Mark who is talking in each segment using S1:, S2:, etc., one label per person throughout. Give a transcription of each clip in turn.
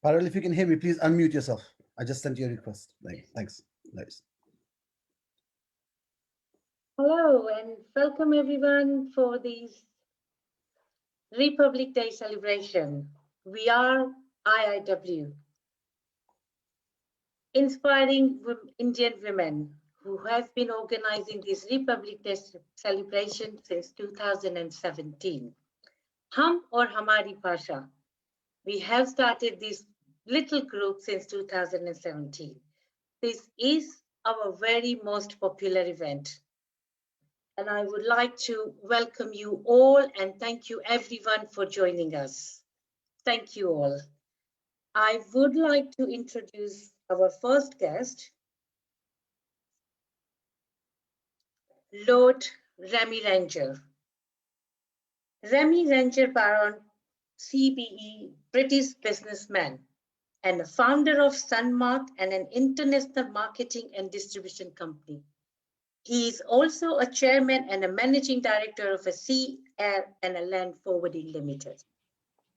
S1: Parallel, if you can hear me, please unmute yourself. I just sent you a request. Like, thanks. Nice.
S2: Hello and welcome everyone for this Republic Day celebration. We are IIW, inspiring Indian women who have been organizing this Republic Day celebration since 2017. Hum or Hamari Basha. We have started this little group since 2017. This is our very most popular event. And I would like to welcome you all and thank you everyone for joining us. Thank you all. I would like to introduce our first guest, Lord Remy Ranger. Remy Ranger Baron, CBE, British businessman and a founder of Sunmark and an international marketing and distribution company. He is also a chairman and a managing director of a sea, air, and a land forwarding limited.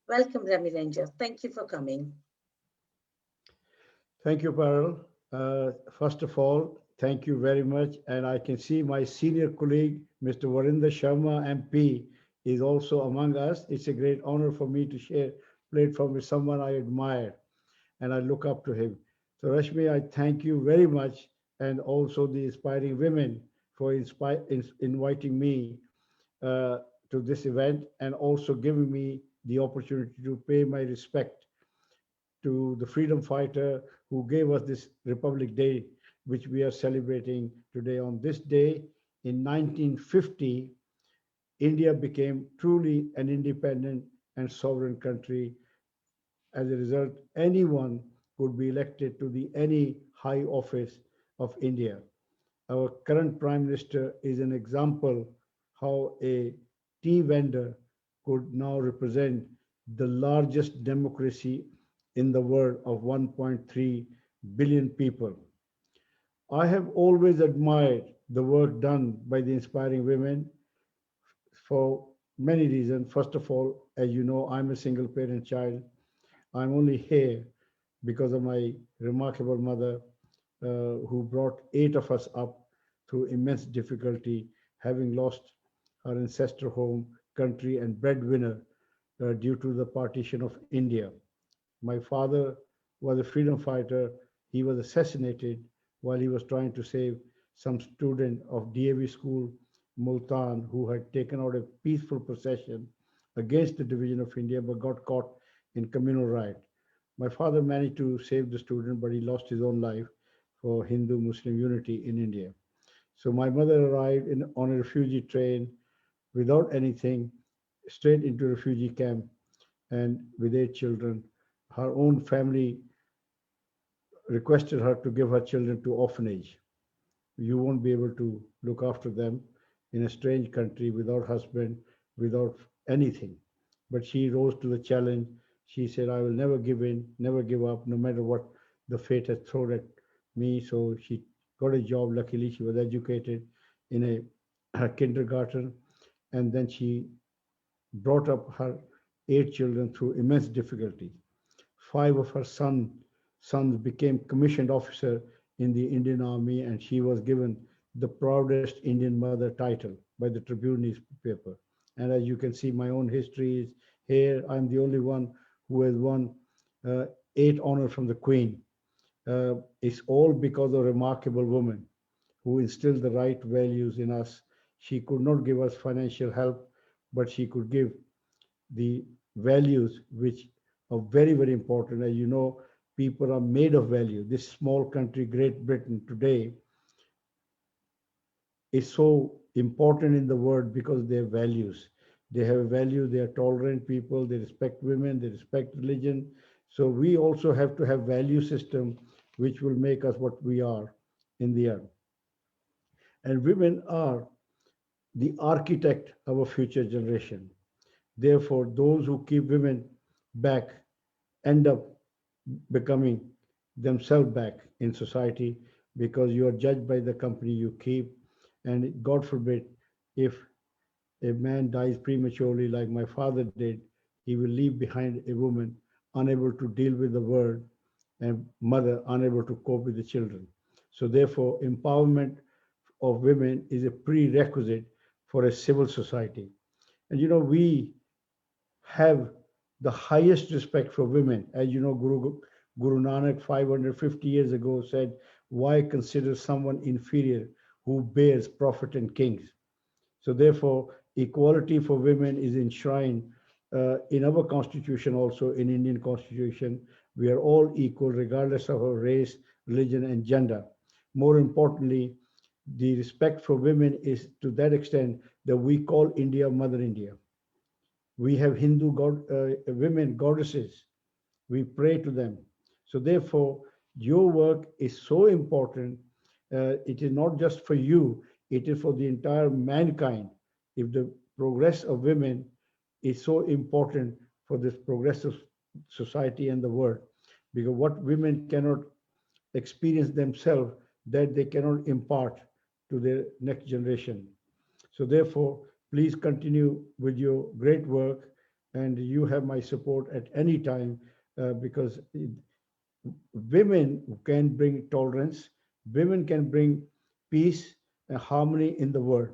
S2: Welcome, Remy Ranger. Thank you for coming.
S3: Thank you, Parul. First of all, thank you very much. And I can see my senior colleague, Mr. Varinder Sharma, MP, is also among us. It's a great honor for me to share platform with someone I admire and I look up to him. So Rashmi, I thank you very much and also the inspiring women for inviting me to this event and also giving me the opportunity to pay my respect to the freedom fighter who gave us this Republic Day, which we are celebrating today. On this day in 1950, India became truly an independent and sovereign country. As a result, anyone could be elected to the any high office of India. Our current Prime Minister is an example how a tea vendor could now represent the largest democracy in the world of 1.3 billion people. I have always admired the work done by the inspiring women for many reasons. First of all, as you know, I'm a single parent child. I'm only here because of my remarkable mother, who brought 8 of us up through immense difficulty, having lost her ancestral home, country, and breadwinner due to the partition of India. My father was a freedom fighter. He was assassinated while he was trying to save some student of DAV school, Multan, who had taken out a peaceful procession against the division of India but got caught in communal riot. My father managed to save the student, but he lost his own life for Hindu-Muslim unity in India. So my mother arrived on a refugee train without anything, straight into a refugee camp, and with 8 children. Her own family requested her to give her children to orphanage. You won't be able to look after them in a strange country without husband, without anything. But she rose to the challenge. She said, I will never give in, never give up, no matter what the fate has thrown at me. So she got a job. Luckily, she was educated in a kindergarten. And then she brought up her 8 children through immense difficulty. 5 of her sons became commissioned officer in the Indian Army, and she was given the proudest Indian mother title by the Tribune newspaper. And as you can see, my own history is here. I'm the only one who has won 8 honors from the Queen. It's all because of a remarkable woman who instilled the right values in us. She could not give us financial help, but she could give the values which are very, very important. As you know, people are made of value. This small country, Great Britain, today is so important in the world because their values. They have a value, they are tolerant people, they respect women, they respect religion. So we also have to have value system which will make us what we are in the end. And women are the architect of a future generation. Therefore, those who keep women back end up becoming themselves back in society because you are judged by the company you keep. And God forbid, if a man dies prematurely, like my father did, he will leave behind a woman unable to deal with the world, and mother unable to cope with the children. So therefore, empowerment of women is a prerequisite for a civil society. And we have the highest respect for women. As you know, Guru Nanak 550 years ago said, why consider someone inferior who bears prophet and kings? So therefore, equality for women is enshrined in our constitution, also in Indian constitution. We are all equal regardless of our race, religion, and gender. More importantly, the respect for women is to that extent that we call India Mother India. We have Hindu women goddesses. We pray to them. So therefore, your work is so important. It is not just for you, it is for the entire mankind. If the progress of women is so important for this progressive society and the world, because what women cannot experience themselves, that they cannot impart to their next generation. So therefore, please continue with your great work, and you have my support at any time, because women can bring tolerance, women can bring peace and harmony in the world.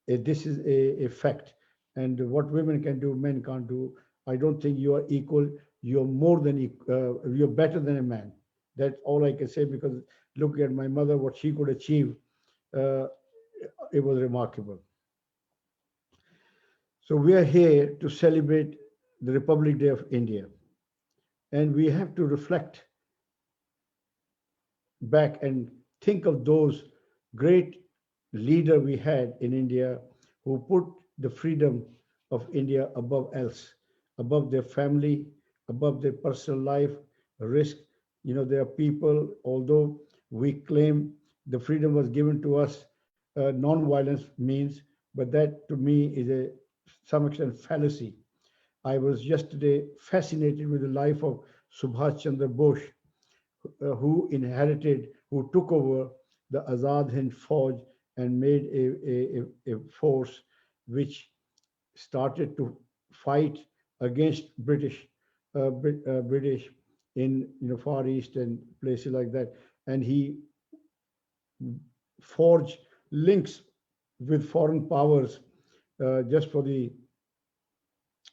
S3: This is a fact. And what women can do, men can't do. I don't think you are equal. You're more than you're better than a man. That's all I can say, because look at my mother, what she could achieve. Uh, it was remarkable. So we are here to celebrate the Republic Day of India, and we have to reflect back and think of those great leaders we had in India who put the freedom of India above else, above their family, above their personal life, risk. There are people, although we claim the freedom was given to us, non-violence means, but that to me is a some extent fallacy. I was yesterday fascinated with the life of Subhash Chandra Bose, who took over the Azad Hind Fauj and made a force which started to fight against British in Far East and places like that, and he forged links with foreign powers just for the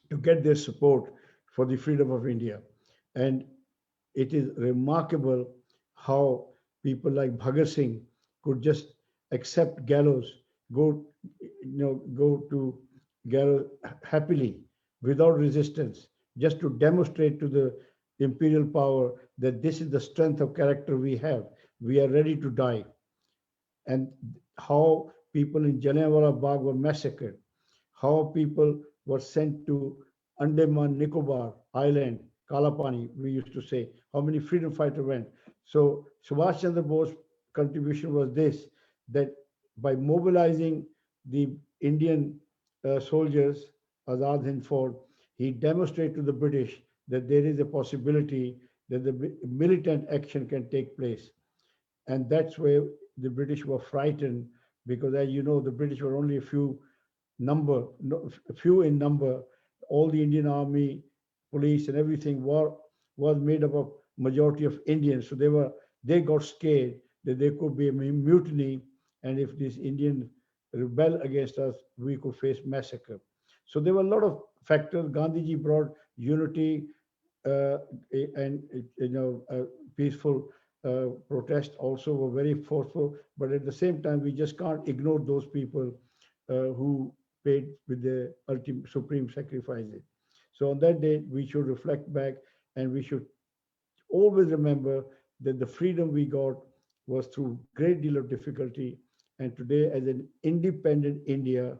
S3: to get their support for the freedom of India. And it is remarkable how people like Bhagat Singh could just accept gallows, go, go to gallows happily without resistance, just to demonstrate to the imperial power that this is the strength of character we have. We are ready to die. And how people in Jallianwala Bagh were massacred, how people were sent to Andaman Nicobar Island, Kalapani, we used to say, how many freedom fighters went. So Subhash Chandra Bose contribution was this, that by mobilizing the Indian soldiers, Azad Hind Fauj, he demonstrated to the British that there is a possibility that the militant action can take place. And that's where the British were frightened, because as you know, the British were only a few in number. All the Indian army, police, and everything was made up of majority of Indians. So they got scared that there could be a mutiny, and if these Indians rebel against us, we could face massacre. So there were a lot of factors. Gandhiji brought unity, uh, and peaceful protest also were very forceful. But at the same time, we just can't ignore those people who paid with the ultimate supreme sacrifices. So on that day, we should reflect back, and we should always remember that the freedom we got was through great deal of difficulty. And today, as an independent India,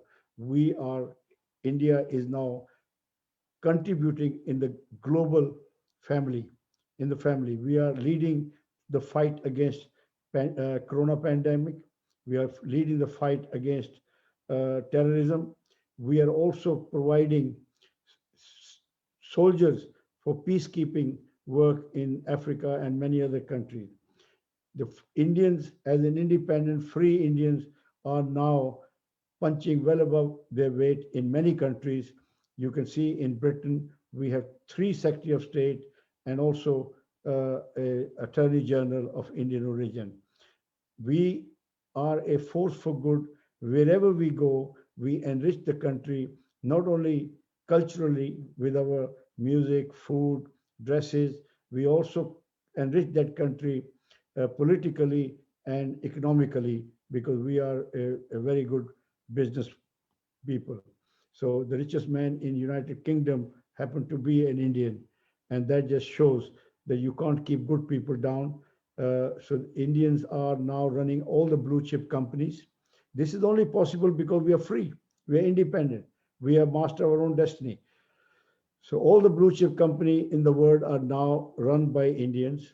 S3: India is now contributing in the global family. In the family, we are leading the fight against corona pandemic. We are leading the fight against terrorism. We are also providing soldiers for peacekeeping work in Africa and many other countries. The Indians, as an independent, free Indians, are now punching well above their weight in many countries. You can see in Britain, We have 3 Secretary of State and also a Attorney General of Indian origin. We are a force for good. Wherever we go, we enrich the country, not only culturally with our music, food, dresses, we also enrich that country politically and economically because we are a very good business people. So the richest man in United Kingdom happened to be an Indian, and that just shows that you can't keep good people down. So Indians are now running all the blue chip companies. This is only possible because we are free, we are independent, we are master of our own destiny. So all the blue chip company in the world are now run by Indians.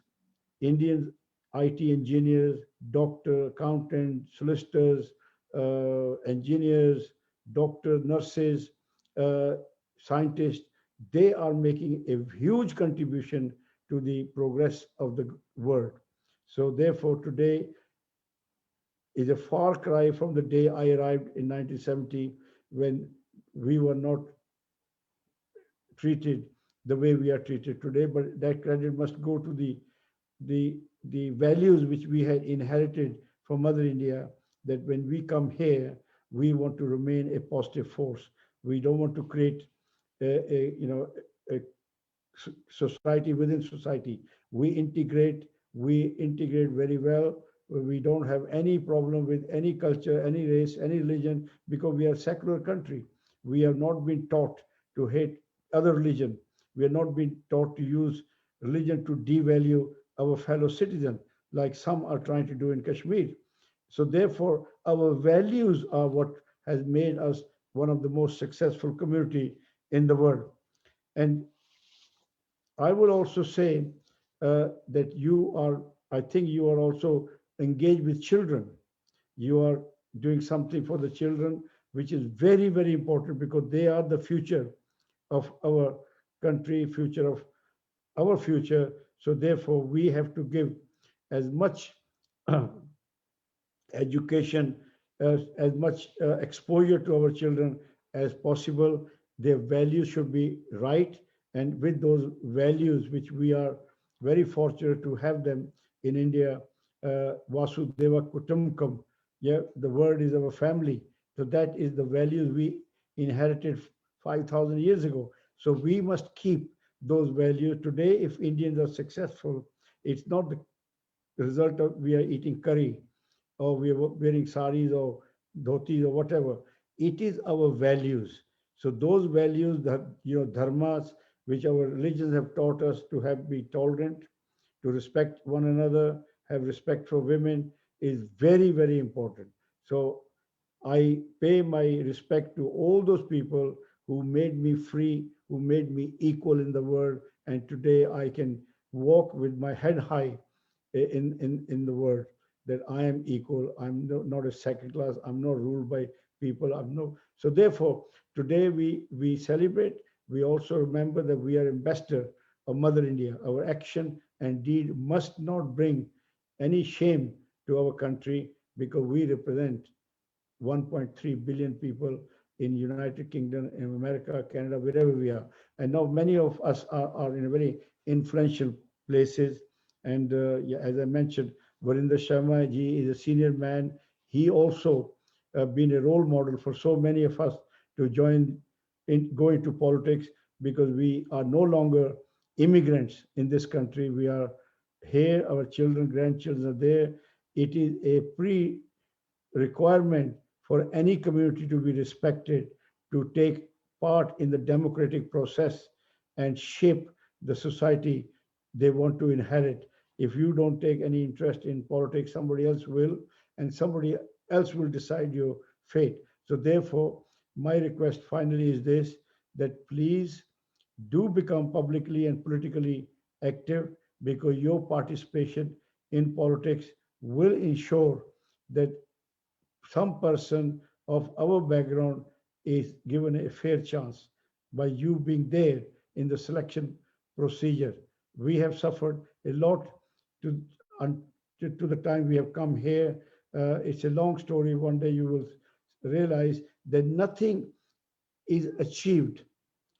S3: Indians, IT engineers, doctor, accountant, solicitors, engineers, doctors, nurses, uh, scientists, they are making a huge contribution to the progress of the world. So therefore, today is a far cry from the day I arrived in 1970 when we were not treated the way we are treated today. But that credit must go to the values which we had inherited from Mother India, that when we come here, we want to remain a positive force. We don't want to create a society within society. We integrate very well. We don't have any problem with any culture, any race, any religion, because we are a secular country. We have not been taught to hate other religion. We have not been taught to use religion to devalue our fellow citizen, like some are trying to do in Kashmir. So therefore, our values are what has made us one of the most successful community in the world. And I would also say that I think you are also engaged with children. You are doing something for the children, which is very, very important because they are the future of our country, future of our future. So therefore, we have to give as much education, as much exposure to our children as possible. Their values should be right. And with those values, which we are very fortunate to have them in India, Vasudeva Kutumbakam, yeah, the word is our family. So that is the values we inherited 5,000 years ago. So we must keep those values. Today, if Indians are successful, it's not the result of we are eating curry or we are wearing saris or dhotis or whatever. It is our values. So those values that dharmas, which our religions have taught us to have be tolerant, to respect one another, have respect for women, is very, very important. So I pay my respect to all those people who made me free, who made me equal in the world, and today I can walk with my head high in the world, that I am equal. I'm not a second class. I'm not ruled by people. I'm no. So therefore, today we celebrate. We also remember that we are ambassador of Mother India. Our action and deed must not bring any shame to our country because we represent 1.3 billion people in United Kingdom, in America, Canada, wherever we are. And now many of us are in very influential places. And yeah, as I mentioned, Varinder Sharma ji is a senior man. He also been a role model for so many of us to go into politics because we are no longer immigrants in this country. We are here, our children, grandchildren are there. It is a requirement for any community to be respected, to take part in the democratic process and shape the society they want to inherit. If you don't take any interest in politics, somebody else will, and somebody else will decide your fate. So therefore, my request finally is this, that please do become publicly and politically active because your participation in politics will ensure that some person of our background is given a fair chance by you being there in the selection procedure. We have suffered a lot to, to the time we have come here. It's a long story. One day you will realize that nothing is achieved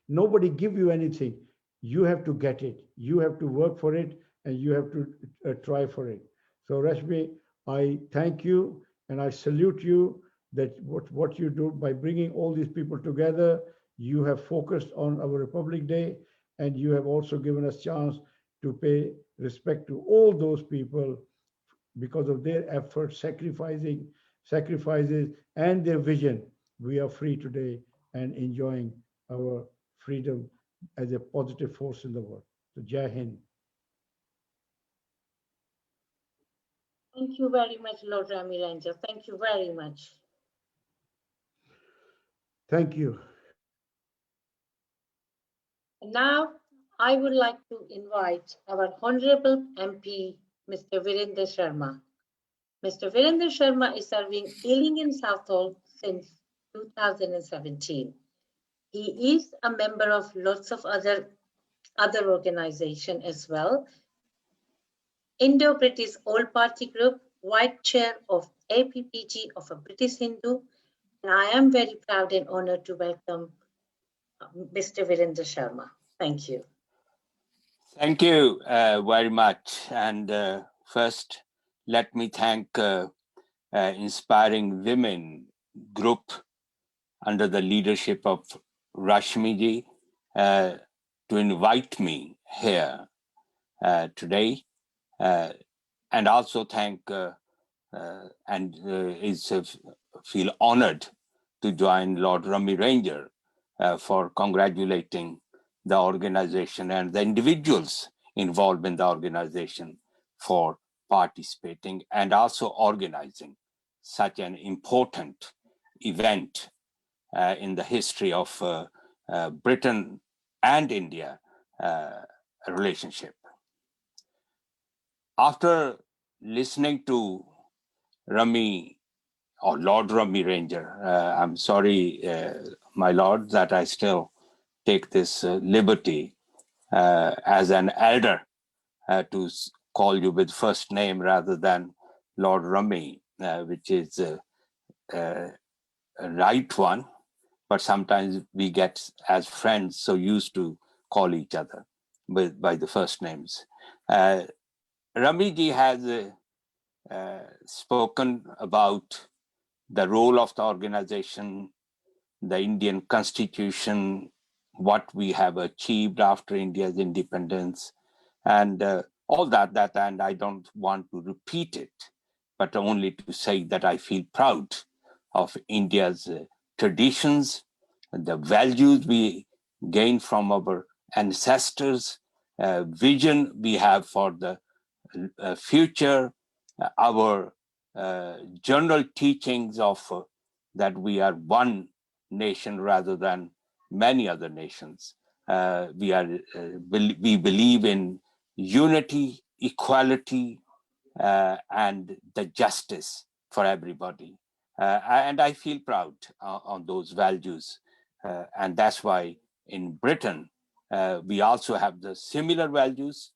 S3: Nobody give you anything. You have to get it. You have to work for it, and you have to try for it. So Rashmi, I thank you and I salute you that what you do by bringing all these people together. You have focused on our Republic Day, and you have also given us chance to pay respect to all those people because of their efforts, sacrifices, and their vision. We are free today and enjoying our freedom as a positive force in the world. So Jai Hind.
S2: Thank you very much, Lord Rami Ranger. Thank you very much.
S3: Thank you.
S2: Now, I would like to invite our Honorable MP, Mr. Virender Sharma. Mr. Virender Sharma is serving Ealing in Southall since 2017. He is a member of lots of other organizations as well. Indo-British All-Party Group, White Chair of APPG of a British Hindu, and I am very proud and honored to welcome Mr. Virender Sharma. Thank you.
S4: Thank you very much. And first, let me thank Inspiring Women Group under the leadership of Rashmiji to invite me here today. And also thank feel honored to join Lord Rami Ranger for congratulating the organization and the individuals involved in the organization for participating and also organizing such an important event in the history of Britain and India relationship. After listening to Rami or Lord Rami Ranger, I'm sorry, my lord, that I still take this liberty as an elder to call you with first name rather than Lord Rami, which is a right one, but sometimes we get as friends so used to call each other by the first names. Rami ji has spoken about the role of the organization, the Indian constitution, what we have achieved after India's independence, and all that, and I don't want to repeat it, but only to say that I feel proud of India's traditions, the values we gained from our ancestors, vision we have for the future, our general teachings of that we are one nation rather than many other nations. We believe in unity, equality, and the justice for everybody. And I feel proud on those values. And that's why in Britain, we also have the similar values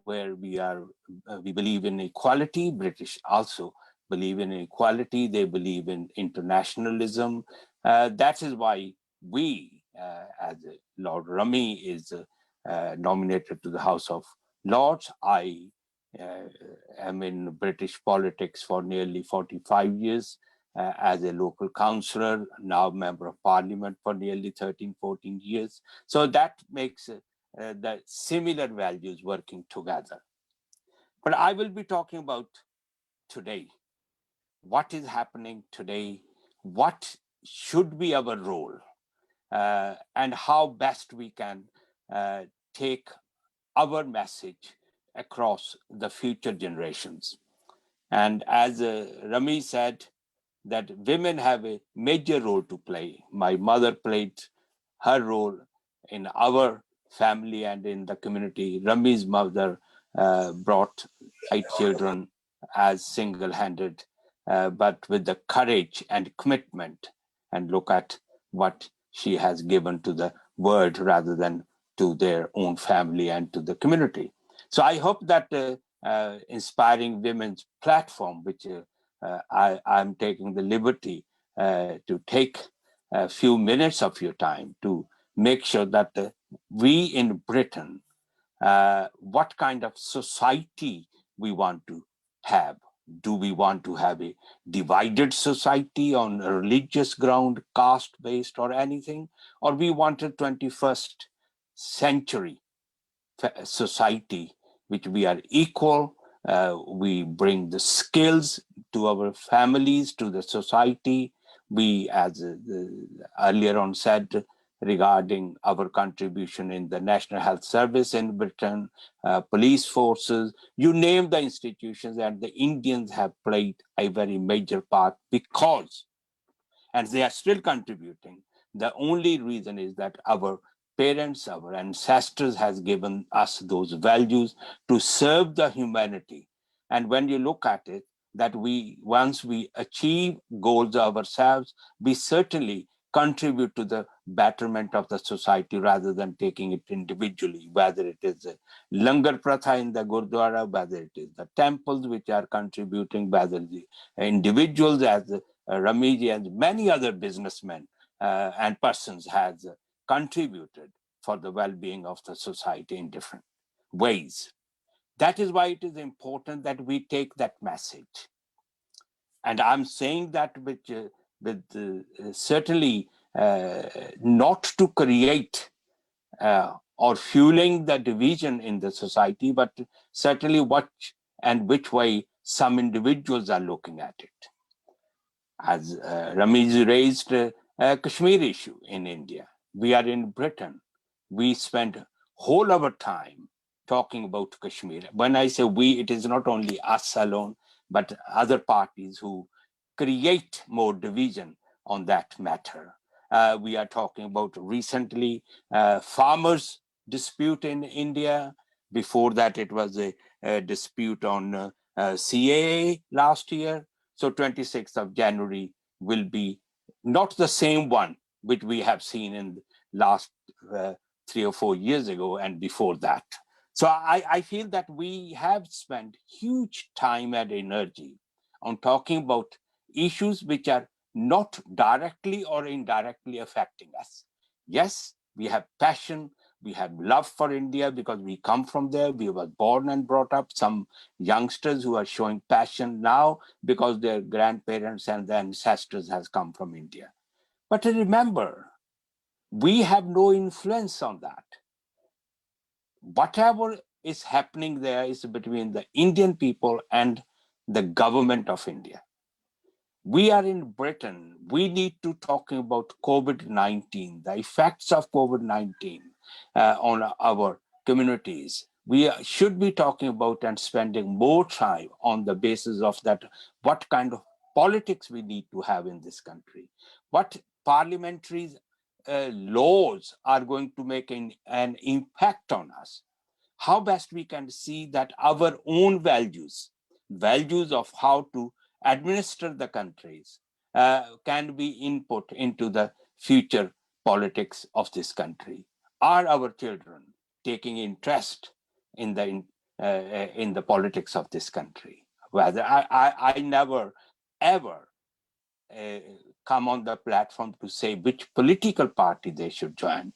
S4: where we believe in equality. British also believe in equality. They believe in internationalism. That is why we, as Lord Rami is nominated to the House of Lords, I am in British politics for nearly 45 years as a local councillor, now member of parliament for nearly 13, 14 years. So that makes the similar values working together. But I will be talking about today. What is happening today? What should be our role? And how best we can take our message across the future generations. And as Rami said, that women have a major role to play. My mother played her role in our family and in the community. Rami's mother brought 8 children as single-handed, but with the courage and commitment, and look at what she has given to the world rather than to their own family and to the community. So I hope that Inspiring Women's platform, which I'm taking the liberty to take a few minutes of your time to make sure that we in Britain, what kind of society we want to have. Do we want to have a divided society on a religious ground, caste-based or anything? Or we want a 21st century society which we are equal, we bring the skills to our families, to the society. We, as earlier on said, regarding our contribution in the National Health Service in Britain, police forces, you name the institutions, and the Indians have played a very major part because, and they are still contributing. The only reason is that our parents, our ancestors has given us those values to serve the humanity. And when you look at it, that we, once we achieve goals ourselves, we certainly contribute to the betterment of the society rather than taking it individually, whether it is a langar pratha in the Gurdwara, whether it is the temples which are contributing, whether the individuals as Ramiji and many other businessmen and persons has contributed for the well-being of the society in different ways. That is why it is important that we take that message. And I'm saying that with certainly not to create or fueling the division in the society, but certainly what and which way some individuals are looking at it. As Ramesh raised Kashmir issue in India. We are in Britain. We spend whole our time talking about Kashmir. When I say we, it is not only us alone, but other parties who create more division on that matter. We are talking about recently farmers' dispute in India. Before that, it was a dispute on CAA last year. So 26th of January will be not the same one which we have seen in last 3 or 4 years ago and before that. So I feel that we have spent huge time and energy on talking about issues which are not directly or indirectly affecting us. Yes, we have passion, we have love for India because we come from there. We were born and brought up. Some youngsters who are showing passion now because their grandparents and their ancestors has come from India. But remember, we have no influence on that. Whatever is happening there is between the Indian people and the government of India. We are in Britain. We need to talk about COVID-19, the effects of COVID-19 on our communities. We should be talking about and spending more time on the basis of that, what kind of politics we need to have in this country, what parliamentary laws are going to make an impact on us, how best we can see that our own values of how to administer the countries can be input into the future politics of this country. Are our children taking interest in the politics of this country? Whether I never ever uh, come on the platform to say which political party they should join.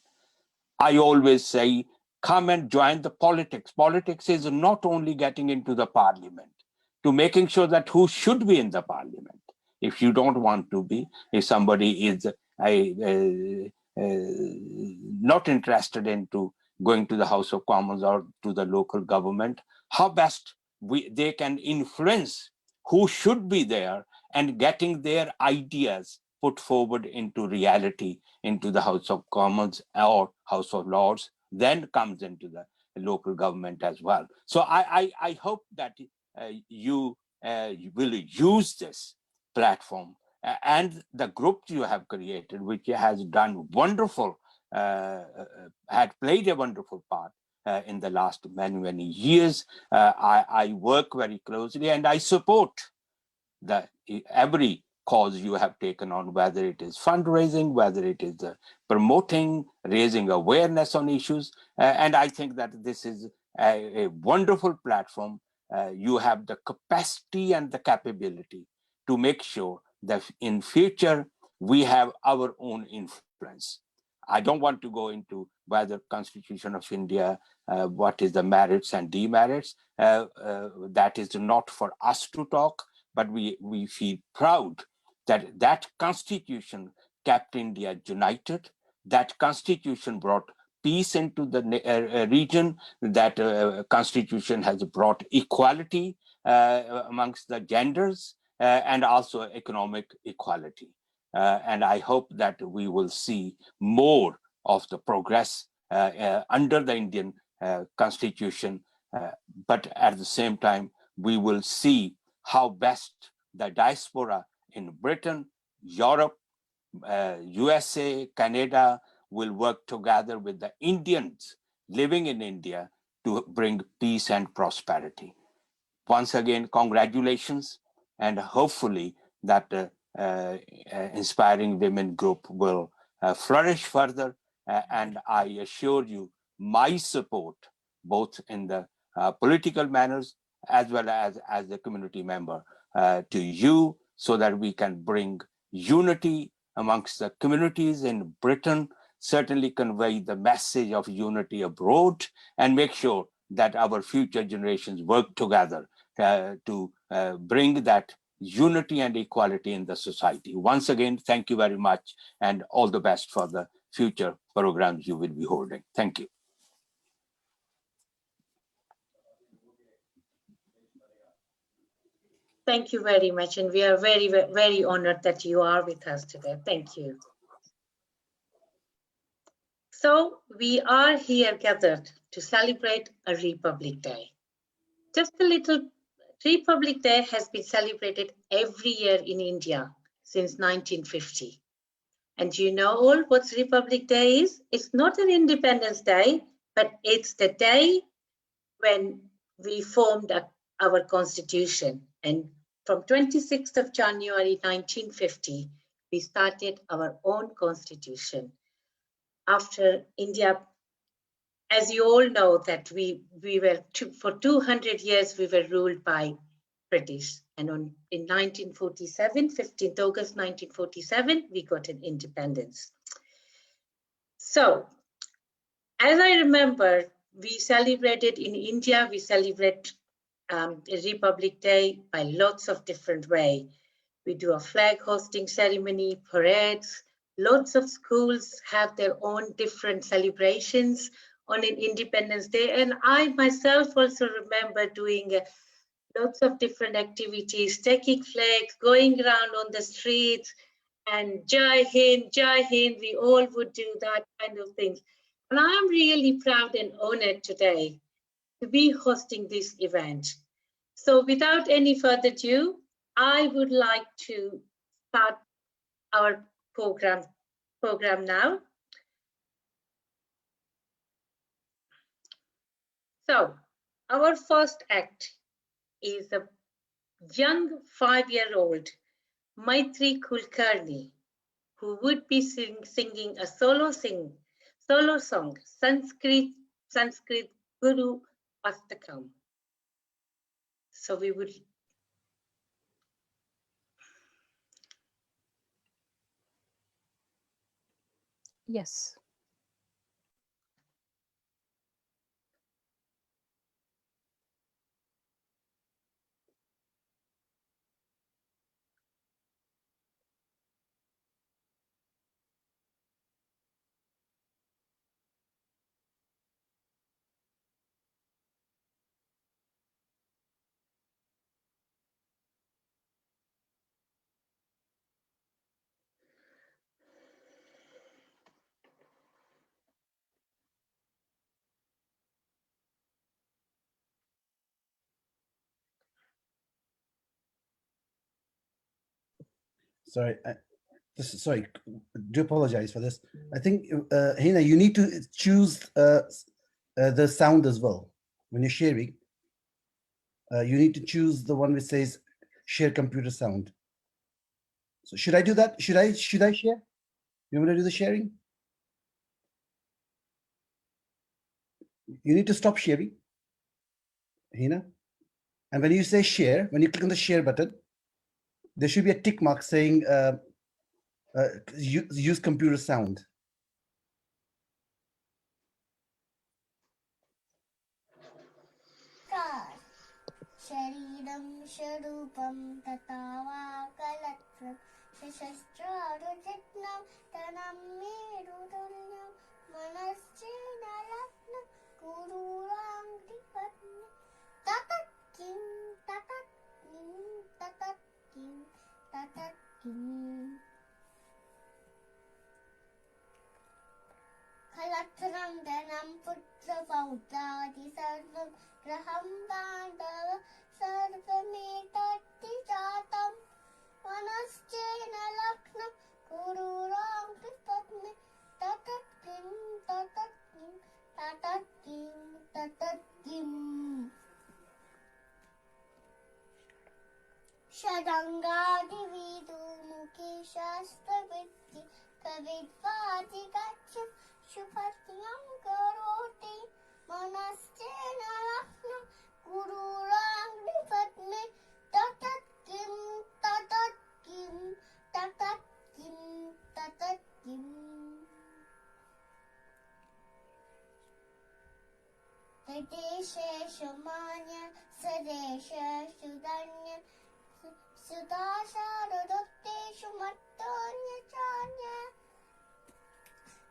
S4: I always say, come and join the politics. Politics is not only getting into the parliament, to making sure that who should be in the parliament. If you don't want to be, if somebody is not interested into going to the House of Commons or to the local government, how best they can influence who should be there and getting their ideas put forward into reality into the House of Commons or House of Lords, then comes into the local government as well. So I hope that you will use this platform and the group you have created, which has done wonderful, had played a wonderful part in the last many years. I work very closely and I support every cause you have taken on, whether it is fundraising, whether it is promoting, raising awareness on issues. And I think that this is a wonderful platform. You have the capacity and the capability to make sure that in future we have our own influence. I don't want to go into whether Constitution of India, what is the merits and demerits. That is not for us to talk, but we feel proud that that Constitution kept India united. That Constitution brought peace into the region. That Constitution has brought equality amongst the genders and also economic equality. And I hope that we will see more of the progress under the Indian Constitution. But at the same time, we will see how best the diaspora in Britain, Europe, USA, Canada will work together with the Indians living in India to bring peace and prosperity. Once again, congratulations, and hopefully that Inspiring Women group will flourish further. And I assure you my support, both in the political manners as well as a community member, to you, so that we can bring unity amongst the communities in Britain, certainly convey the message of unity abroad, and make sure that our future generations work together to bring that unity and equality in the society. Once again, thank you very much, and all the best for the future programs you will be holding. Thank you.
S2: Thank you very much, and we are very, very honored that you are with us today. Thank you. So we are here gathered to celebrate a Republic Day. Just a little, Republic Day has been celebrated every year in India since 1950. And you know all what Republic Day is? It's not an Independence Day, but it's the day when we formed our constitution. And from 26th of January 1950, we started our own constitution. After India, as you all know, that we were, for 200 years, we were ruled by British. And in 1947, 15th August 1947, we got an independence. So, as I remember, we celebrated in India, we celebrate Republic Day by lots of different ways. We do a flag hosting ceremony, parades. Lots of schools have their own different celebrations on an Independence Day. And I myself also remember doing lots of different activities, taking flags, going around on the streets, and Jai Hind, we all would do that kind of things. And I'm really proud and honored today to be hosting this event. So without any further ado, I would like to start our program now. So our first act is a young 5-year-old Maitri Kulkarni, who would be singing a solo song, Sanskrit Guru Astakam. So we would.
S5: Yes.
S1: Sorry, sorry. Do apologize for this. I think Hina, you need to choose the sound as well when you're sharing. You need to choose the one which says share computer sound. So should I do that? Should I share? You want to do the sharing? You need to stop sharing, Hina. And when you say share, when you click on the share button, there should be a tick mark saying use computer sound.
S6: देशरूपं तथा वा कलत्रं शस्त्रारुचित्नं धनं मेरुतुल्यं मनश्चेन लग्नं कुरूराङ्घ्रिपत्नी ततत् किं ततत् किं ततत् किं ततत् किम् कलत्रं धनं पुत्रपौत्रादि सर्वं गृहं बान्धव सर्वमेतद्धि जातं मनश्चेन लग्नं कुरूराङ्घ्रिपत्नी ततत् किं ततत् किं ततत् किं ततत् किम् षडङ्गादिविदुमुखी शास्त्रविद्ति कविद्वादि गच्छन् शुभत्यं करोति मनश्चेन लग्नं कुरूराङ्घ्रिपत्नी ततत् किं ततत् किं ततत् किं ततत् किम् विदेशेषु मान्य स्वदेशेषु धन्य सुदाशारुदुक्तेषु मत्तोऽन्यचान्य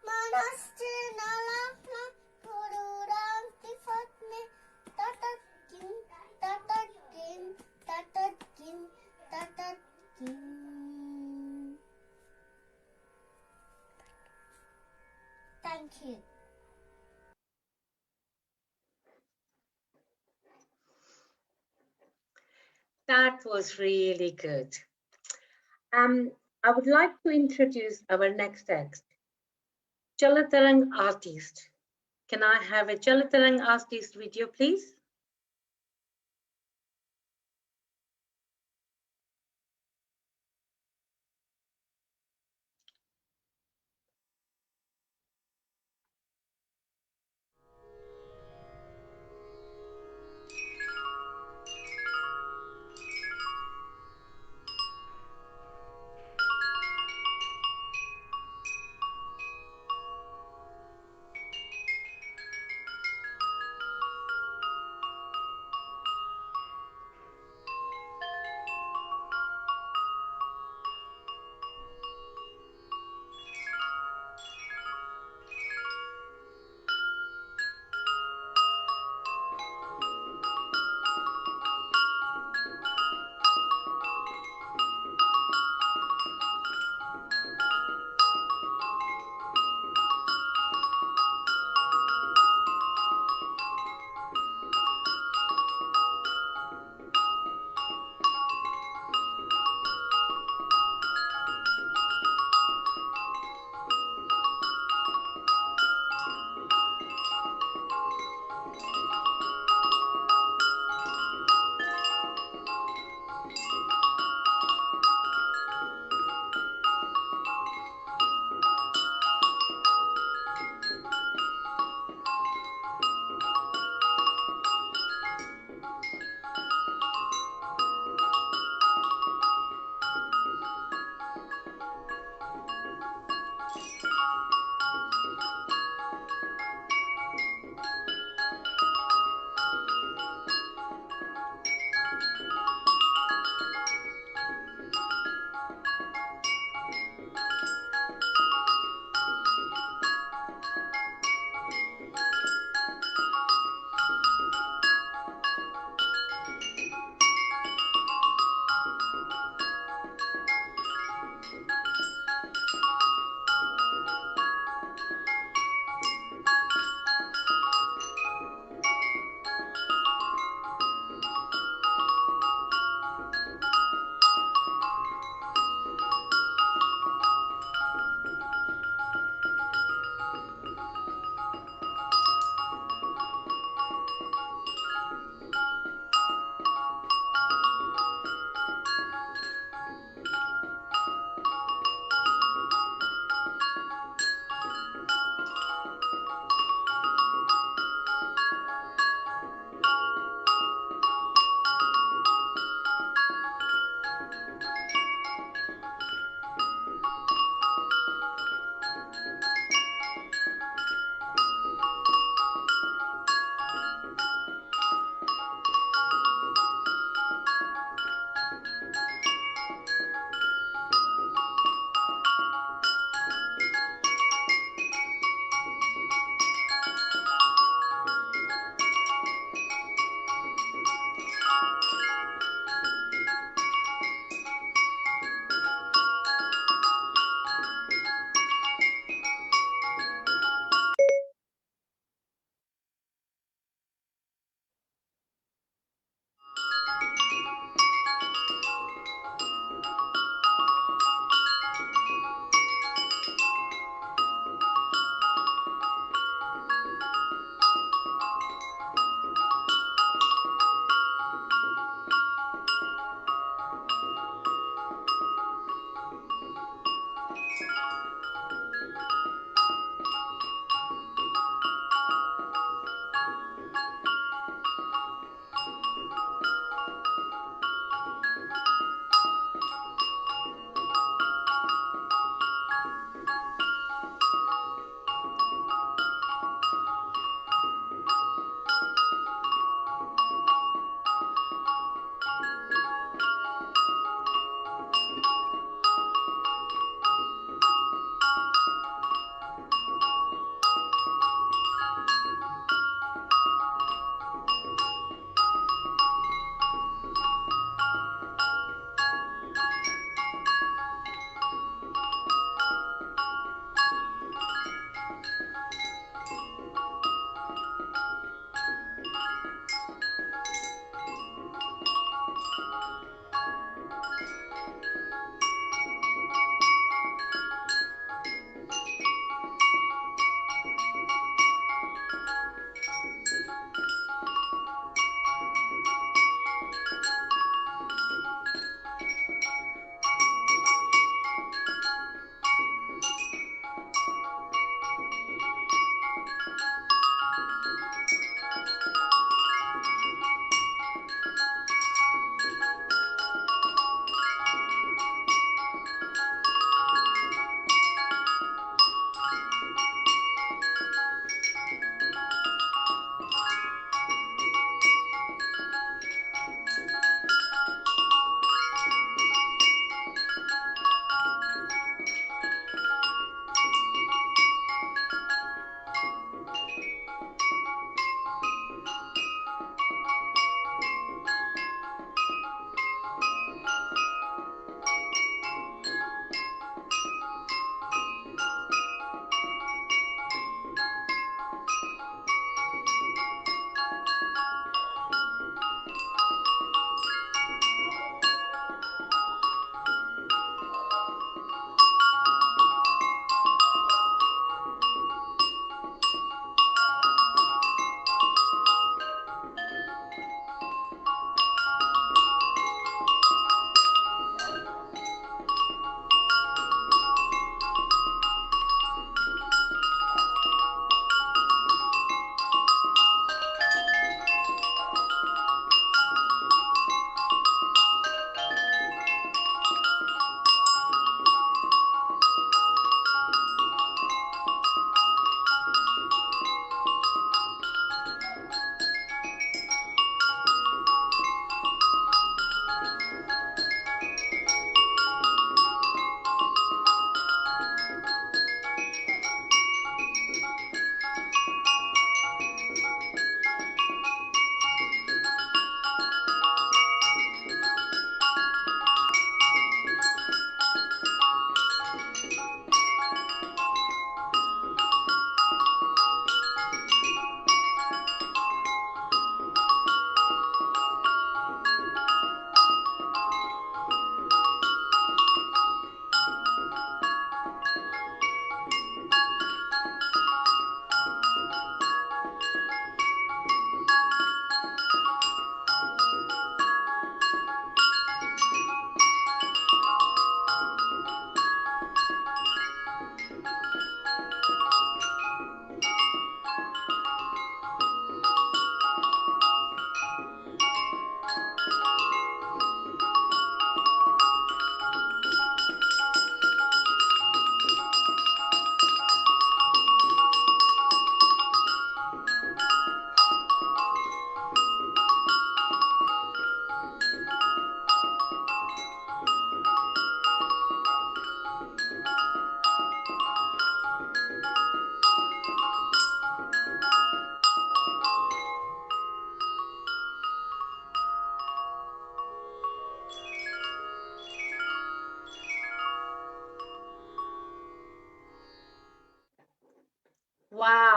S6: मनश्चेन लग्नं कुरूराङ्घ्रिपत्नी ततत् किं ततत् किं ततत् किं ततत् किम् Thank you.
S2: That was really good. I would like to introduce our next text, Chalatarang artist. Can I have a Chalatarang artist video, please?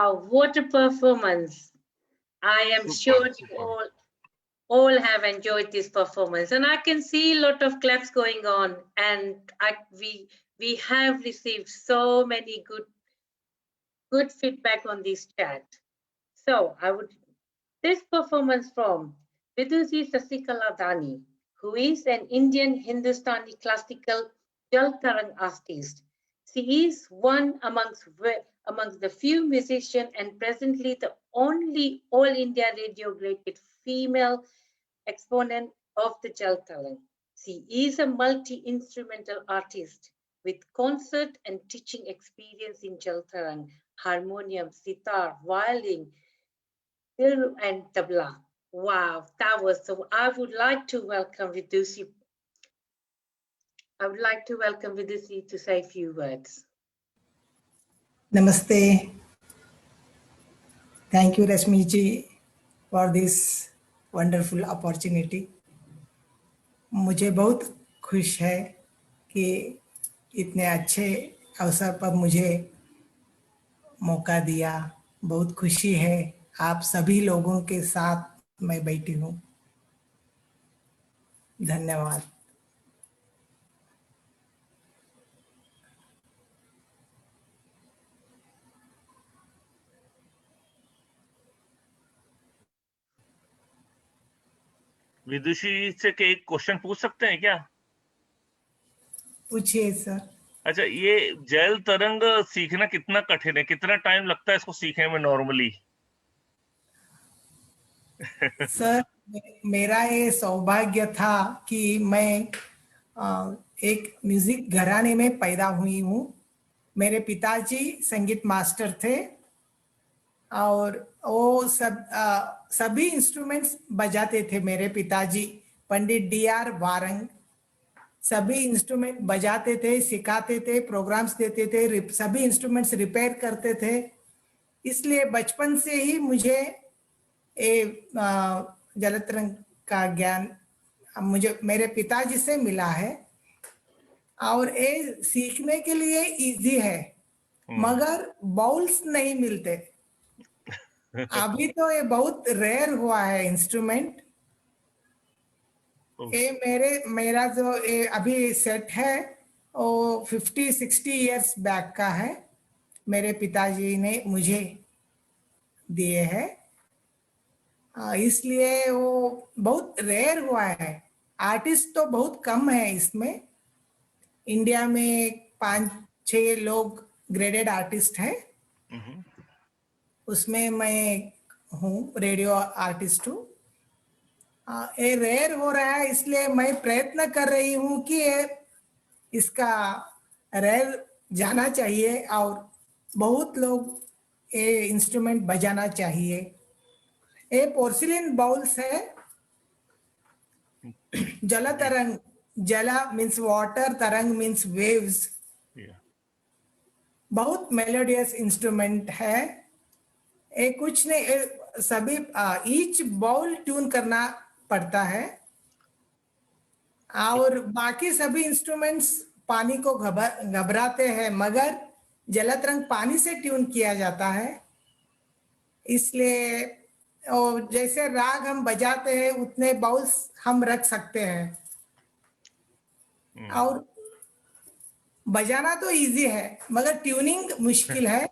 S2: Wow, what a performance. I am sure you all have enjoyed this performance, and I can see a lot of claps going on, and we have received so many good feedback on this chat. So this performance from Vidushi Sasikala Dani, who is an Indian Hindustani classical Jal Tarang artist. She is one amongst the few musicians and presently the only All India radio graded female exponent of the Jal Tarang. She is a multi-instrumental artist with concert and teaching experience in Jal Tarang, harmonium, sitar, violin, and tabla. Wow, that was so. I would like to welcome Vidushi. I would like to welcome Vidushi to say a few words.
S7: Namaste. Thank you, Rashmi ji, for this wonderful opportunity. मुझे बहुत खुश है कि इतने अच्छे अवसर पर मुझे मौका दिया. बहुत खुशी है आप सभी लोगों के साथ मैं बैठी हूँ. धन्यवाद.
S8: विदुषी से के एक क्वेश्चन पूछ सकते हैं क्या?
S7: पूछिए सर.
S8: अच्छा, ये जैल तरंग सीखना कितना कठिन है? कितना टाइम लगता है इसको सीखने में नॉर्मली?
S7: सर मेरा ये सौभाग्य था कि मैं एक म्यूजिक घराने में पैदा हुई हूँ. मेरे पिताजी संगीत मास्टर थे और वो सभी इंस्ट्रूमेंट्स बजाते थे. मेरे पिताजी पंडित D.R. वारंग सभी इंस्ट्रूमेंट बजाते थे, सिखाते थे, प्रोग्राम्स देते थे, सभी इंस्ट्रूमेंट्स रिपेयर करते थे. इसलिए बचपन से ही मुझे जलतरंग का ज्ञान मुझे मेरे पिताजी से मिला है. और ये सीखने के लिए इजी है मगर बाउल्स नहीं मिलते. अभी तो ये बहुत रेयर हुआ है इंस्ट्रूमेंट. ये मेरा जो ये अभी सेट है वो 50-60 इयर्स बैक का है. मेरे पिताजी ने मुझे दिए हैं. इसलिए वो बहुत रेयर हुआ है. आर्टिस्ट तो बहुत कम है इसमें. इंडिया में 5-6 लोग ग्रेडेड आर्टिस्ट हैं. उसमें मैं हूँ, रेडियो आर्टिस्ट हूँ. ये रेयर हो रहा है इसलिए मैं प्रयत्न कर रही हूँ कि इसका रेयर जाना चाहिए और बहुत लोग ये इंस्ट्रूमेंट बजाना चाहिए. ये पोर्सिलिन बाउल्स है. जल तरंग, जला मीन्स वाटर, तरंग मीन्स वेव्स. बहुत मेलोडियस इंस्ट्रूमेंट है. ये कुछ नहीं, सभी ईच बाउल ट्यून करना पड़ता है और बाकी सभी इंस्ट्रूमेंट्स पानी को घबराते हैं मगर जलतरंग पानी से ट्यून किया जाता है. इसलिए और जैसे राग हम बजाते हैं उतने बाउल्स हम रख सकते हैं. और बजाना तो इजी है मगर ट्यूनिंग मुश्किल है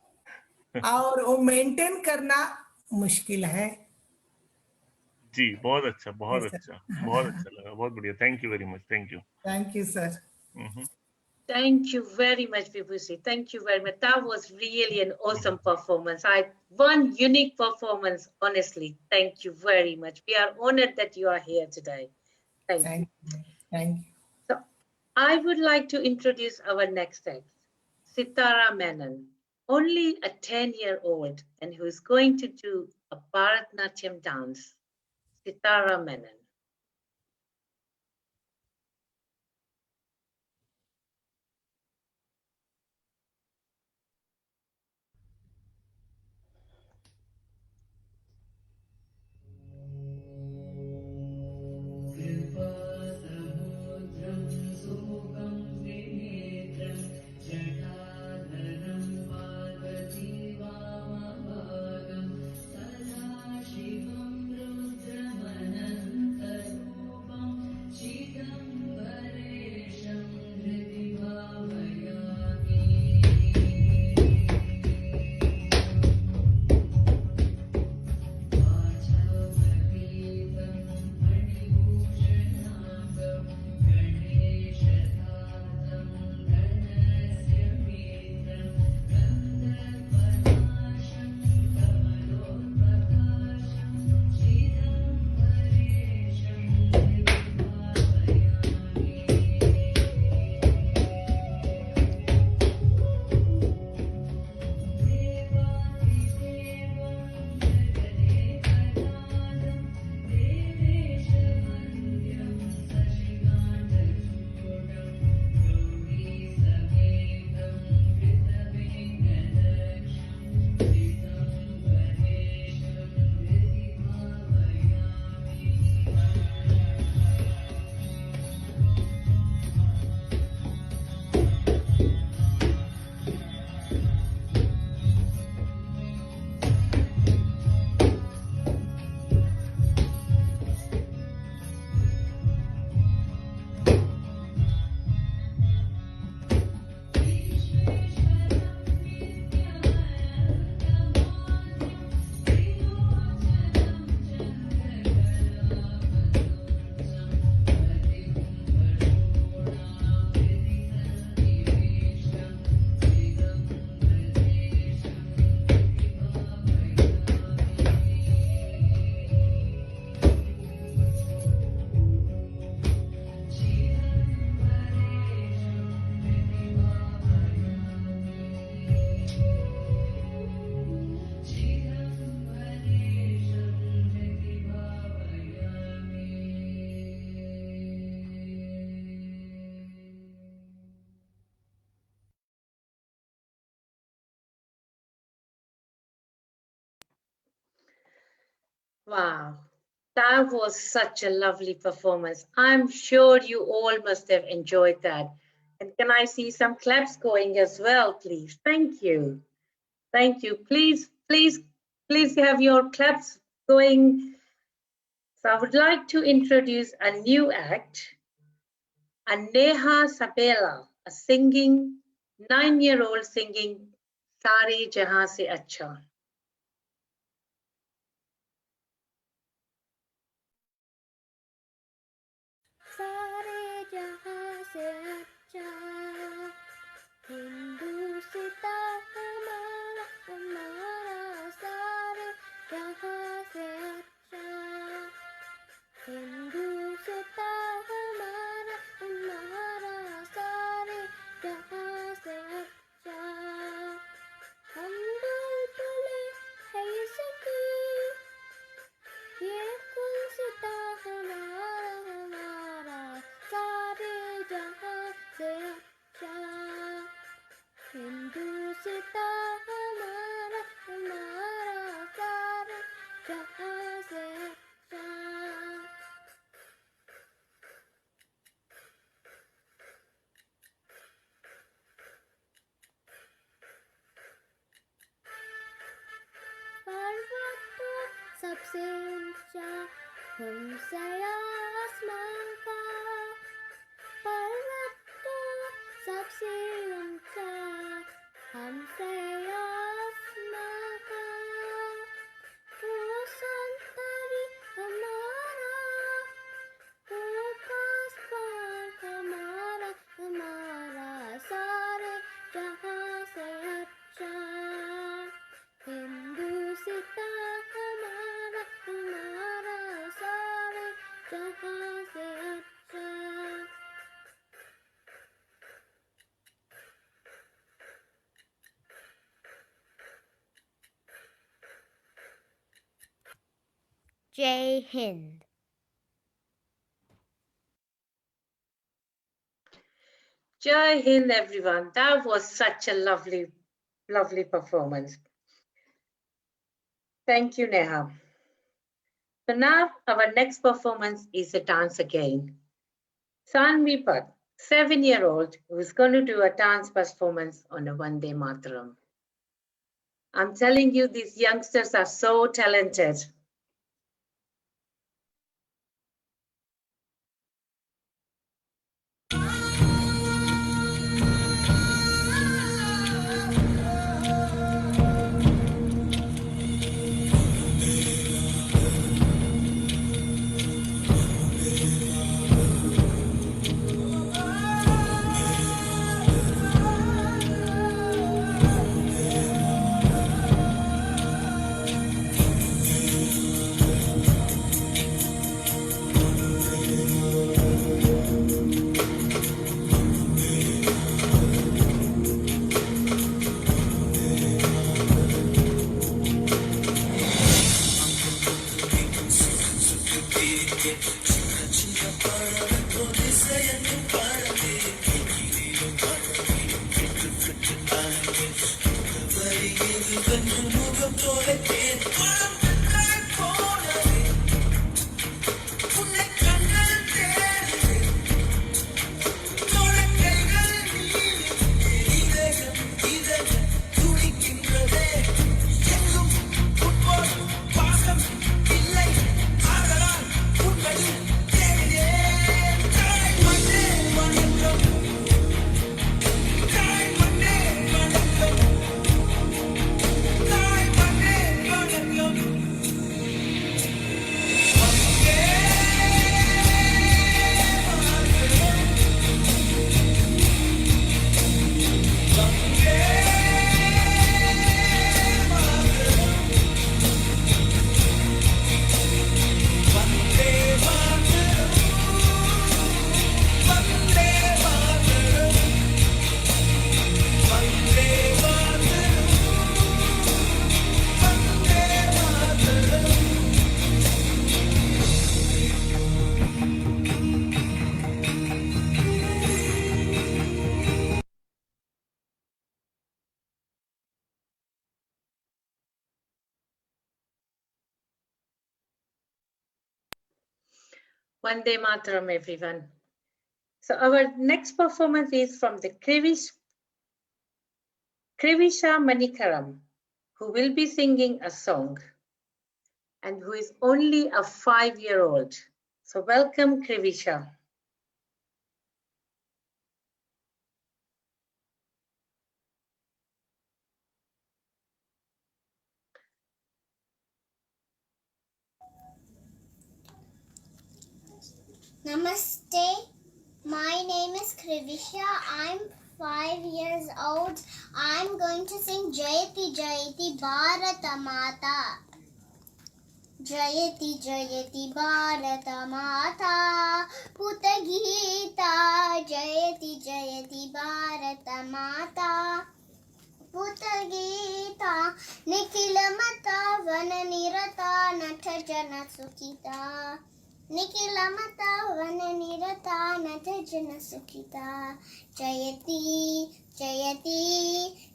S7: और वो मेंटेन करना मुश्किल है.
S8: जी, बहुत अच्छा, बहुत अच्छा, बहुत अच्छा लगा, बहुत बढ़िया. Thank you very much. Thank you
S7: sir.
S2: Thank you very much, Vibhusi. Thank you very much. That was really an awesome performance. One unique performance, honestly. Thank you very much. We are honored that you are here today. Thank you.
S7: Thank you.
S2: So, I would like to introduce our next act, Sitara Menon, only a 10-year-old and who is going to do a Bharatnatyam dance. Sitara Menon. Wow, that was such a lovely performance. I'm sure you all must have enjoyed that. And can I see some claps going as well, please? Thank you. Thank you. Please, please, please have your claps going. So I would like to introduce a new act, Neha Sabela, a 9-year-old singing Sare Jahan Se Acha.
S6: सारे जहां से अच्छा हिंदुस्ता हमारा हमारा सारे जहां से अच्छा हिंदुस्ता हमारा हमारा सारे जहां से अच्छा हम बुलबुले है सकी ये गुलसिता हमारा हमारा सारे जहां से अच्छा हिंदुस्ता हमारा हमारा सारे जहां से अच्छा पर्वत तो सबसे ऊंचा हमसे आसमान का पर्वत तो सबसे ऊंचा हमसे आसमान का वो संतरी हमारा वो पासपार हमारा हमारा सारे जहां से अच्छा हिंदुस्ता हमारा हमारा सारे जहां से अच्छा जय Hind
S2: Jai Hind, everyone. That was such a lovely, lovely performance. Thank you, Neha. So now our next performance is a dance again. Sanvi Pat, 7-year-old, who's going to do a dance performance on a Vande Mataram. I'm telling you, these youngsters are so talented. Vande Mataram, everyone. So our next performance is from the Krivisha Manikaram, who will be singing a song and who is only a 5-year-old. So welcome, Krivisha.
S6: Namaste. My name is Krivisha. I'm 5 years old. I'm going to sing Jayati Jayati Bharat Mata. Jayati Jayati Bharat Mata Putagita. Jayati Jayati Bharat Mata Putagita. Nikhila Mata Vananirata Natha Jana Sukhita. Nikhila Mata Vananirata Natha Jana Sukhita. Jayati Jayati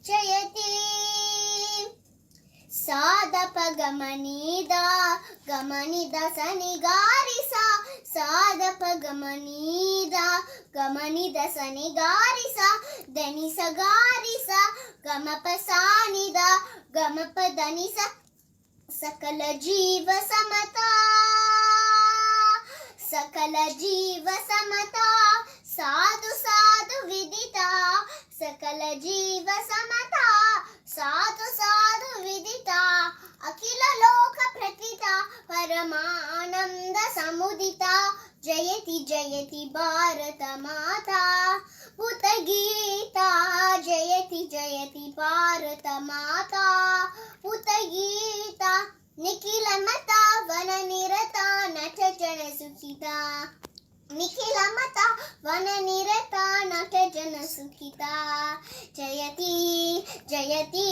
S6: Jayati. Sada pagamanida, gamanida sanigarisa. Sada pagamanida, gamanida sanigarisa. Danisa garisa, gamapasanida, gamapadanisa. Sakala jiva samata, sakala jiva samata. Sadhu sadhu vidita, sakala jiva samata. Sadhu sadhu vidita, akila loka pratita, paramananda samudita. Jayati Jayati Bharata Mata Putagita. Jayati Jayati Bharata Mata Putagita. Nikhila Mata Vananirata Natha Jana Sukhita. Nikhila Mata Vananirata Natha Jana Sukhita. Jayati Jayati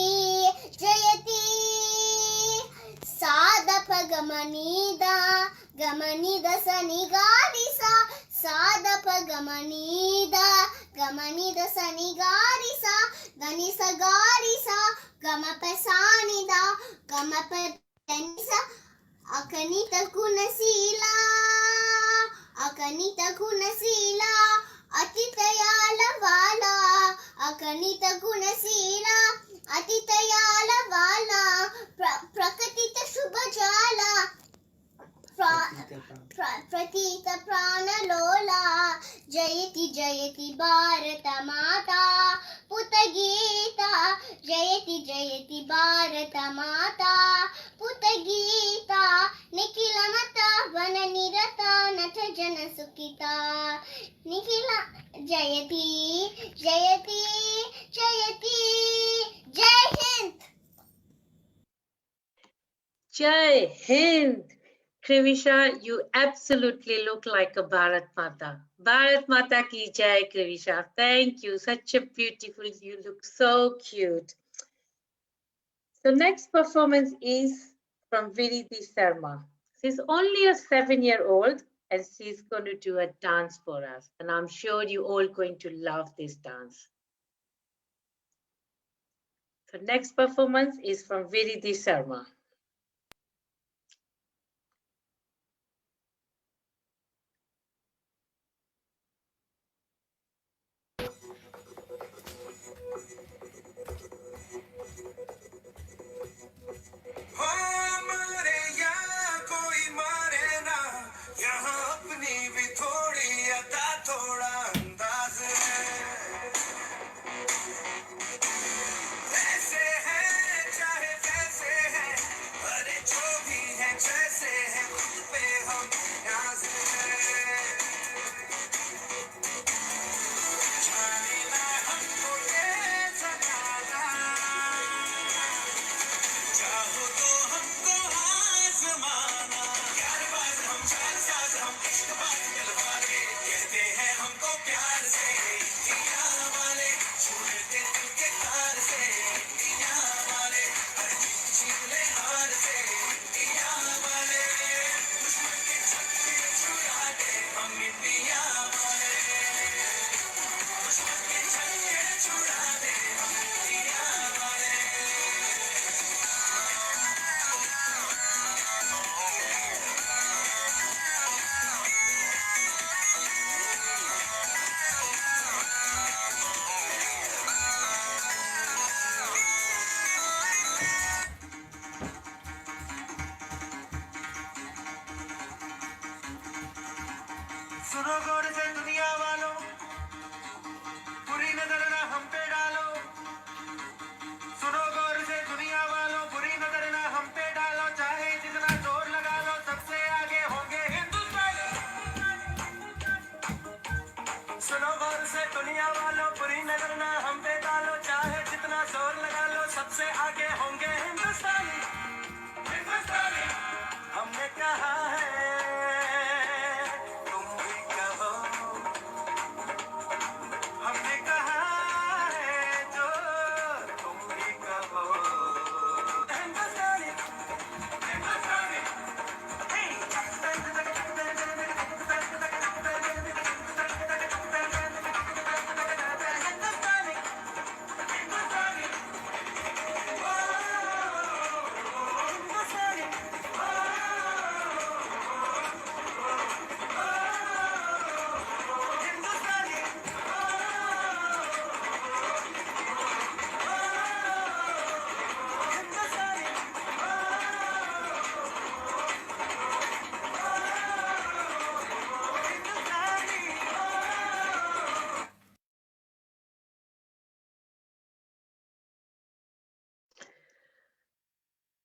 S6: Jayati. Sada pagamanida, gamanida sanigarisa. Sada pagamanida, gamanida sanigarisa. Danisa garisa, gamapasanida, gamapadanisa. Akanita kunasila, akanita kunasila. Atitayala vala, akanita kunasila. Atitayala vala, prakatita shubhajala. Pratita prana lola. Jayati Jayati Bharata Mata Putagita. Jayati Jayati Bharata Mata Putagita. Nikhila Mata Vananirata Natha Jana Sukhita. Nikhila Jayati Jayati Jayati. Jai Hind.
S2: Jai Hind. Krivisha, you absolutely look like a Bharat Mata. Bharat Mata ki Jai, Krivisha. Thank you. Such a beautiful, you look so cute. So next performance is from Viridi Sharma. She's only a 7-year-old and she's going to do a dance for us. And I'm sure you all going to love this dance. So next performance is from Viridi Sharma.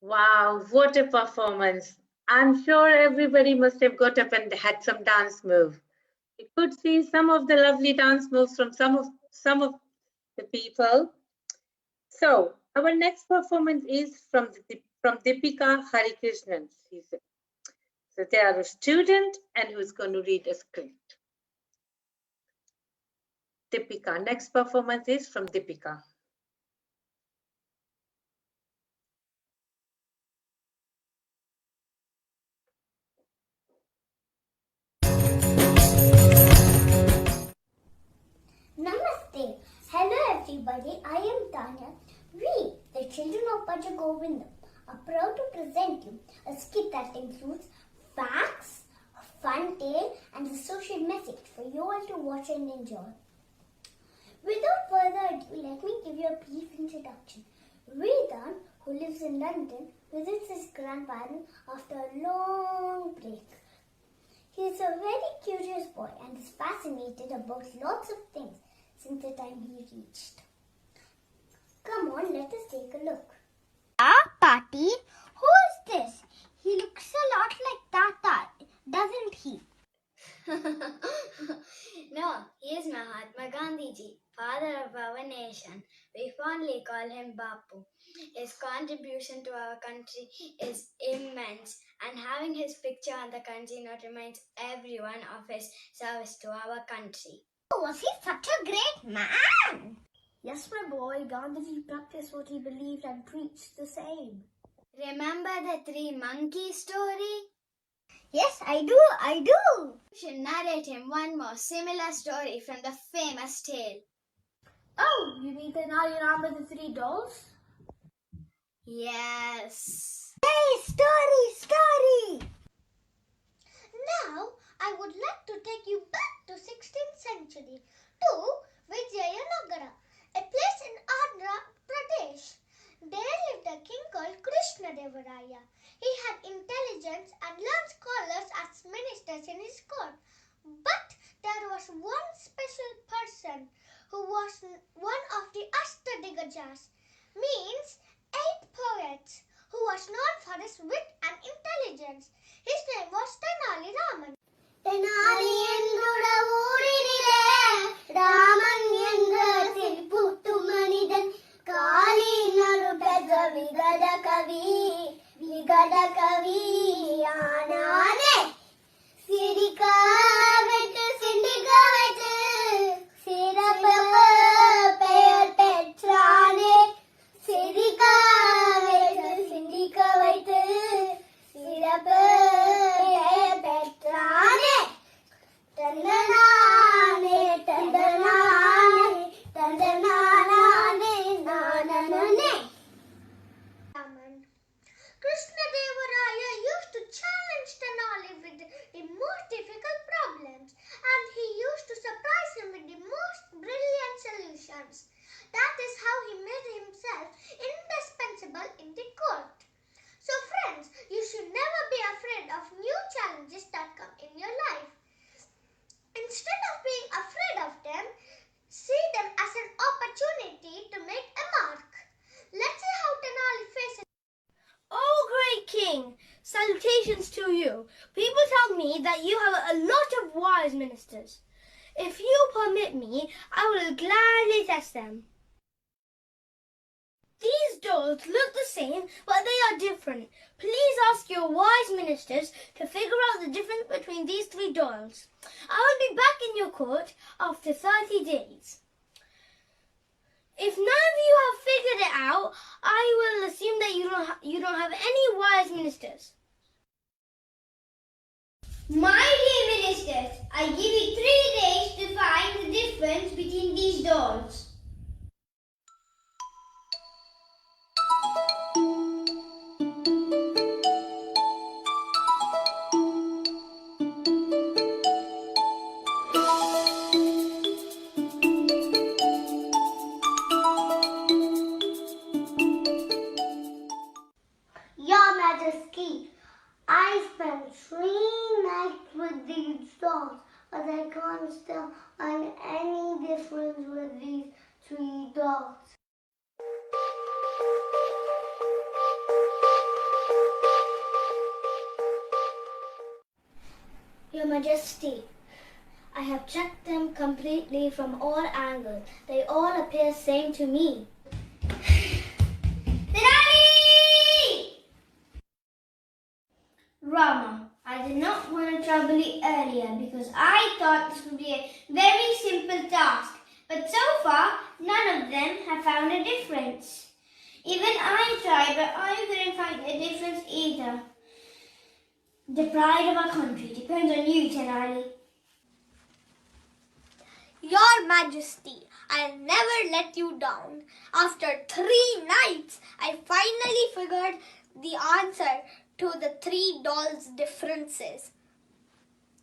S2: Wow, what a performance. I'm sure everybody must have got up and had some dance move. You could see some of the lovely dance moves from some of the people. So our next performance is from Deepika Harikrishnan. So they are a student and who's going to read a script. Deepika, next performance is from Deepika.
S6: Namaste. Hello everybody, I am Tanya. We, the children of Pajagovindam, are proud to present you a skit that includes facts, a fun tale and a social message for you all to watch and enjoy. Without further ado, let me give you a brief introduction. Vedan, who lives in London, visits his grandparents after a long break. He is a very curious boy and is fascinated about lots of things since the time he reached. Come on, let us take a look. Party? Who is this? He looks a lot like Tata, doesn't he?
S9: No, he is Mahatma Gandhiji, father of our nation. We fondly call him Bapu. His contribution to our country is immense, and having his picture on the country note reminds everyone of his service to our country.
S6: Oh, was he such a great man?
S9: Yes, my boy, Gandhiji practiced what he believed and preached the same. Remember the three monkeys story?
S6: Yes, I do.
S9: You should narrate him one more similar story from the famous tale.
S6: Oh, you mean the Nali Rama the three dolls?
S9: Yes.
S6: Hey, story! Now, I would like to take you back to 16th century to Vijayanagara, a place in Andhra Pradesh. There lived a king called Krishnadevaraya. He had intelligence and learned scholars as ministers in his court. But there was one special person who was one of the Ashtadigajas, means 8 poets, who was known for his wit and intelligence. His name was Tenali Raman. Tenali endura oodinile, Raman endra silputtu manidan, Kali nalu pedda vigada kavi, aanane, Sirika vettu sindika vettu, Sirappa peyar petrane, Sirika vettu sindika vettu, Sirappa peyar petrane, Tandanane, nananane. Krishnadevaraya used to challenge Tenali with the most difficult problems, and he used to surprise him with the most brilliant solutions. That is how he made himself indispensable in the court. So friends, you should never be afraid of new challenges that come in your life. Instead of being afraid of them, see them as an opportunity to make a mark. Let's see how Tenali faces.
S9: Oh, great king! Salutations to you. People tell me that you have a lot of wise ministers. If you permit me, I will gladly test them. These dolls look the same, but they are different. Please ask your wise ministers to figure out the difference between these 3 dolls. I will be back in your court after 30 days. If none of you have figured it out, I will assume that you don't have any wise ministers. My dear ministers, I give you 3 days to find the difference between these dolls.
S6: Your Majesty, I spent 3 nights with these dolls, but I can't still find any difference with these 3 dolls.
S9: Majesty. I have checked them completely from all angles. They all appear same to me. Denali! Rama, I did not want to trouble you earlier because I thought this would be a very simple task. But so far, none of them have found a difference. Even I tried, but I couldn't find a difference either. The pride of our country depends on you, Tenali. Your Majesty, I'll never let you down. After 3 nights, I finally figured the answer to the 3 dolls' differences.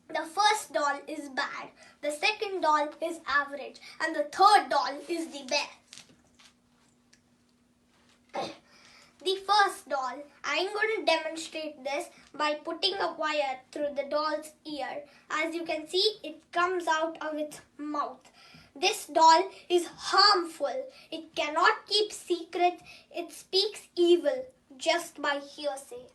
S9: The first doll is bad, the second doll is average, and the third doll is the best. The first doll, I'm going to demonstrate this by putting a wire through the doll's ear. As you can see, it comes out of its mouth. This doll is harmful. It cannot keep secrets. It speaks evil just by hearsay.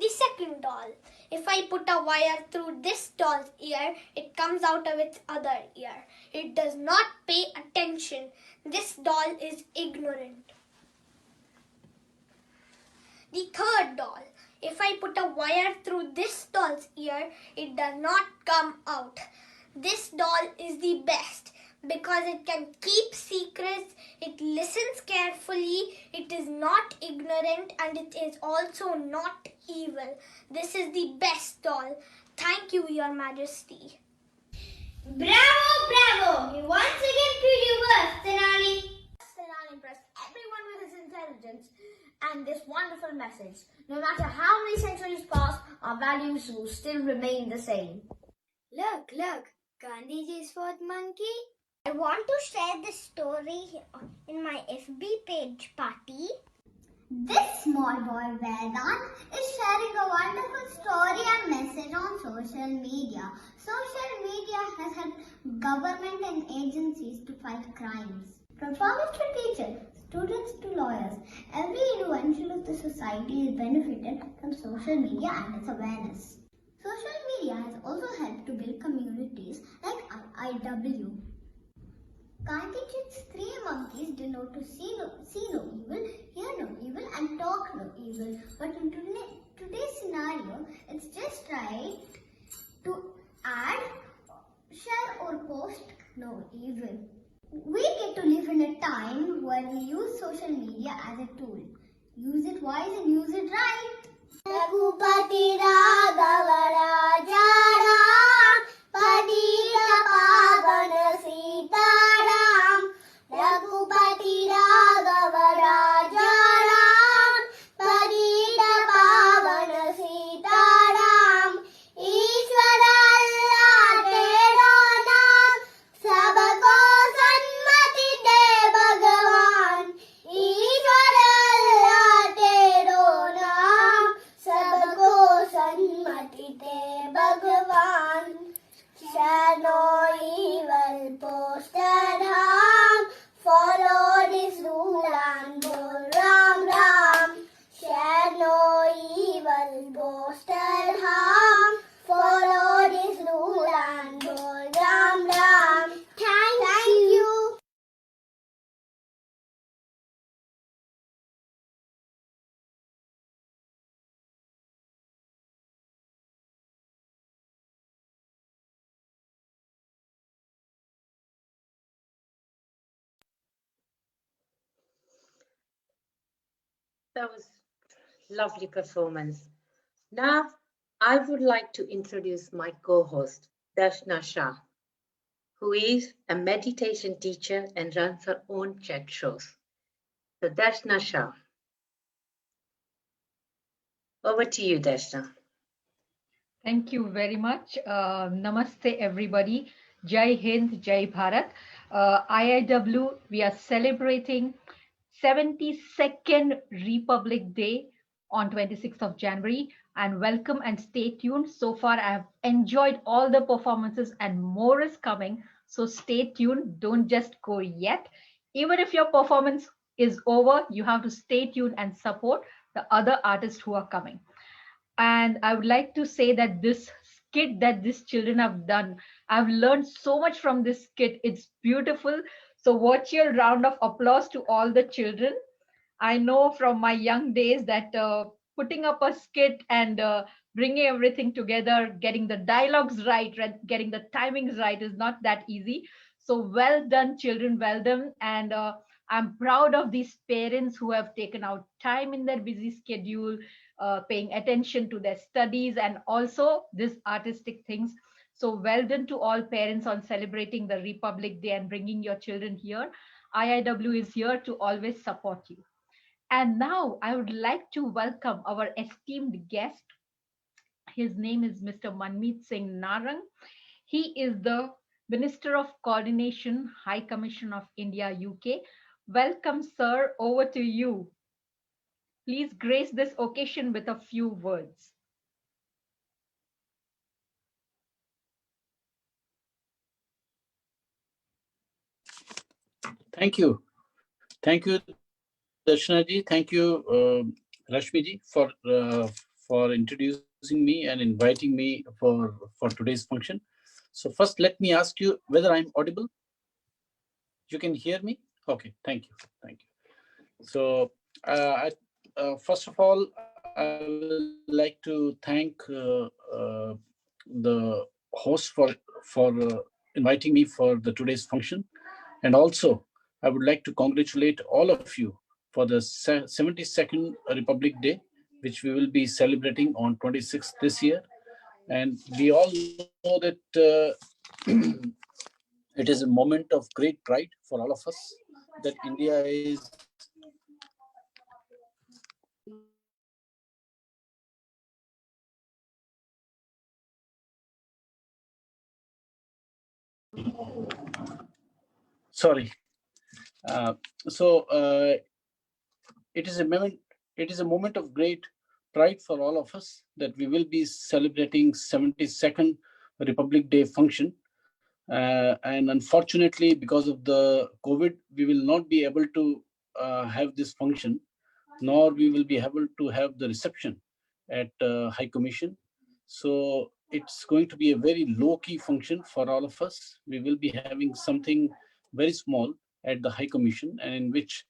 S9: The second doll, if I put a wire through this doll's ear, it comes out of its other ear. It does not pay attention. This doll is ignorant. The third doll, if I put a wire through this doll's ear, it does not come out. This doll is the best because it can keep secrets, it listens carefully, it is not ignorant, and it is also not evil. This is the best doll. Thank you, Your Majesty. Bravo, bravo! You once again proved your worth, Tenali. Tenali impressed everyone with his intelligence and this wonderful message. No matter how many centuries pass, our values will still remain the same. Look, Gandhiji's fourth monkey. I want to share this story in my FB page, Party.
S6: This small boy Vedant is sharing a wonderful story and message on social media. Social media has helped government and agencies to fight crimes. From farmers to teachers, students to lawyers, every individual of the society is benefited from social media and its awareness. Social media has also helped to build communities like IIW. Gandhiji's 3 monkeys denote to see no evil, hear no evil, and talk no evil. But in today's scenario, it's just right to add, share, or post no evil. We get to live in a time where we use social media as a tool. Use it wise and use it right. Raghupati Raghav Rajaram Padita Pavana Sitaram Raghupati Raghav Rajaram Padita Pavana Sitaram Ishwara Allah Tero Naam Sabko Sanmati De Bhagavan Ishwara Allah Tero Naam Sabko Sanmati De Bhagavan Shall no evil posted harm, follow this rule and go Ram Ram. Shall no evil posted harm, follow this rule and go Ram Ram. Thank you.
S2: That was lovely performance. Now, I would like to introduce my co-host, Darshna Shah, who is a meditation teacher and runs her own chat shows. So, Darshna Shah, over to you, Darshna.
S5: Thank you very much. Namaste, everybody. Jai Hind, Jai Bharat. IIW, we are celebrating 72nd Republic Day on 26th of January. And welcome and stay tuned. So far, I have enjoyed all the performances and more is coming. So stay tuned. Don't just go yet. Even if your performance is over, you have to stay tuned and support the other artists who are coming. And I would like to say that this skit that these children have done, I've learned so much from this skit. It's beautiful. So watch your round of applause to all the children. I know from my young days that putting up a skit and bringing everything together, getting the dialogues right, getting the timings right is not that easy. So well done, children, well done. And I'm proud of these parents who have taken out time in their busy schedule, paying attention to their studies and also these artistic things. So well done to all parents on celebrating the Republic Day and bringing your children here. IIW is here to always support you. And now I would like to welcome our esteemed guest. His name is Mr. Manmeet Singh Narang. He is the Minister of Coordination, High Commission of India, UK. Welcome, sir. Over to you. Please grace this occasion with a few words.
S10: Thank you. Thank you, Darshana ji. Thank you, Rashmi ji, for introducing me and inviting me for today's function. So first, let me ask you whether I'm audible. You can hear me? Okay, thank you. Thank you. So first of all, I would like to thank the host for inviting me for the today's function. And also, I would like to congratulate all of you for the 72nd Republic Day, which we will be celebrating on 26th this year. And we all know that it is a moment of great pride for all of us that India is sorry. Uh, so it is a moment. It is a moment of great pride for all of us that we will be celebrating 72nd Republic Day function. And unfortunately, because of the COVID, we will not be able to have this function, nor we will be able to have the reception at High Commission. So it's going to be a very low-key function for all of us. We will be having something very small at the High Commission, and in which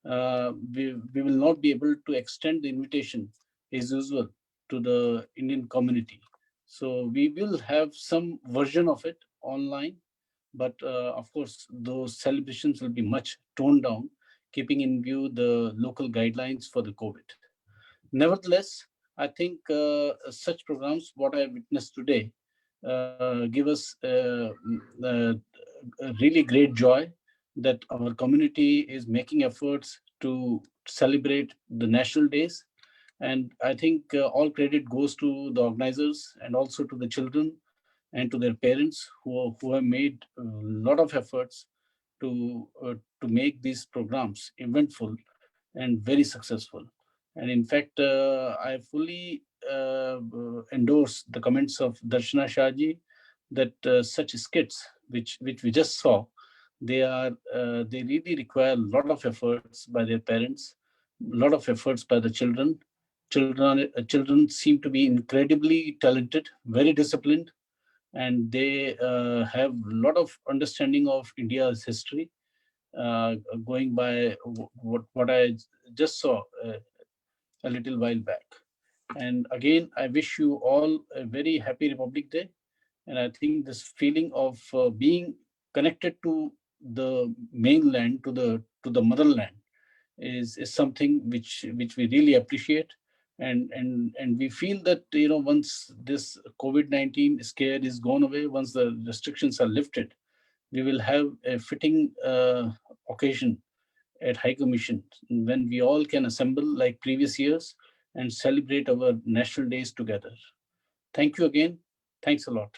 S10: we will not be able to extend the invitation as usual to the Indian community. So we will have some version of it online, but of course, those celebrations will be much toned down, keeping in view the local guidelines for the COVID. Nevertheless, I think such programs, what I witnessed today, give us a really great joy that our community is making efforts to celebrate the national days. And I think all credit goes to the organizers and also to the children and to their parents who have made a lot of efforts to make these programs eventful and very successful. And in fact, I fully endorse the comments of Darshana Shahji that such skits, which we just saw, they really require a lot of efforts by their parents, a lot of efforts by the children. Children seem to be incredibly talented, very disciplined, and they have a lot of understanding of India's history, going by what I just saw a little while back. And again, I wish you all a very happy Republic Day. And I think this feeling of being connected to the mainland, to the motherland, is something which we really appreciate. And we feel that once this COVID-19 scare is gone away, once the restrictions are lifted, we will have a fitting occasion at High Commission when we all can assemble like previous years and celebrate our national days together. Thank you again. Thanks a lot.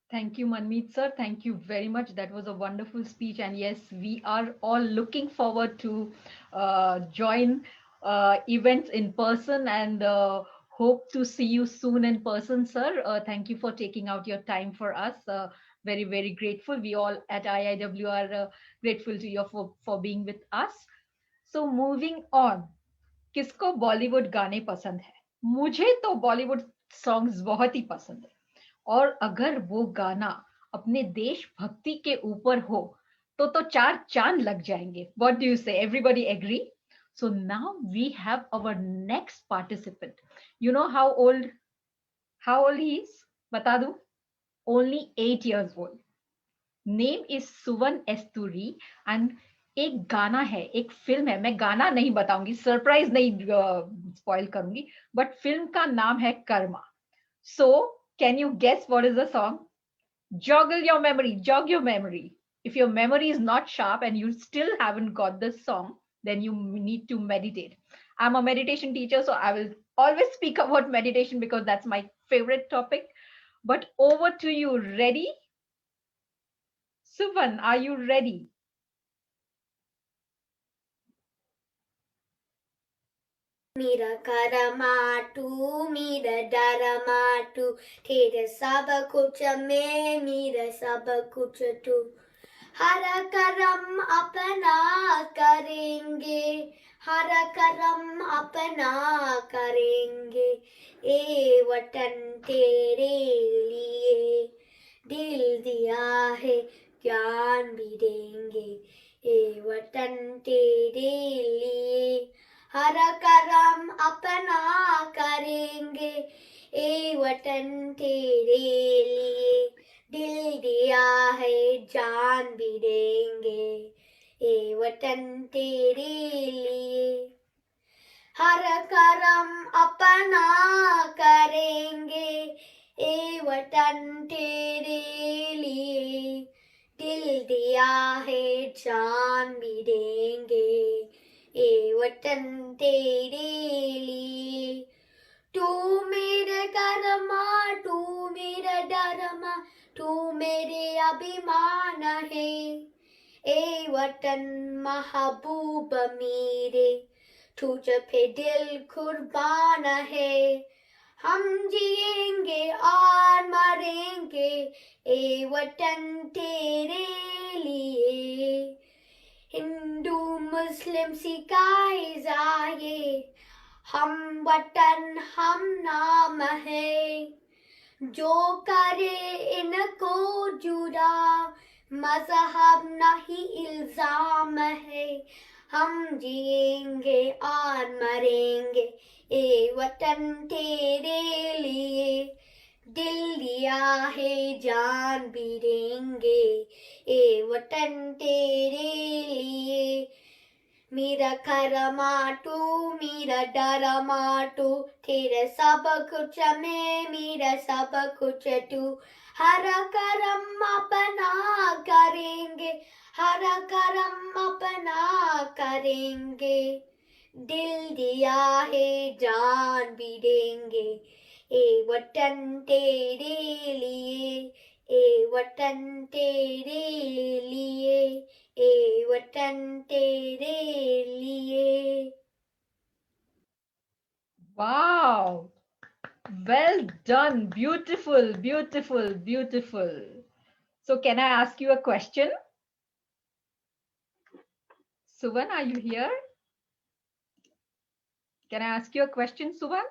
S5: Thank you, Manmeet sir. Thank you very much. That was a wonderful speech. And yes, we are all looking forward to join events in person and hope to see you soon in person, sir. Thank you for taking out your time for us. Very, very grateful. We all at IIW are grateful to you for being with us. So moving on. किसको बॉलीवुड गाने पसंद है? मुझे तो Bollywood songs बहुत ही पसंद है, और अगर वो गाना अपने देशभक्ति के ऊपर हो तो चार चांद लग जाएंगे. What do you say? Everybody agree? So now we have our next participant. You know how old he is? बता दूं? Only 8 years old. Name is Suvan Esturi and एक गाना है, एक फिल्म है, मैं गाना नहीं बताऊंगी, सरप्राइज नहीं स्पॉइल करूंगी, बट फिल्म का नाम है Karma. So can you guess what is the song? Joggle your memory, jog your memory. If your memory is not sharp and you still haven't got this song, then you need to meditate. I'm a meditation teacher, so I will always speak about meditation because that's my favorite topic. But over to you. Ready? Suvan, are you ready?
S9: मेरा करमाटू मेरा डरमाटू तेरे सब कुछ में मेरा सब कुछ तू हर करम अपना करेंगे हर करम अपना करेंगे ए वतन तेरे लिए दिल दिया है जान भी देंगे ए वतन तेरे लिए हर करम अपना करेंगे ए वतन तेरे लिए दिल दिया है जान भी देंगे ए वतन तेरे लिए हर करम अपना करेंगे ए वतन तेरे लिए दिल दिया है जान भी देंगे ए वतन तेरे लिए तू मेरे करमा तू मेरा डरमा तू मेरे अभिमान है ए वतन महबूब मेरे तुझ पे दिल कुर्बान है हम जिएंगे और मरेंगे ए वतन तेरे लिए हिंदू मुस्लिम सिख ईसाई हम वतन हम नाम है जो करे इनको जुदा मजहब नहीं इल्जाम है हम जिएंगे और मरेंगे ए वतन तेरे लिए दिल दिया है जान भी देंगे ए वतन तेरे लिए मेरा करमाटू मेरा डरमाटू तेरे सब कुछ में मेरा सब कुछ तू हर करम अपना करेंगे हर करम अपना करेंगे दिल दिया है जान भी देंगे ए वतन तेरे लिए ए वतन तेरे लिए ए वतन तेरे लिए.
S5: Wow, well done. Beautiful, beautiful, beautiful. So can I ask you a question? Suvan, are you here? Can I ask you a question, Suvan?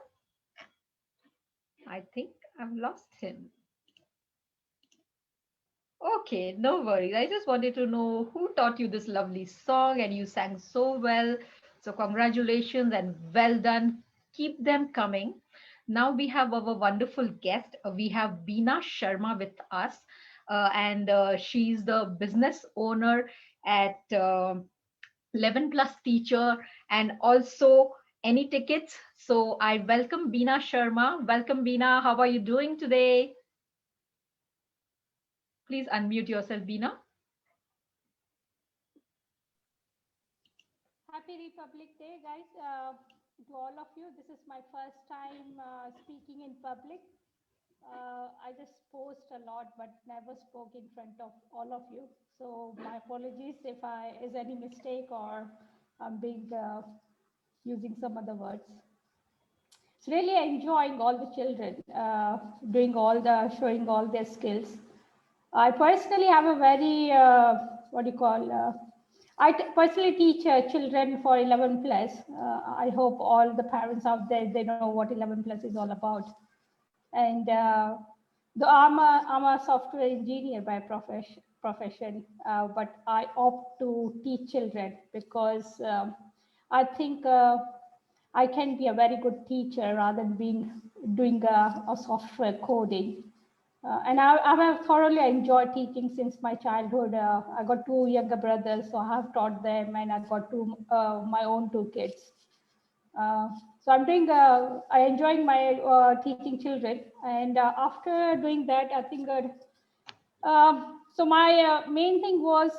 S5: I think I've lost him. Okay, no worries. I just wanted to know who taught you this lovely song, and you sang so well. So congratulations and well done. Keep them coming. Now we have our wonderful guest. We have Beena Sharma with us, and she's the business owner at 11 Plus Teacher and also Any Tickets. So I welcome Beena Sharma. Welcome, Beena. How are you doing today? Please unmute yourself, Beena.
S11: Happy Republic Day, guys. To all of you, this is my first time speaking in public. I just post a lot, but never spoke in front of all of you. So my apologies if I is any mistake or I'm being using some other words. It's really enjoying all the children doing all the showing all their skills. I personally have a very I personally teach children for 11 plus. I hope all the parents out there, they know what 11 plus is all about. And though I'm a software engineer by profession, but I opt to teach children because I think I can be a very good teacher rather than doing a software coding. And I have thoroughly enjoyed teaching since my childhood. I got two younger brothers, so I have taught them, and I got my own two kids. So I'm doing, I enjoying my teaching children. And after doing that, I think, so my main thing was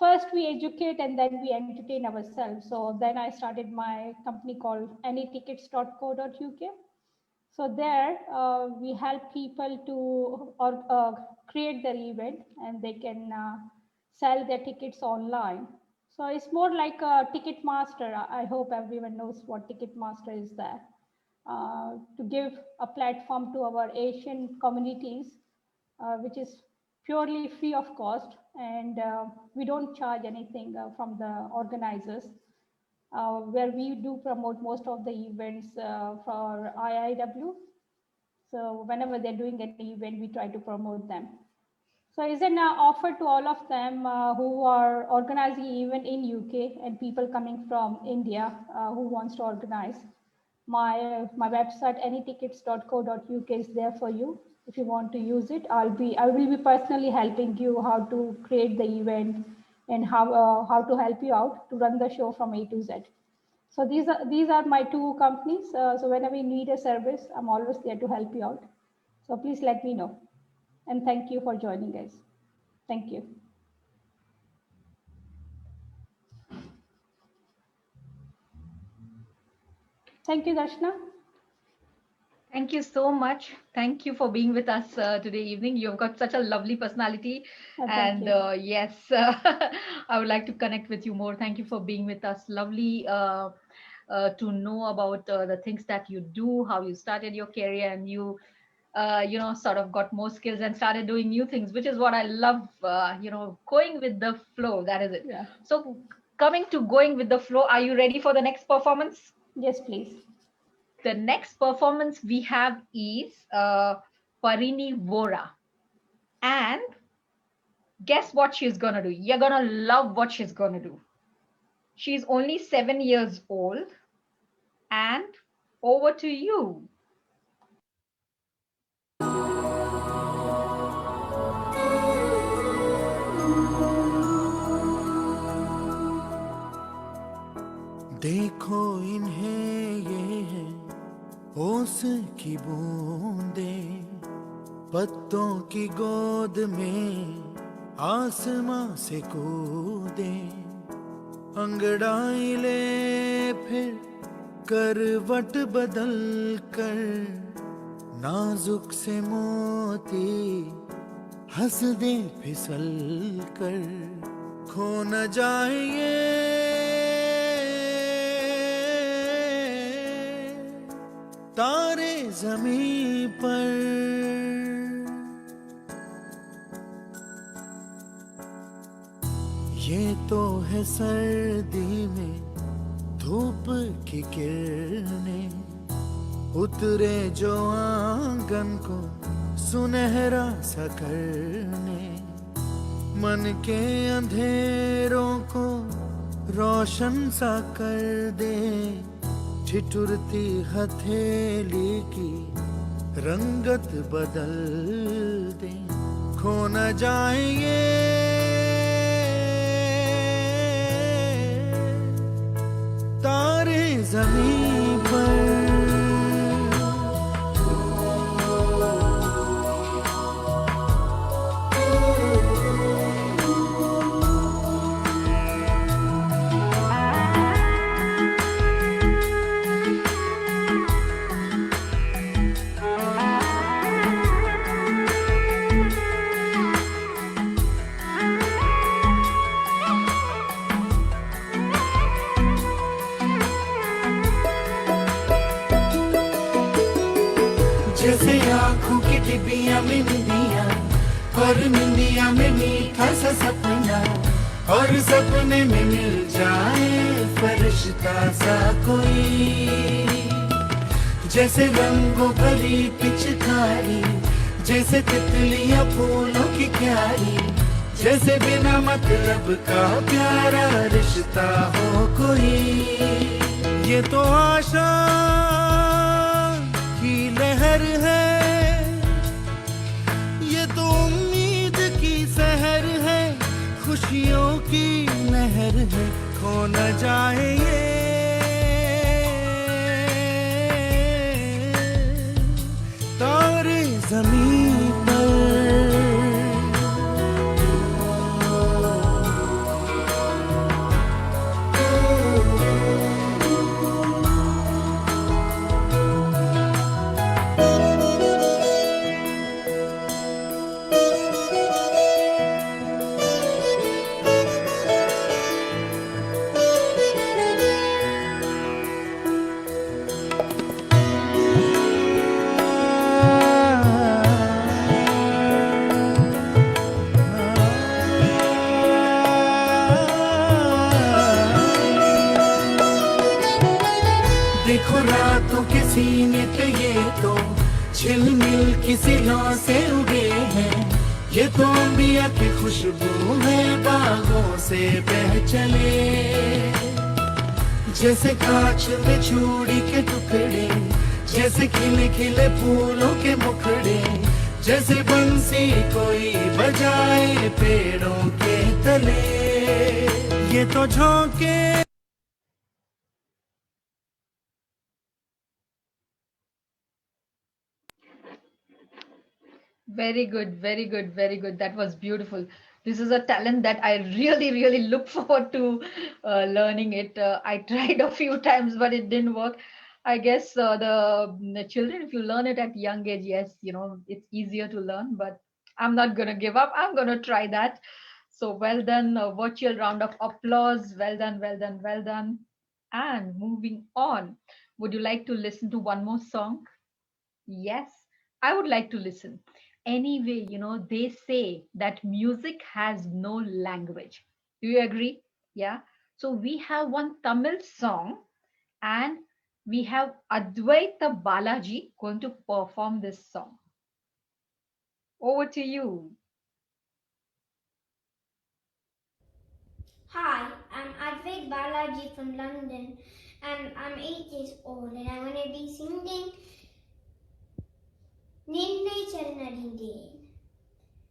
S11: first we educate and then we entertain ourselves. So then I started my company called anytickets.co.uk. So there we help people to create their event, and they can sell their tickets online. So it's more like a ticket master. I hope everyone knows what ticket master is there. To give a platform to our Asian communities, which is purely free of cost, and we don't charge anything from the organizers. Where we do promote most of the events for IIW. So whenever they're doing an event, we try to promote them. So it's an offer to all of them who are organizing even in UK and people coming from India who wants to organize. My website anytickets.co.uk is there for you. If you want to use it, I will be personally helping you how to create the event and how to help you out to run the show from A to Z. So these are my two companies. So whenever you need a service, I'm always there to help you out. So please let me know. And thank you for joining, guys. Thank you. Thank you, Darshana.
S5: Thank you so much. Thank you for being with us today evening. You've got such a lovely personality. And yes, I would like to connect with you more. Thank you for being with us. Lovely to know about the things that you do, how you started your career, and you sort of got more skills and started doing new things, which is what I love, going with the flow. That is it.
S11: Yeah.
S5: So coming to going with the flow, are you ready for the next performance?
S11: Yes, please.
S5: The next performance we have is Parini Vora. And guess what she's going to do? You're going to love what she's going to do. She's only 7 years old. And over to you.
S12: देखो इन्हें ये है ओस की बूंदें पत्तों की गोद में आसमां से कूदे अंगड़ाई ले फिर करवट बदल कर नाजुक से मोती हंस दे फिसल कर खो न जाए ये तारे ज़मीं पर ये तो है सर्दी में धूप की किरणें उतरे जो आंगन को सुनहरा सा करने मन के अंधेरों को रोशन सा कर दे ठिठुरती हथेली की रंगत बदल दे खो न जाए ये तारे ज़मीं पर जैसे आँखों की डिबिया में निंदिया पर निंदिया में मीठा सा सपना और सपने में मिल जाए फरिश्ता सा कोई, जैसे रंगों भरी पिचकारी, जैसे तितलियां फूलों की क्यारी, जैसे बिना मतलब का प्यारा रिश्ता हो कोई। ये तो आशा की लहर है, ये तो उम्मीद की सहर है, खुशियों की लहर है, खो न जाए ये तारे ज़मीं पर। देखो रातों के सीने पे ये तो झिलमिल की सिलों से उगे हैं, ये तो अंबिया की खुशबू है बागों से बह चले, जैसे कांच में चूड़ी के टुकड़े, जैसे खिले खिले फूलों के मुखड़े, जैसे बंसी कोई बजाए पेड़ों के तले। ये तो झोंके
S5: Very good, very good, very good. That was beautiful. This is a talent that I really, really look forward to learning it. I tried a few times, but it didn't work. I guess the children, if you learn it at young age, yes, you know, it's easier to learn, but I'm not going to give up. I'm going to try that. So well done. A virtual round of applause. Well done, well done, well done. And moving on, would you like to listen to one more song? Yes, I would like to listen. Anyway, you know, they say that music has no language. Do you agree? Yeah. So we have one Tamil song and we have Advaita Balaji going to perform this song. Over to you.
S9: Hi, I'm Advait Balaji from London and I'm 8 years old and I'm going to be singing Ninnai Charanadindin.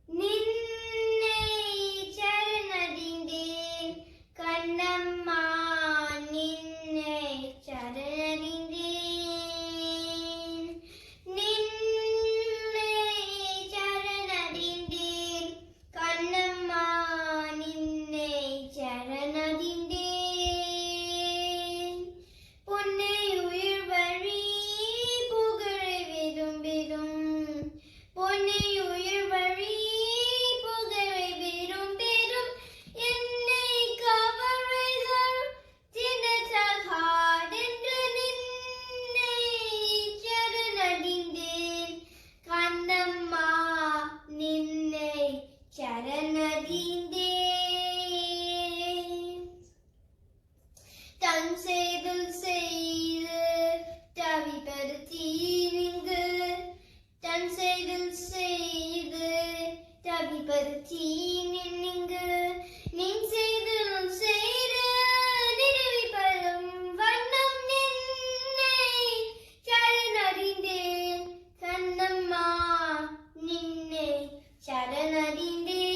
S9: Ninnai Charanadindin, Kannamma Ninnai Charanadindin. Ninnai Charanadindin, Kannamma Ninnai Charanadindin. Ponnai uyir vazhi pugazhai virumbidum. Ponnai uyir vazhi pugazhai virumbidum. Ennai kavarai tharum thinnathagadendru ninnai charanadindin. Kannamma ninnai charanadindin. தன் செய்தல் செய்து தவிபடுத்தி நின்று, தன் செய்தல் செய்து தவிபடுத்தி நின்று, நின் செய்தல் செய்து நிறுவிப்படும் வண்ணம் நின்னை சரணறிந்தேன். கண்ணம்மா நின்னை சரணறிந்தேன்.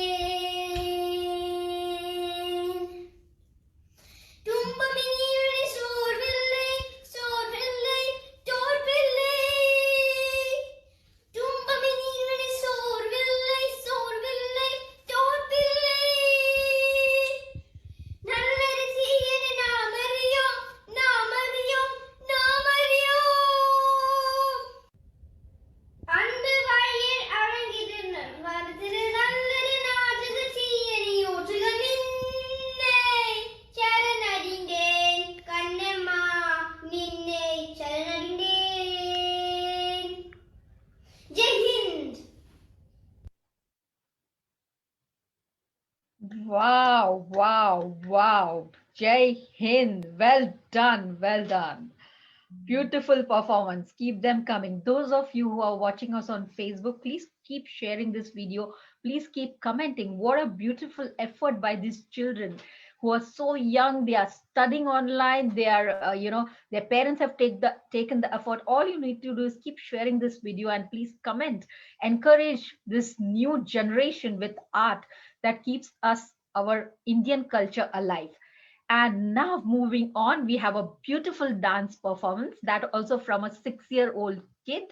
S5: Wow, wow, wow. Jai Hind. Well done, well done. Beautiful performance. Keep them coming. Those of you who are watching us on Facebook, please keep sharing this video. Please keep commenting. What a beautiful effort by these children who are so young. They are studying online. They are, their parents have taken the effort. All you need to do is keep sharing this video and please comment. Encourage this new generation with art that keeps our Indian culture alive. And now moving on, we have a beautiful dance performance that also from a 6-year-old kid.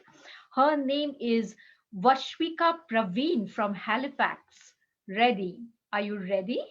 S5: Her name is Vashwika Praveen from Halifax. Ready? Are you ready?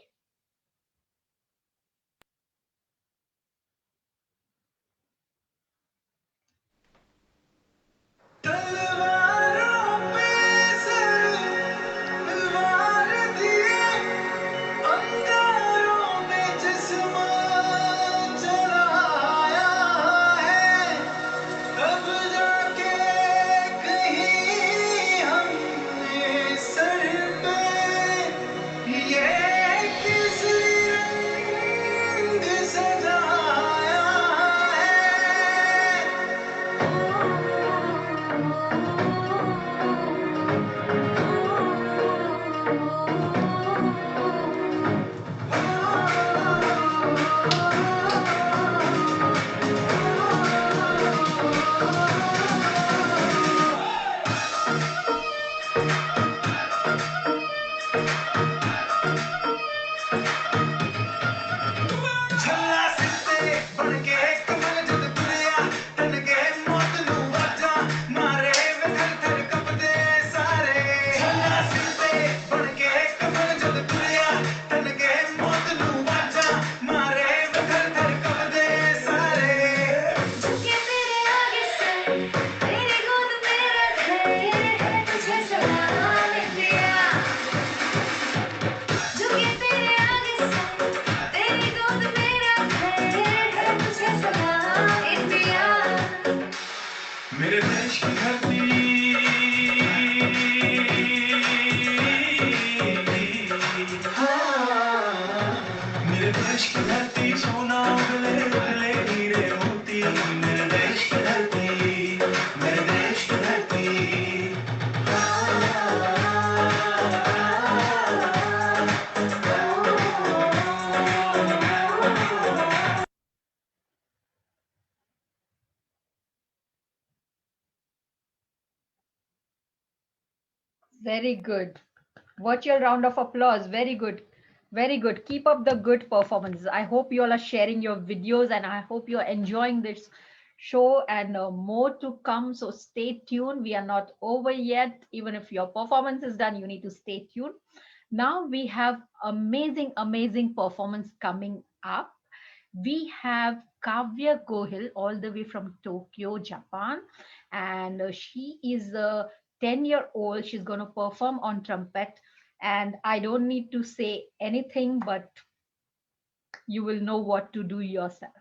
S5: Very good. Virtual round of applause. Very good. Very good. Keep up the good performances. I hope you all are sharing your videos and I hope you're enjoying this show and more to come. So stay tuned. We are not over yet. Even if your performance is done, you need to stay tuned. Now we have amazing, amazing performance coming up. We have Kavya Gohil all the way from Tokyo, Japan. And she is a 10-year-old. She's going to perform on trumpet. And I don't need to say anything, but you will know what to do yourself.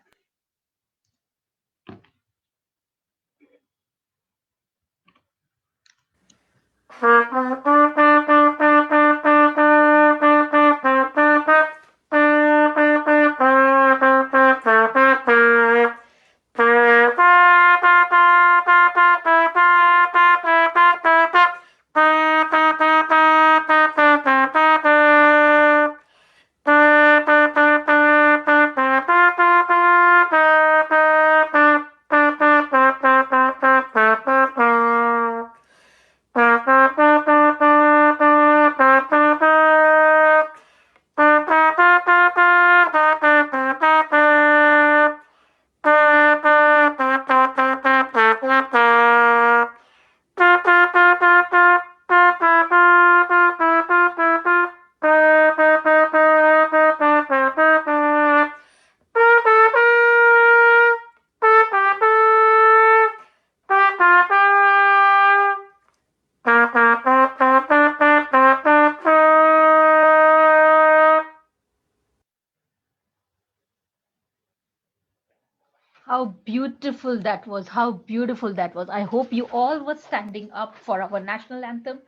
S5: How beautiful that was. How beautiful that was. I hope you all were standing up for our national anthem.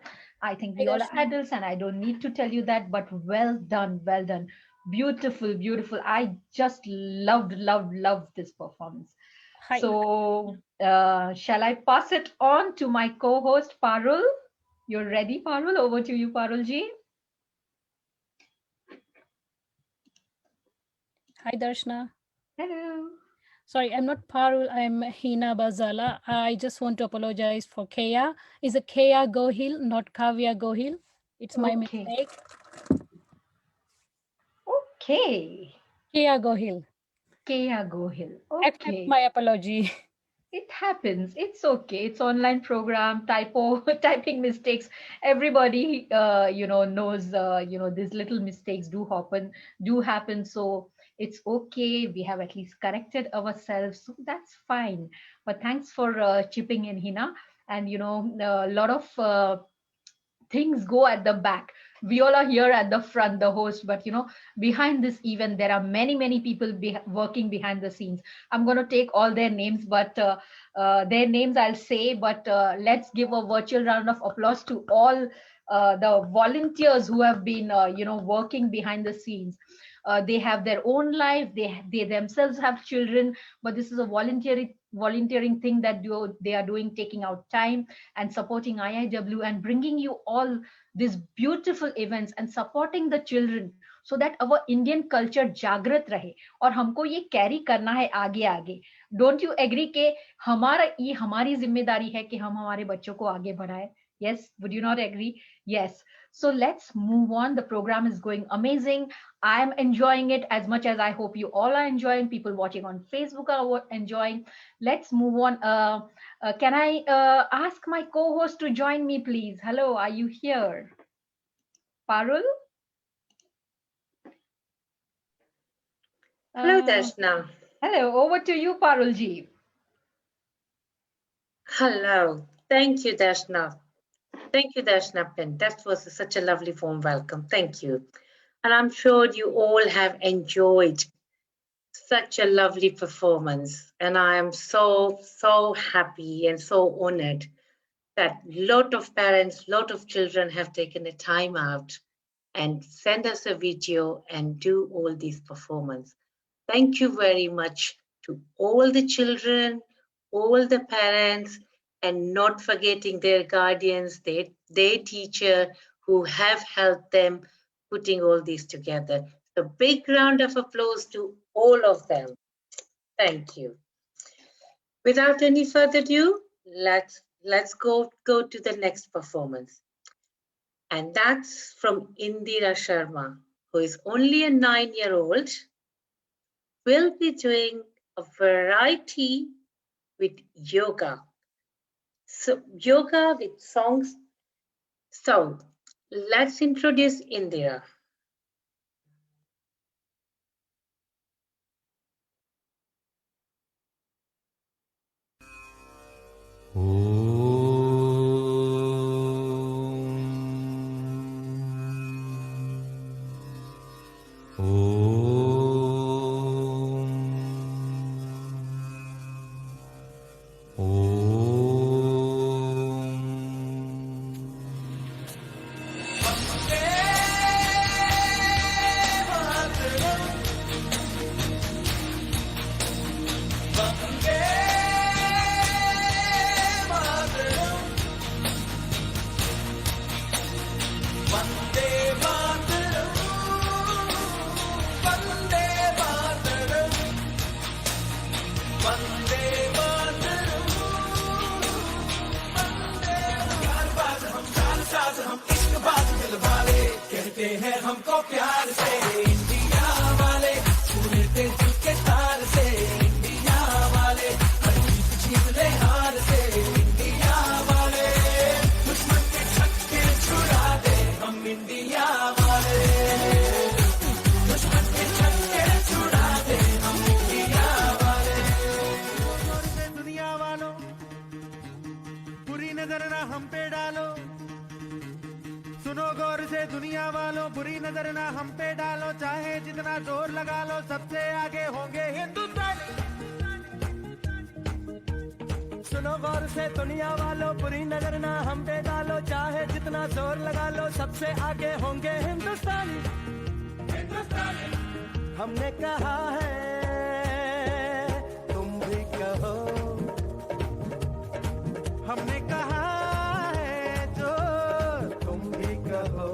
S5: I think we all are adults and I don't need to tell you that, but well done, well done. Beautiful, beautiful. I just loved this performance.
S11: Hi.
S5: So shall I pass it on to my co-host Parul? You're ready, Parul? Over to you, Parul ji.
S11: Hi, Darshna.
S5: Hello.
S11: Sorry, I'm not Parul. I'm Hina Bazala. I just want to apologize for Kea. Is it Kea Gohil, not Kavya Gohil? It's my mistake.
S5: Okay.
S11: Kea Gohil.
S5: Kea Gohil. Okay.
S11: Accept my apology.
S5: It happens. It's okay. It's online program, typo, typing mistakes. Everybody, knows, these little mistakes do happen. So it's okay. We have at least corrected ourselves. So that's fine. But thanks for chipping in, Hina. And, a lot of things go at the back. We all are here at the front, the host, but behind this event there are many people working behind the scenes. I'm going to take all their names, but their names I'll say, but let's give a virtual round of applause to all the volunteers who have been working behind the scenes. They have their own life, they themselves have children, but this is a volunteering thing that they are doing, taking out time and supporting IIW and bringing you all these beautiful events and supporting the children so that our Indian culture jagrat rahe और हमको ये carry करना है आगे आगे. Don't you agree कि ये हमारी जिम्मेदारी है कि हम हमारे बच्चों को आगे बढ़ाएं? Yes, would you not agree? Yes. So let's move on. The program is going amazing. I'm enjoying it as much as I hope you all are enjoying. People watching on Facebook are enjoying. Let's move on. Can I ask my co-host to join me, please? Hello, are you here? Parul?
S2: Hello, Darshna.
S5: Hello, over to you, Parul ji.
S2: Hello. Thank you, Darshna. Thank you, Darshna Pen. That was such a lovely warm welcome. Thank you. And I'm sure you all have enjoyed such a lovely performance. And I am so happy and so honored that a lot of parents, a lot of children have taken a time out and send us a video and do all these performance. Thank you very much to all the children, all the parents, and not forgetting their guardians, their teacher who have helped them putting all these together. A big round of applause to all of them. Thank you. Without any further ado, let's go to the next performance. And that's from Indira Sharma, who is only a 9-year-old, will be doing a variety with yoga. So yoga with songs. So let's introduce Indira.
S12: सुनो गौर से दुनिया वालों, बुरी नजर ना हम पे डालो, चाहे जितना जोर लगा लो, सबसे आगे होंगे हिंदुस्तानी। हमने कहा है तुम भी कहो, हमने कहा है जो तुम भी कहो।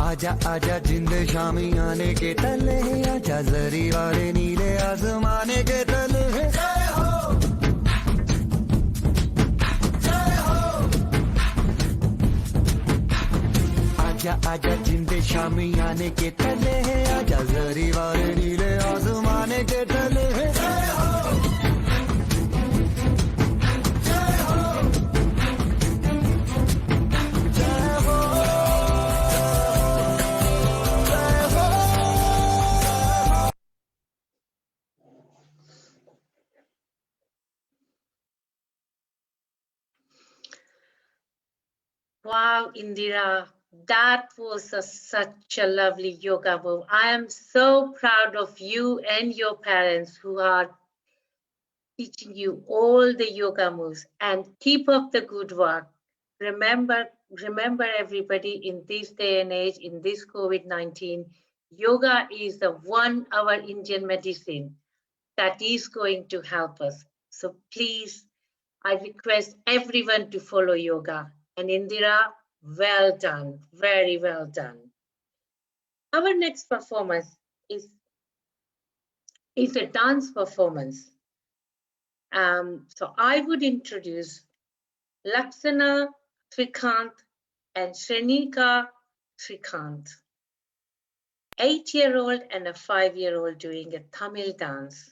S12: आजा आजा जिंद शामी आने के तले, आजा जरी वाले नीले आसमाने के तले। आजा आजा जिंद शामी आने के तले, आजा जरी वाले नीले आसमाने के तले।
S2: Wow, Indira, that was such a lovely yoga move. I am so proud of you and your parents who are teaching you all the yoga moves, and keep up the good work. Remember everybody, in this day and age, in this COVID-19, yoga is the one, our Indian medicine that is going to help us. So please, I request everyone to follow yoga. And Indira, well done, very well done. Our next performance is a dance performance. So I would introduce Laksana Srikanth and Shrenika Srikanth, 8-year-old and a 5-year-old doing a Tamil dance.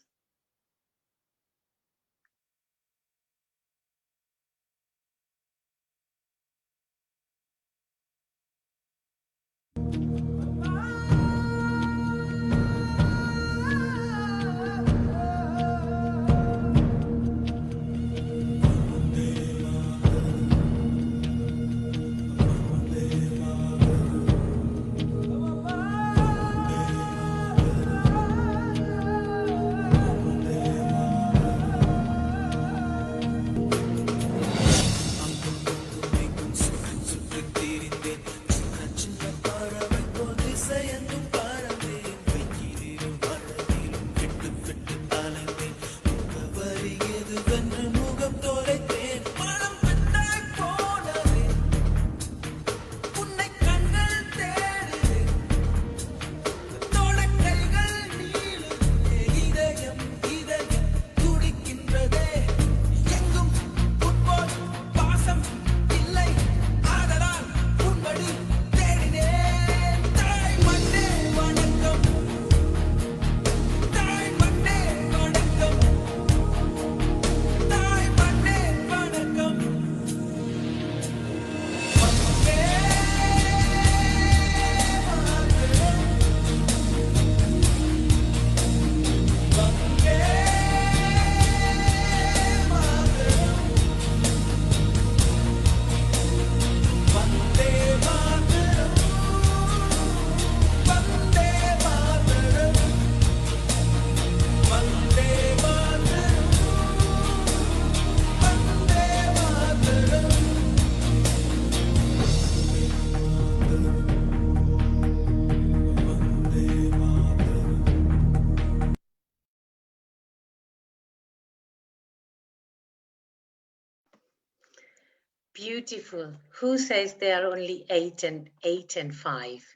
S2: Beautiful. Who says they are only 8 and 5?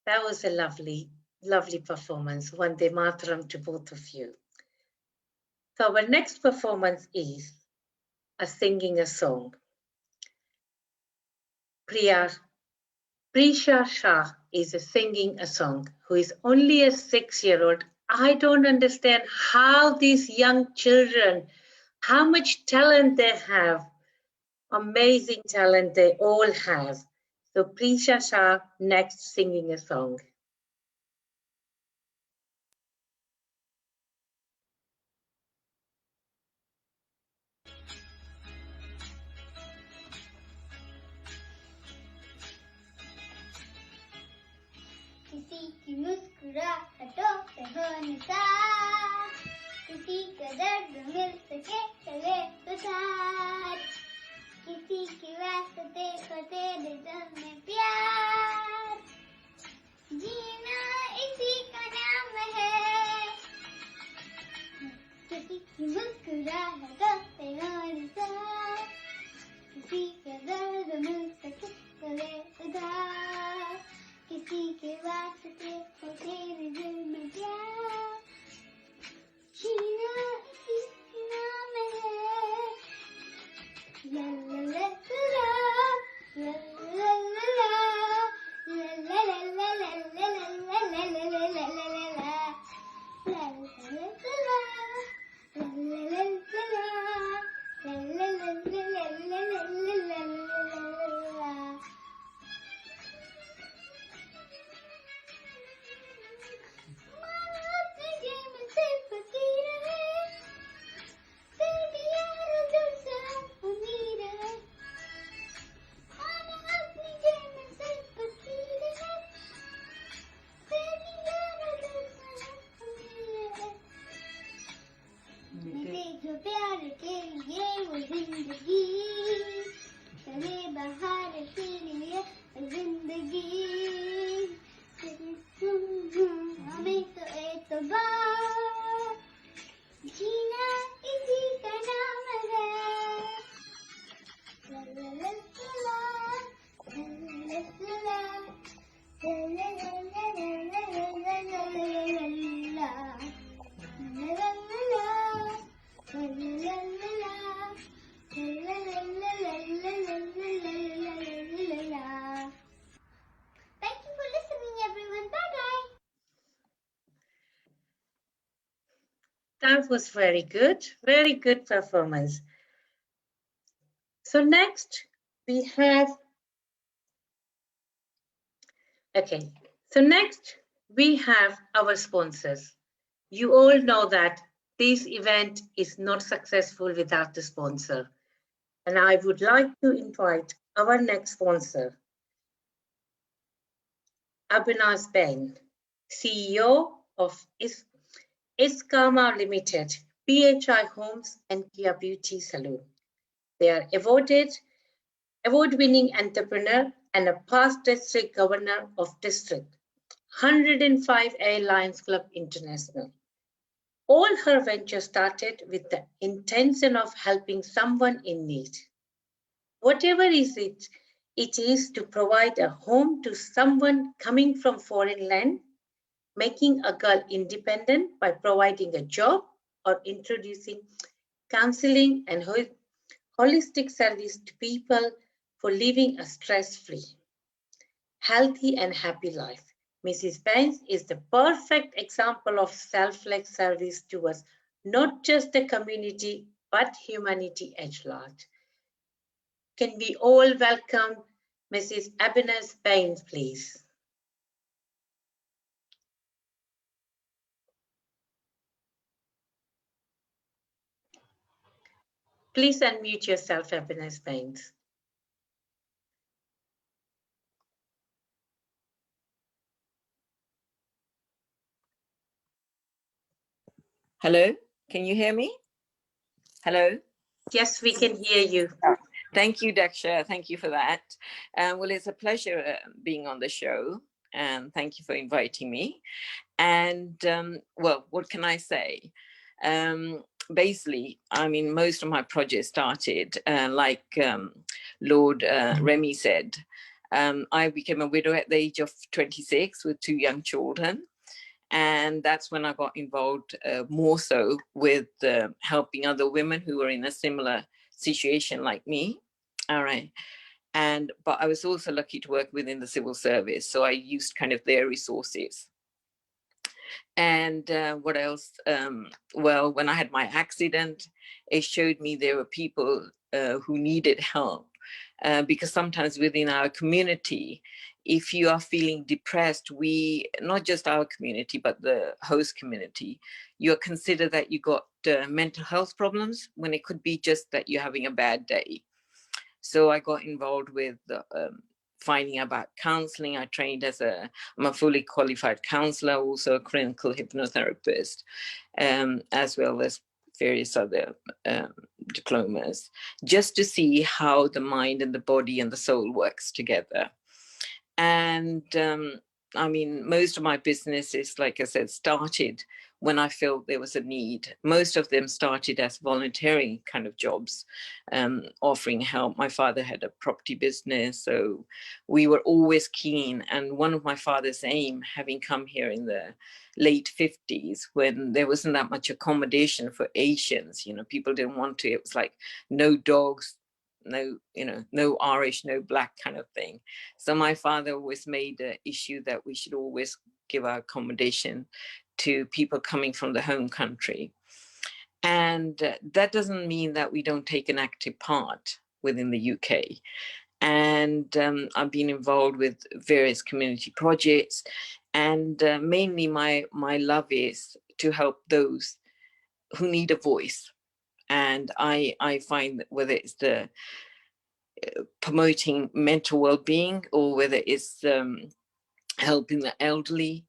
S2: That was a lovely, lovely performance. Vande Mataram to both of you. So our next performance is singing a song. Prisha Shah is singing a song, who is only a 6-year-old. I don't understand how these young children, how much talent they have. amazing talent they all have. So Prisha Shah next singing a song.
S6: किसी की मुस्कुराहटों पे हो निसार, किसी का दर्द मिल सके चले तो साथ, किसी की वास्ते को तेरे दिल में प्यार, जीना इसी का नाम है। किसी की मुस्कुराहटों पे हो निसार, किसी का दर्द मिल सके चले तो साथ, किसी के वास्ते को तेरे दिल में प्यार, जीना इसी का नाम है। ला ला ला ला ला ला ला ला ला ला ला ला ला ला ला ला ला ला ला। प्यार के लिए वो जिंदगी चले बाहर के लिए जिंदगी हमें तो एतबार जीना इसी का नाम है। ला ला ला ला ला ला ला Thank you for listening, everyone. Bye-bye.
S2: That was very good performance. So next we have, our sponsors. You all know that this event is not successful without the sponsor. And I would like to invite our next sponsor, Abhinaz Ben, CEO of Iskama Limited, PHI Homes and Kia Beauty Salon. They are award-winning entrepreneur and a past district governor of district, 105 Airlines Club International. All her ventures started with the intention of helping someone in need. Whatever it is to provide a home to someone coming from foreign land, making a girl independent by providing a job or introducing counseling and holistic service to people for living a stress-free, healthy and happy life. Mrs. Banks is the perfect example of selfless service towards not just the community, but humanity at large. Can we all welcome Mrs. Abhinaz Bains, please? Please unmute yourself, Abhinaz Bains.
S13: Hello, can you hear me? Hello?
S2: Yes, we can hear you.
S13: Thank you, Daksha. Thank you for that. Well, it's a pleasure being on the show, and thank you for inviting me. And well, what can I say? Basically, I mean, most of my projects started like Lord Remy said. I became a widow at the age of 26 with 2 young children. And that's when I got involved more so with helping other women who were in a similar situation like me. All right. But I was also lucky to work within the civil service. So I used kind of their resources. And what else? Well, when I had my accident, it showed me there were people who needed help. Because sometimes within our community, if you are feeling depressed, we, not just our community, but the host community, you're considered that you got mental health problems when it could be just that you're having a bad day. So I got involved with finding about counseling. I'm a fully qualified counselor, also a clinical hypnotherapist, as well as various other diplomas, just to see how the mind and the body and the soul works together. And I mean, most of my businesses, like I said, started when I felt there was a need. Most of them started as volunteering kind of jobs, offering help. My father had a property business, so we were always keen. And one of my father's aim, having come here in the late 50s, when there wasn't that much accommodation for Asians, you know, people didn't want to, it was like no dogs, no, you know, no Irish, no black kind of thing. So my father always made the issue that we should always give our accommodation to people coming from the home country. And that doesn't mean that we don't take an active part within the UK. And I've been involved with various community projects, and mainly my love is to help those who need a voice. And I find that whether it's the promoting mental well-being, or whether it's helping the elderly,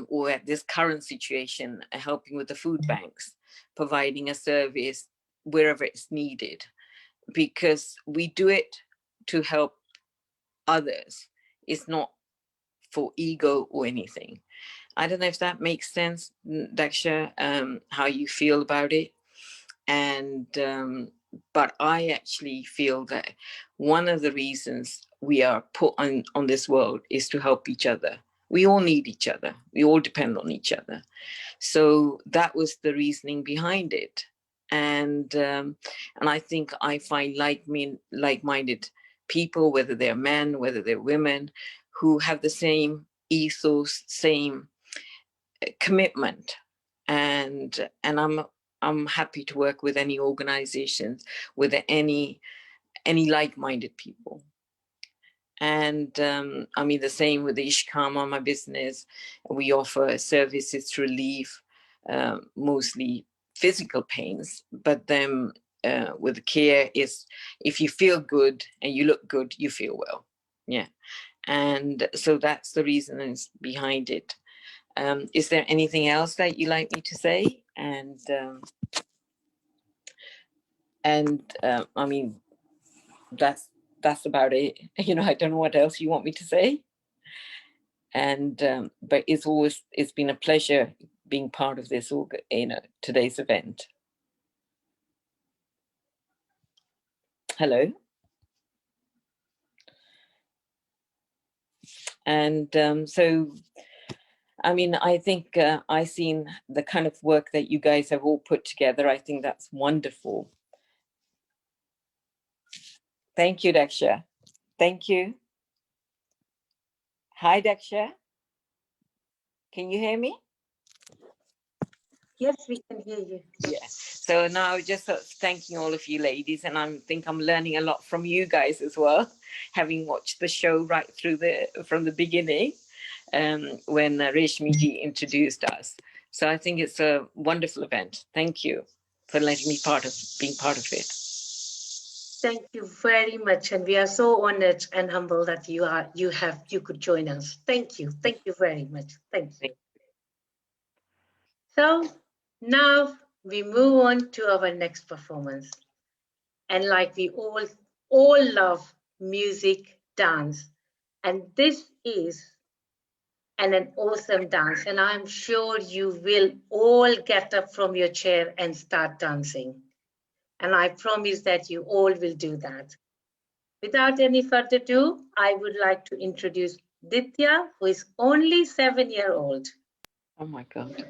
S13: or at this current situation, helping with the food banks, providing a service wherever it's needed, because we do it to help others. It's not for ego or anything. I don't know if that makes sense, Daksha, how you feel about it. And but I actually feel that one of the reasons we are put on this world is to help each other. We all need each other. We all depend on each other. So that was the reasoning behind it. And I think I find like-minded people, whether they're men, whether they're women, who have the same ethos, same commitment. And I'm happy to work with any organizations, with any like-minded people. And I mean, the same with the Ishkama, my business. We offer services to relieve mostly physical pains, but then with the care is, if you feel good and you look good, you feel well. Yeah. And so that's the reason behind it. Is there anything else that you like me to say? And I mean, that's about it. You know, I don't know what else you want me to say. And but it's been a pleasure being part of this, you know, today's event. Hello. And so, I mean, I think I've seen the kind of work that you guys have all put together. I think that's wonderful. Thank you, Daksha. Thank you. Hi, Daksha. Can you hear me?
S2: Yes, we can hear you.
S13: Yes. So now just thanking all of you ladies, and I think I'm learning a lot from you guys as well, having watched the show right through from the beginning, when Reshmiji introduced us. So I think it's a wonderful event. Thank you for letting me being part of it.
S2: Thank you very much, and we are so honored and humbled that you could join us. Thank you very much. Thank you. So now we move on to our next performance, and like we all love music, dance, and this is an awesome dance, and I'm sure you will all get up from your chair and start dancing. And I promise that you all will do that. Without any further ado, I would like to introduce Ditya, who is only 7-year-old.
S13: Oh my God.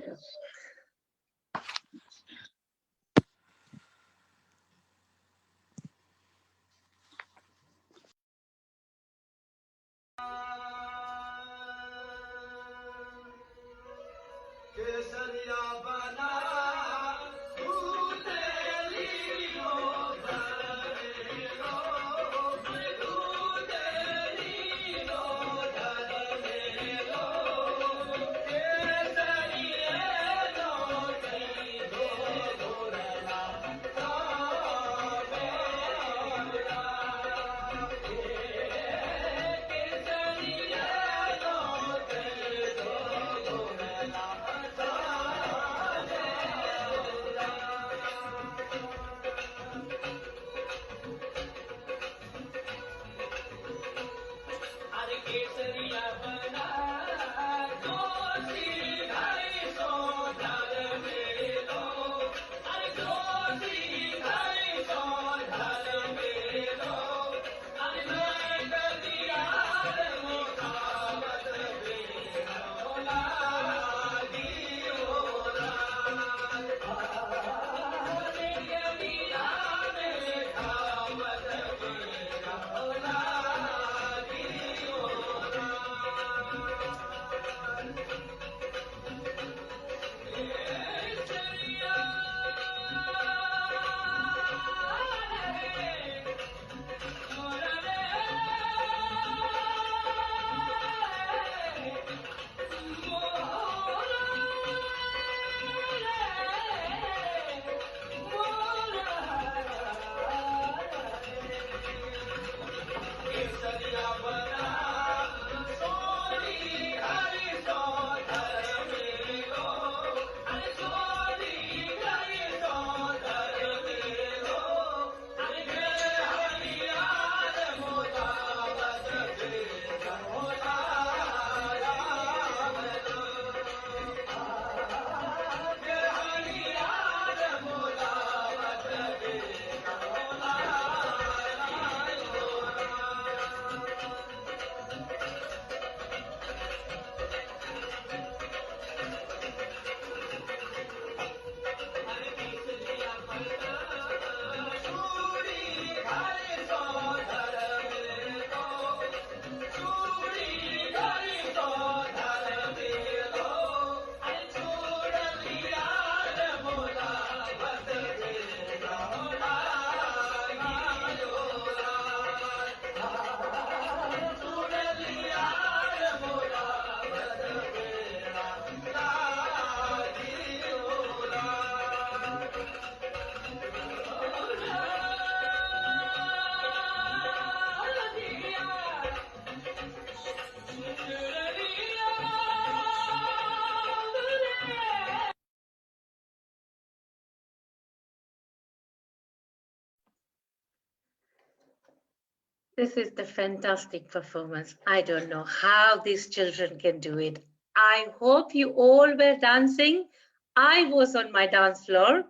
S2: This is the fantastic performance. I don't know how these children can do it. I hope you all were dancing. I was on my dance floor.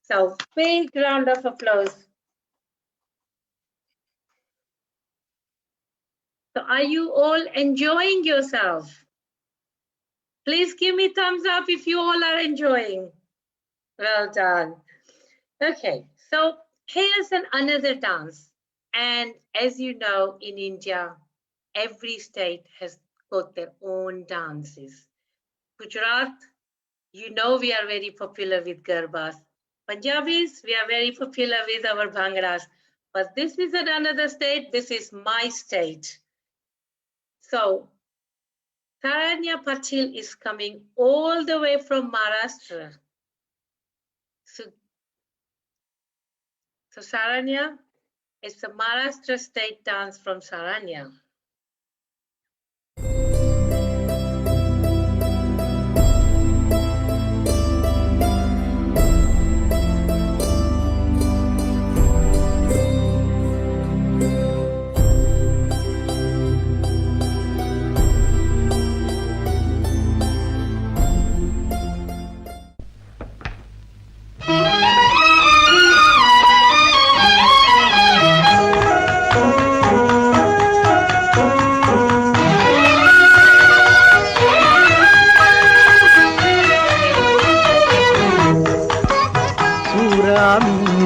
S2: So big round of applause. So are you all enjoying yourself? Please give me thumbs up if you all are enjoying. Well done. Okay, so here's another dance. And as you know, in India, every state has got their own dances. Gujarat, you know we are very popular with Garbas. Punjabis, we are very popular with our Bhangras. But this is another state, this is my state. So, Saranya Patil is coming all the way from Maharashtra. So Saranya, it's a Maharashtra state dance from Saranya.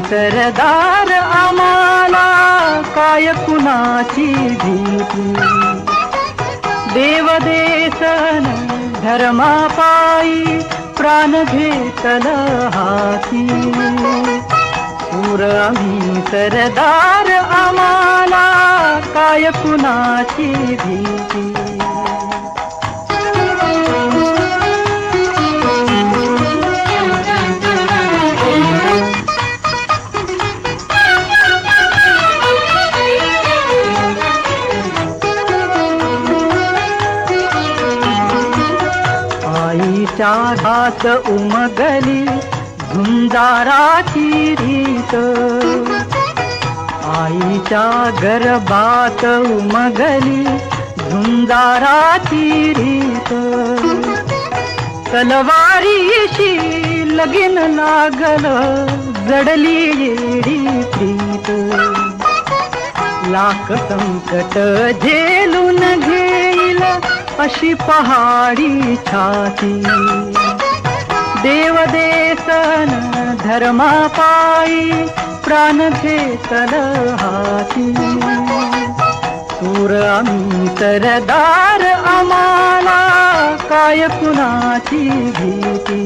S14: सरदार आम्हाला काय कुणाची भीती देव देसन धर्मा पायी प्राण घेतल हाती सूर आम्ही सरदार आम्हाला काय कुणाची भीती आईच्या हात उमगली झुंजाराची रीत आईच्या गर्भात उमगली झुंजाराची रीत तलवारीशी लगीन लागल जडली येडी प्रीत लाख संकट झेलून घेईल अशी पहाडी छाती देव देसन धर्मा पायी प्राण घेतल हाती सूर आम्ही सरदार आम्हाला काय कुणाची भीती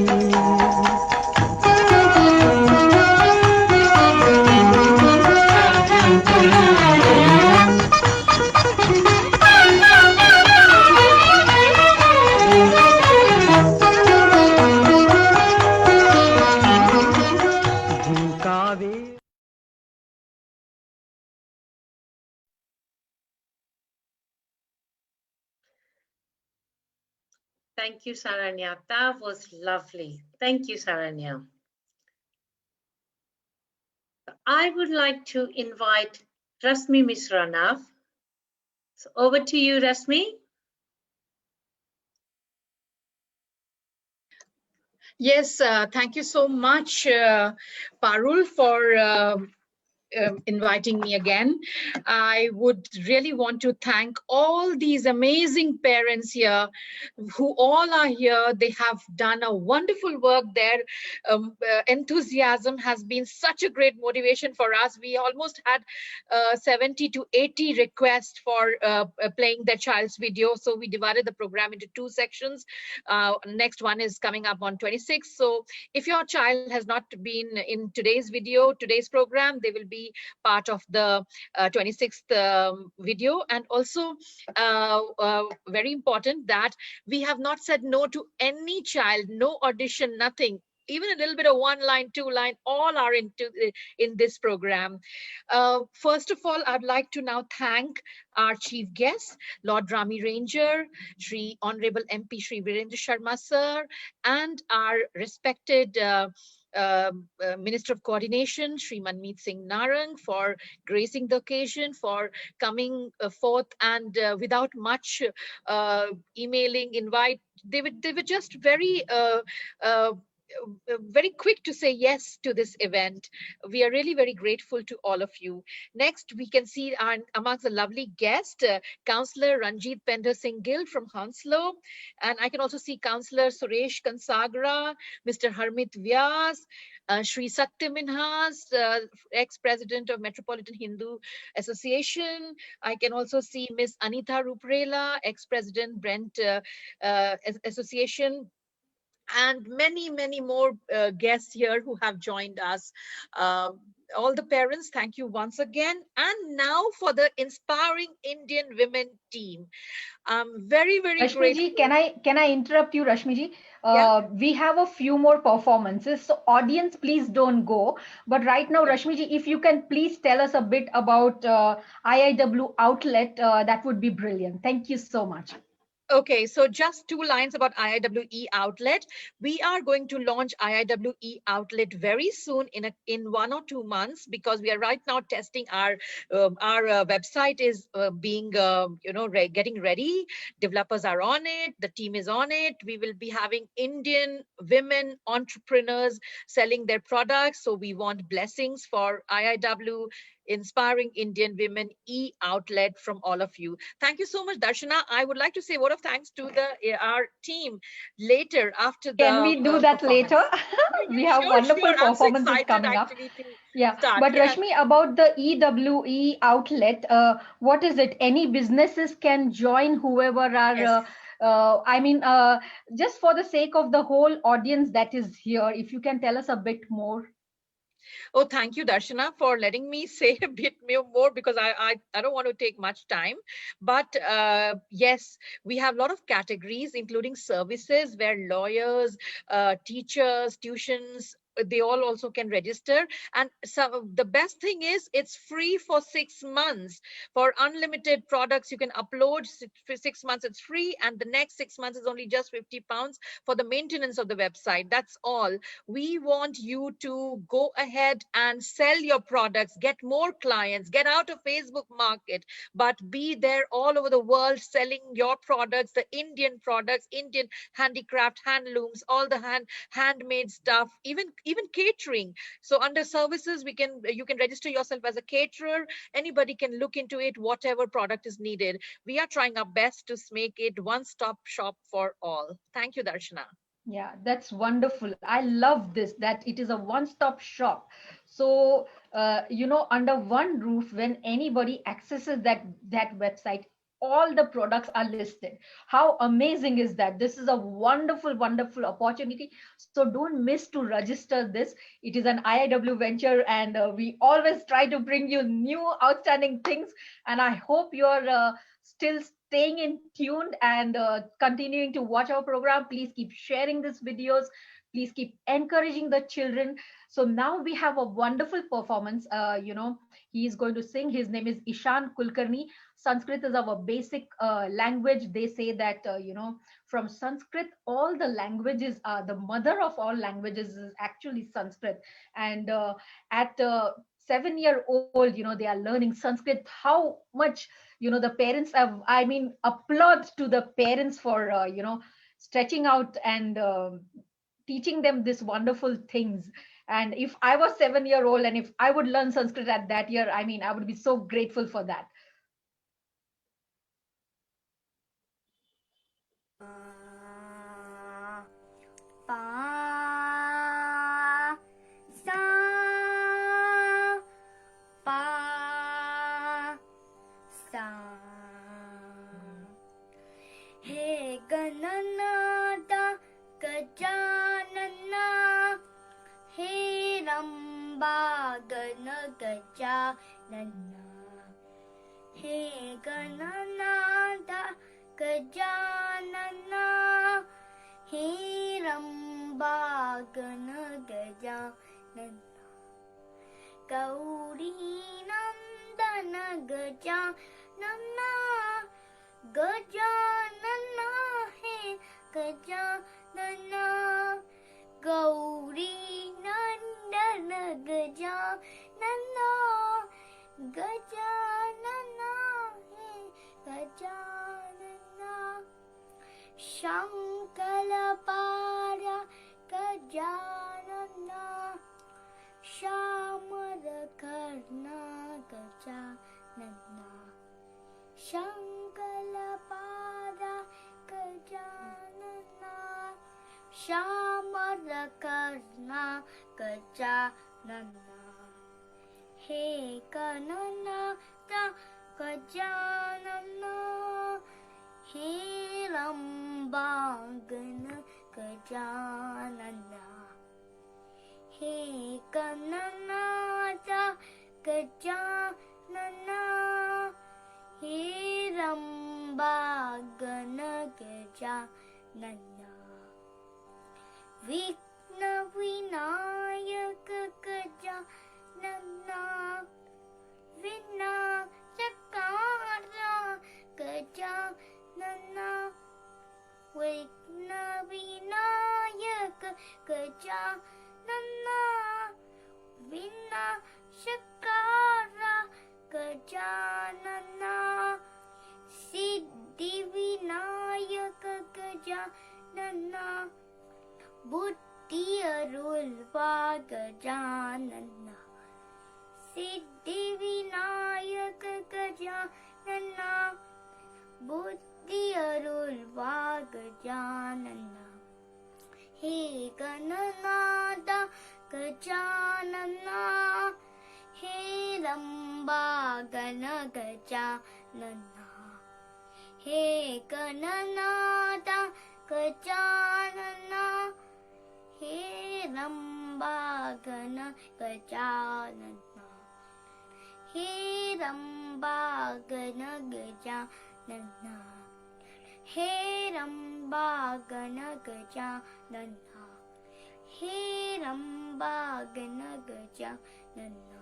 S2: Thank you, Saranya. That was lovely. Thank you, Saranya. I would like to invite Rasmi Misra now. So over to you, Rasmi.
S15: Yes, thank you so much, Parul, for inviting me again. I would really want to thank all these amazing parents here who all are here. They have done a wonderful work. Their enthusiasm has been such a great motivation for us. We almost had 70 to 80 requests for playing their child's video. So we divided the program into 2 sections. Next one is coming up on 26th. So if your child has not been in today's video, today's program, they will be part of the 26th video. And also very important that we have not said no to any child, no audition, nothing. Even a little bit of 1 line, 2 line, all are in this program. First of all, I'd like to now thank our chief guest, Lord Rami Ranger, Shri Honorable MP Shri Virendra Sharma sir, and our respected Minister of Coordination, Shri Manmeet Singh Narang, for gracing the occasion, for coming forth and without much emailing, invite. They were just very very quick to say yes to this event. We are really very grateful to all of you. Next, we can see amongst the lovely guest, Councillor Ranjit Pender Singh Gill from Hounslow. And I can also see Councillor Suresh Kansagra, Mr. Harmit Vyas, Shri Satya Minhas, ex-president of Metropolitan Hindu Association. I can also see Miss Anita Ruprela, ex-president Brent Association, and many, many more guests here who have joined us. All the parents, thank you once again. And now for the Inspiring Indian Women team. I'm very, very grateful.
S5: Can I interrupt you, Rashmiji?
S15: Yeah.
S5: We have a few more performances, so audience, please don't go. But right now, Rashmiji, if you can please tell us a bit about IIW Outlet, that would be brilliant. Thank you so much.
S15: Okay, so just 2 lines about IIWE Outlet. We are going to launch IIWE Outlet very soon in 1 or 2 months, because we are right now testing our website is being getting ready. Developers are on it. The team is on it. We will be having Indian women entrepreneurs selling their products. So we want blessings for IIW Inspiring Indian Women e-outlet from all of you. Thank you so much, Darshana. I would like to say a word of thanks to our team later after the
S5: Can we do that later? We have wonderful performances coming up. Yeah, but Rashmi, about the EWE outlet, what is it? Any businesses can join, whoever are I mean, just for the sake of the whole audience that is here, if you can tell us a bit more.
S15: Oh, thank you, Darshana, for letting me say a bit more, because I don't want to take much time. But yes, we have a lot of categories, including services where lawyers, teachers, tuitions, they all also can register. And so the best thing is it's free for 6 months. For unlimited products, you can upload for 6 months, it's free. And the next 6 months is only just £50 for the maintenance of the website. That's all. We want you to go ahead and sell your products, get more clients, get out of Facebook market, but be there all over the world selling your products, the Indian products, Indian handicraft, handlooms, all the handmade stuff, even catering. So under services, you can register yourself as a caterer. Anybody can look into it, whatever product is needed. We are trying our best to make it one-stop shop for all. Thank you, Darshana.
S5: Yeah, that's wonderful. I love this, that it is a one-stop shop. So, under one roof, when anybody accesses that website, all the products are listed. How amazing is that? This is a wonderful, wonderful opportunity. So don't miss to register this. It is an IIW venture, and we always try to bring you new outstanding things. And I hope you're still staying in tuned and continuing to watch our program. Please keep sharing these videos. Please keep encouraging the children. So now we have a wonderful performance. He is going to sing. His name is Ishan Kulkarni. Sanskrit is our basic language. They say that, from Sanskrit, all the languages are, the mother of all languages is actually Sanskrit. And at 7-year-old, they are learning Sanskrit. How much, the parents have, applaud to the parents for, stretching out and teaching them these wonderful things. And if I was 7-year-old and if I would learn Sanskrit at that year, I would be so grateful for that.
S9: Hey Gananata Gajanana, Hey Ramba Gana Gajanana, Hey Gananata Gajanana, Hey Ramba Gana Gajanana, Gauri Nandana Gajanana, Gajanana, hey, Gajanana, Gauri Nandana, Gajanana, Gajanana, hey, Gajanana, Shankalapara, Gajanana, Shamarakarna, Gajanana, Shankalapara Gajanana, Shamarakarna Gajanana, He Gananata Gajanana, He Rambagana Gajanana, He Gananata Gajanana, He Ramba Gana Gajanana, Vigna Vinayaka Gajanana, Vina Chakara Gajanana, Vigna Vinayaka Gajanana, Vina Chakara Gajanana, Siddhi Vinayaka Gajanana, Buddhi Arulva Gajanana, Siddhi Vinayaka Gajanana, Buddhi Arulva Gajanana, He Gananata Gajanana, He Ramba Gana Gajanana, He Kananada Gajanana. He Ramba Gana Gajanana. He Ramba Gana Gajanana. He Ramba Gana Gajanana. He Ramba Gana Gajanana.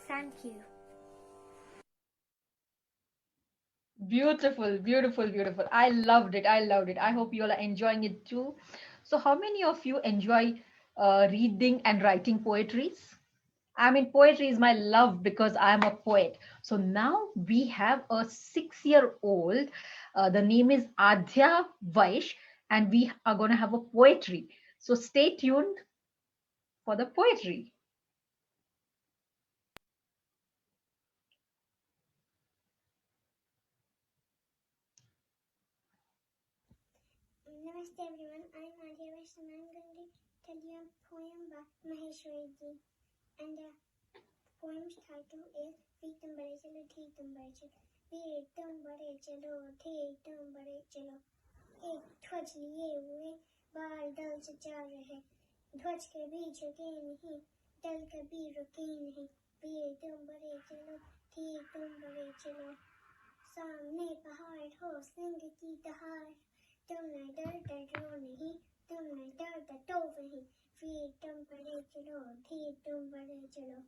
S9: Thank you.
S5: Beautiful, beautiful, beautiful. I loved it. I loved it. I hope you all are enjoying it too. So, how many of you enjoy reading and writing poetries? I mean, poetry is my love because I'm a poet. So now we have a 6-year-old. The name is Adhya Vaish, and we are going to have a poetry. So stay tuned for the poetry.
S6: Namaste everyone, I'm Adhya Basha and I'm going to tell you a poem by Maheshwari ji. And the poem's title is Feet tum bade chalo, theek tum bade chalo. Feet tum bade chalo, theek tum bade chalo. एक ध्वज लिए हुए बाल दल से जा रहे, ध्वज कभी झुके नहीं, दल कभी रुके नहीं. वीर तुम बड़े चलो, ठीक तुम बड़े चलो. सामने पहाड़ हो सिंह की दहाड़, तुम न डरते डरो नहीं, तुम न डरते तो नहीं. वीर तुम बड़े चलो, ठीक तुम बड़े चलो.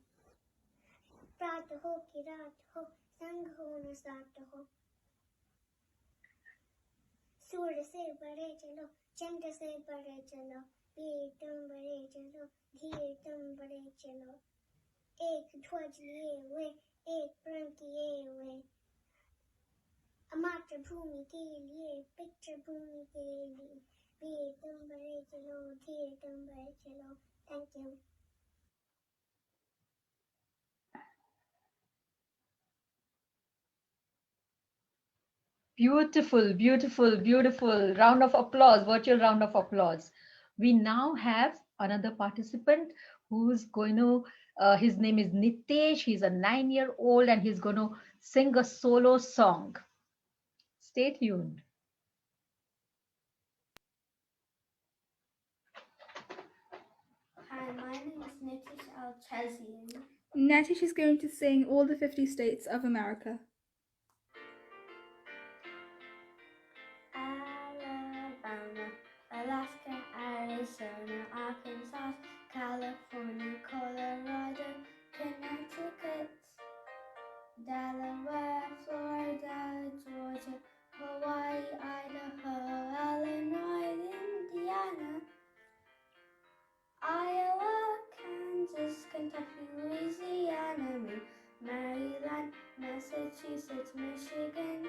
S6: प्रात हो कि रात हो, संग हो न साथ हो. सूर्य से बड़े चलो, चंद्र से बड़े चलो. वीर तुम बड़े चलो, धीर तुम बड़े चलो. एक ध्वज लिए हुए, एक प्रण किए हुए, मातृभूमि के लिए, पितृभूमि के लिए. वीर तुम बड़े चलो, धीर तुम बड़े चलो. Thank you.
S5: Beautiful, beautiful, beautiful. Round of applause, virtual round of applause. We now have another participant who's going to, his name is Nitesh. He's a 9-year-old and he's going to sing a solo song. Stay tuned.
S16: Hi, my name is Nitish Al-Chazian. Natish is going to sing all the 50 states of America. Alabama, Alaska, Arizona, Arkansas, California, Colorado, Connecticut, Delaware, Florida, Georgia, Hawaii, Idaho, Illinois, Indiana, Iowa, Kansas, Kentucky, Louisiana, Maryland, Massachusetts, Michigan,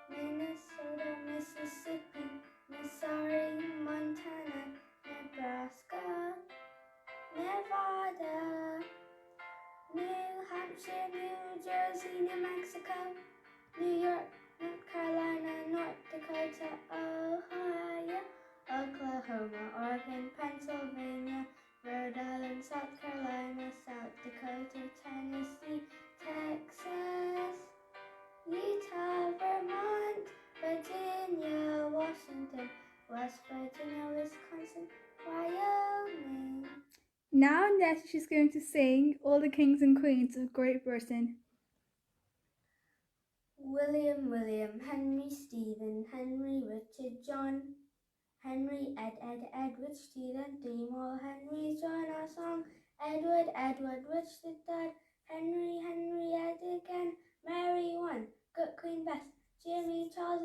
S16: Minnesota, Mississippi, Missouri, Montana, Nebraska, Nevada, New Hampshire, New Jersey, New Mexico, New York, North Carolina, North Dakota, Ohio, Oklahoma, Oregon, Pennsylvania, Rhode Island, South Carolina, South Dakota, Tennessee, Texas, Utah, Vermont, Virginia, Washington, West Virginia, Wisconsin, Wyoming. Now Netish is going to sing all the kings and queens of Great Britain. William, William, Henry, Stephen, Henry, Richard, John, Henry, Edward, Stephen, Timor, Henry, John, our song, Edward, Richard, third, Henry, Ed again, Mary, one, good Queen Bess, Jimmy, Charles,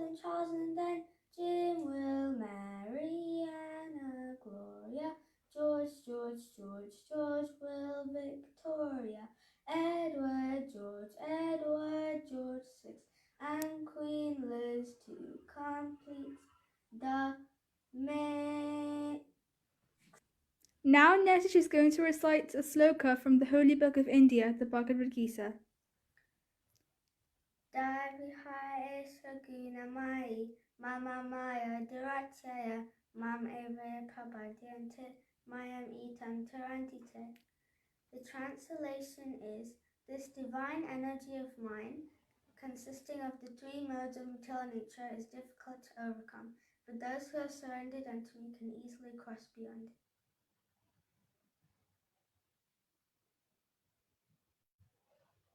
S16: and then Jim, Will, Mary, Anna, Gloria, George, Will, Victoria, Edward, George, six, and Queen Liz to complete the mix. Now Netish is going to recite a sloka from the Holy Book of India, the Bhagavad Gita. Darvihaya Saguna Mai, Mama Maya Duratyaya, Mam Eve Papadyante, Mayam Etam Tarantite. The translation is, this divine energy of mine, consisting of the three modes of material nature, is difficult to overcome, but those who have surrendered unto me can easily cross beyond it.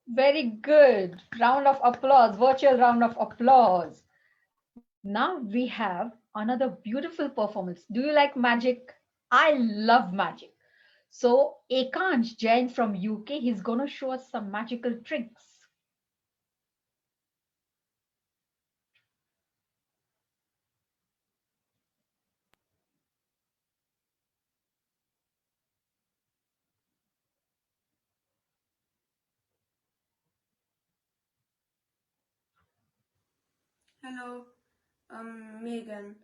S5: Very good. Round of applause, virtual round of applause. Now we have another beautiful performance. Do you like magic? I love magic. So Ekansh Jain from UK, he's going to show us some magical tricks.
S17: Hello, I'm Megan,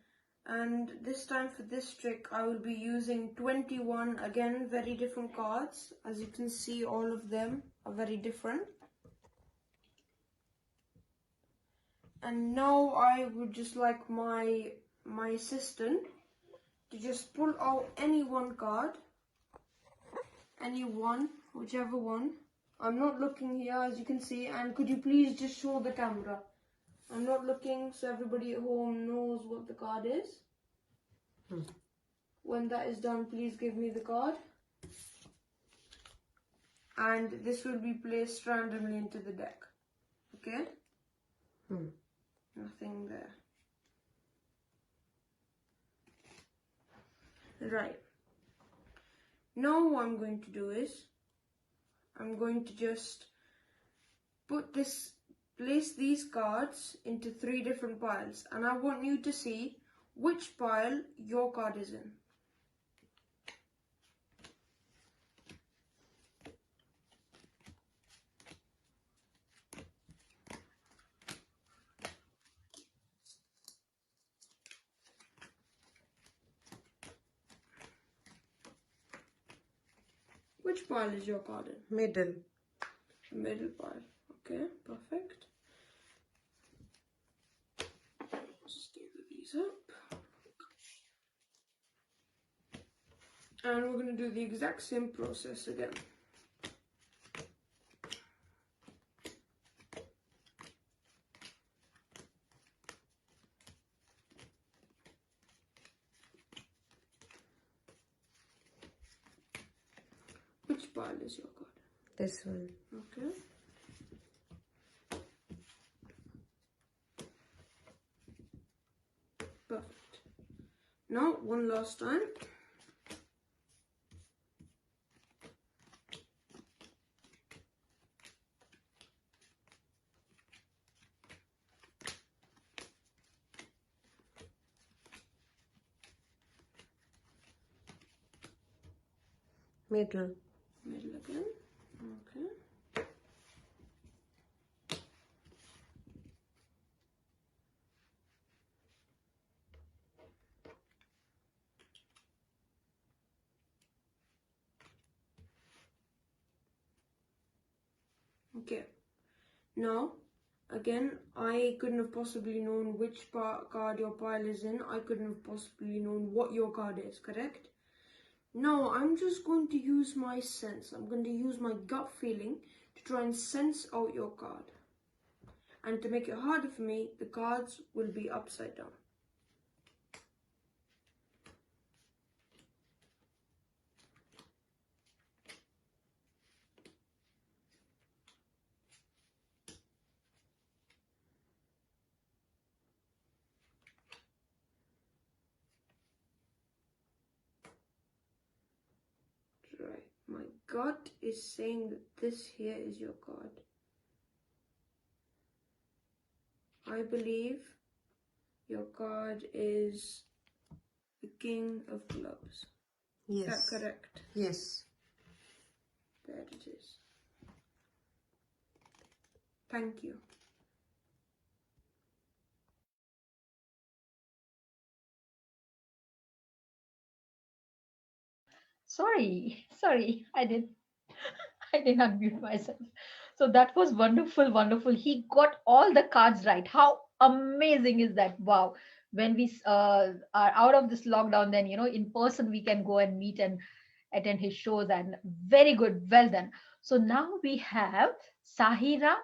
S17: and this time for this trick I will be using 21, again very different cards. As you can see, all of them are very different. And now I would just like my assistant to just pull out any one card, any one, whichever one. I'm not looking here, as you can see, and could you please just show the camera? I'm not looking, so everybody at home knows what the card is. When that is done, please give me the card. And this will be placed randomly into the deck. Okay? Nothing there. Right. Now what I'm going to do is, I'm going to just place these cards into 3 different piles, and I want you to see which pile your card is in. Which pile is your card in?
S18: Middle.
S17: Middle pile. Okay, perfect. Just gather these up. And we're going to do the exact same process again. Which pile is your card?
S18: This one.
S17: Okay. Perfect. Now, one last time.
S18: Middle.
S17: Middle again. Okay. Okay. Now, again, I couldn't have possibly known which card your pile is in. I couldn't have possibly known what your card is, correct? No, I'm just going to use my sense. I'm going to use my gut feeling to try and sense out your card. And to make it harder for me, the cards will be upside down. Right, my gut is saying that this here is your card. I believe your card is the King of Clubs.
S18: Yes.
S17: Is that correct?
S18: Yes.
S17: There it is. Thank you.
S5: Sorry, I didn't unmute myself. So that was wonderful, wonderful. He got all the cards right. How amazing is that? Wow. When we are out of this lockdown, then, in person we can go and meet and attend his shows, and very good, well done. So now we have Sahira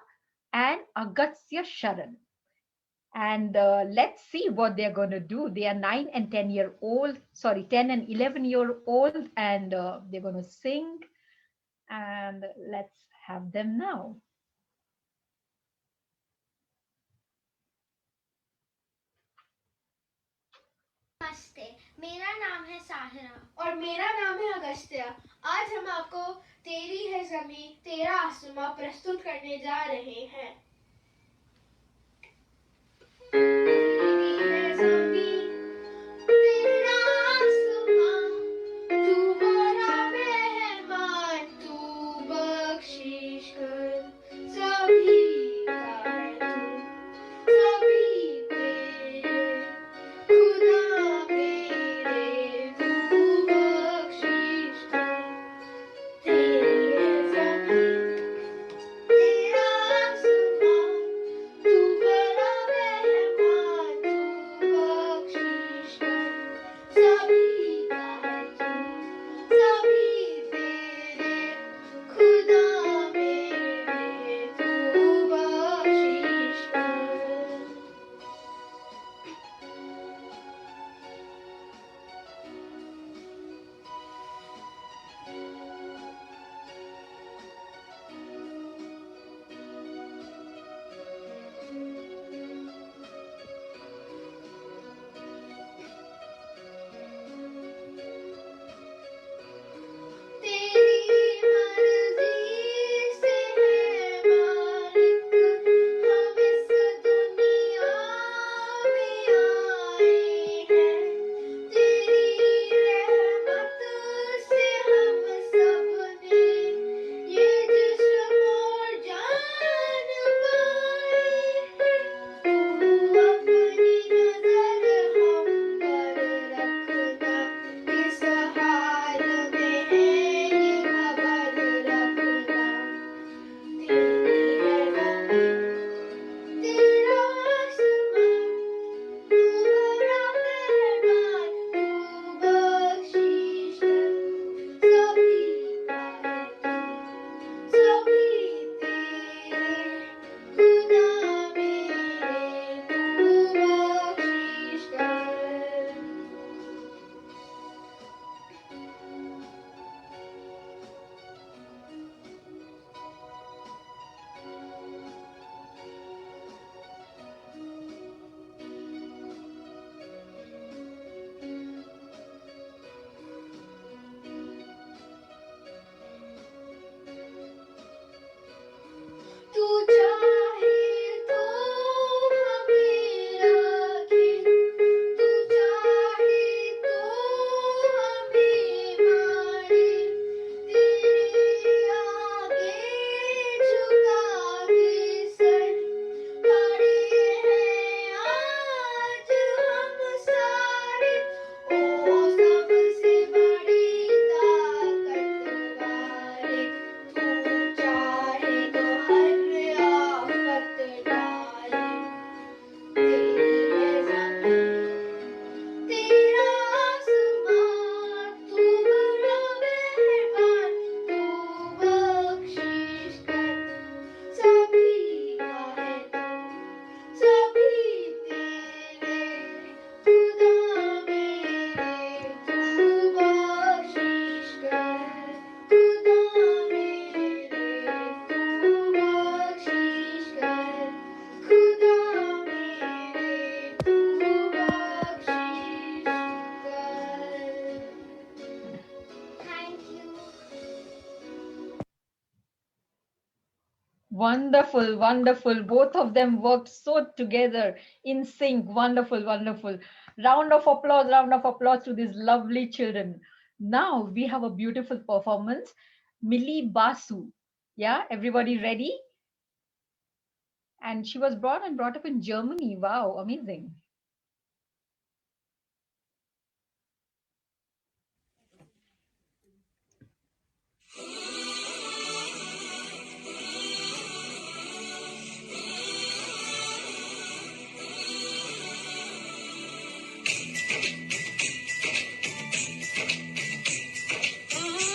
S5: and Agastya Sharan. And let's see what they're going to do. They are 9 and 10-year-old, sorry, 10 and 11-year-old, and they're going to sing. And let's have them now.
S9: नमस्ते, मेरा नाम है साहिरा और मेरा नाम है अगस्त्य। आज हम आपको तेरी है ज़मीं तेरा आसमां प्रस्तुत करने जा रहे हैं। तेरी है ज़मीं तेरा आसमां, तू बड़ा मेहमान, तू बख्शिश कर, सभी का है तू, सभी तेरे खुदा मेरे, तू बख्शिश कर। तेरी है ज़मीं तेरा आसमां, तू बड़ा मेहमान, तू बख्शिश कर, सभी का है तू, सभी तेरे खुदा मेरे, तू बख्शिश कर। तेरी मर्जी से है मालिक, हम इस दुनिया में आए हैं। तेरी रहमत से हम सबने ये जिस्म और जान पाए हैं। तू अपनी नजर हम पर रखना, किस हाल में है ये खबर रखना। तेरी है ज़मीं तेरा आसमां, तू बड़ा मेहमान, तू बख्शिश कर, सभी का है तू, सभी तेरे खुदा मेरे, तू बख्शिश कर। तू चाहे तो हमें रखे, तू चाहे तो हमें मारे, तेरे आगे झुका के सर खड़े हैं आज हम सारे। ओ सबसे बड़ी ताकत वाले, तू चाहे तो हर आफत डाले। तेरी है ज़मीं तेरा आसमां, तू बड़ा मेहमान, तू बख्शिश कर, सभी का है तू, सभी तेरे खुदा मेरे, तू बख्शिश कर, खुदा मेरे, तू बख्शिश कर, खुदा मेरे, तू बख्शिश कर। Thank you.
S5: Wonderful, wonderful. Both of them worked so together in sync. Wonderful, wonderful. Round of applause to these lovely children. Now we have a beautiful performance. Millie Basu. Yeah, everybody ready? And she was born and brought up in Germany. Wow, amazing.
S12: Oh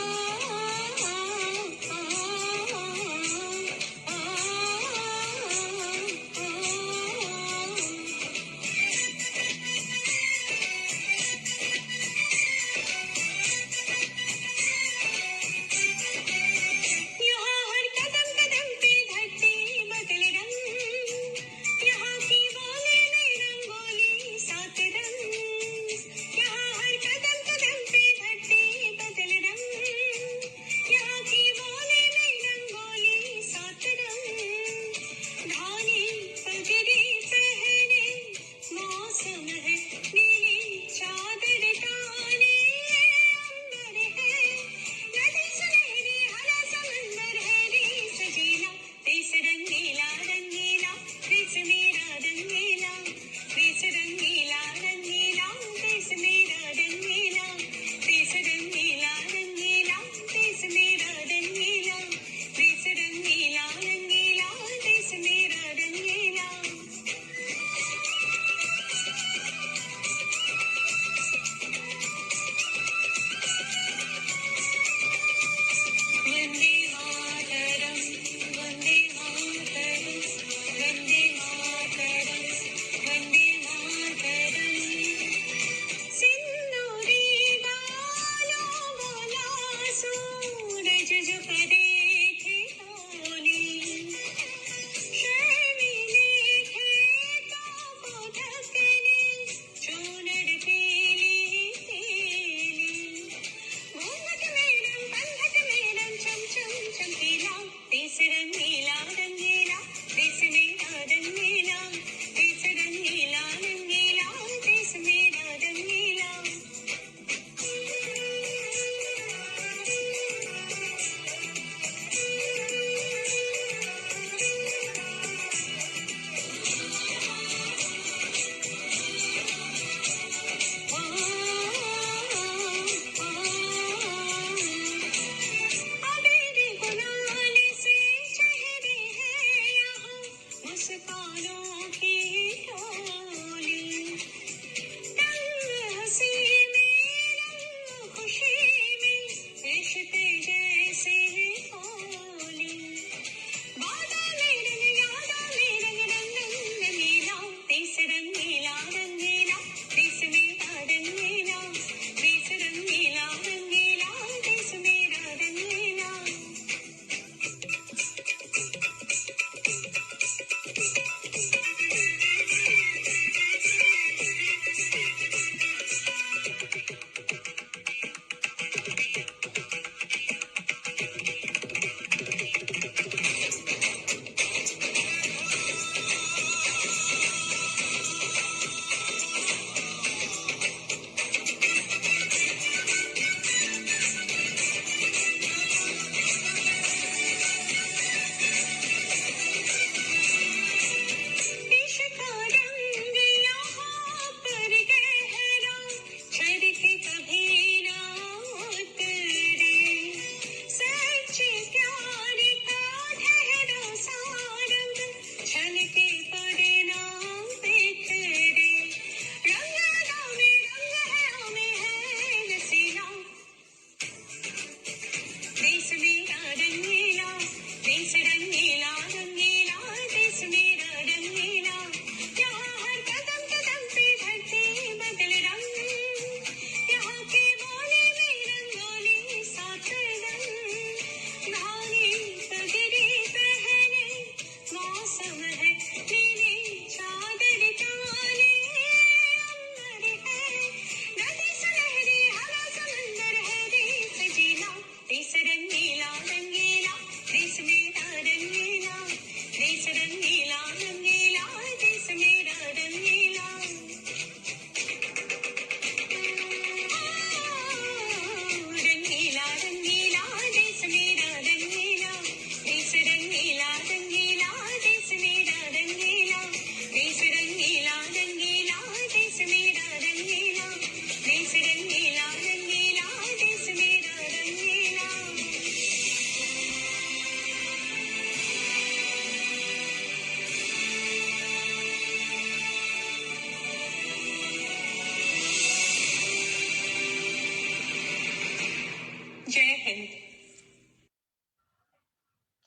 S19: Hind.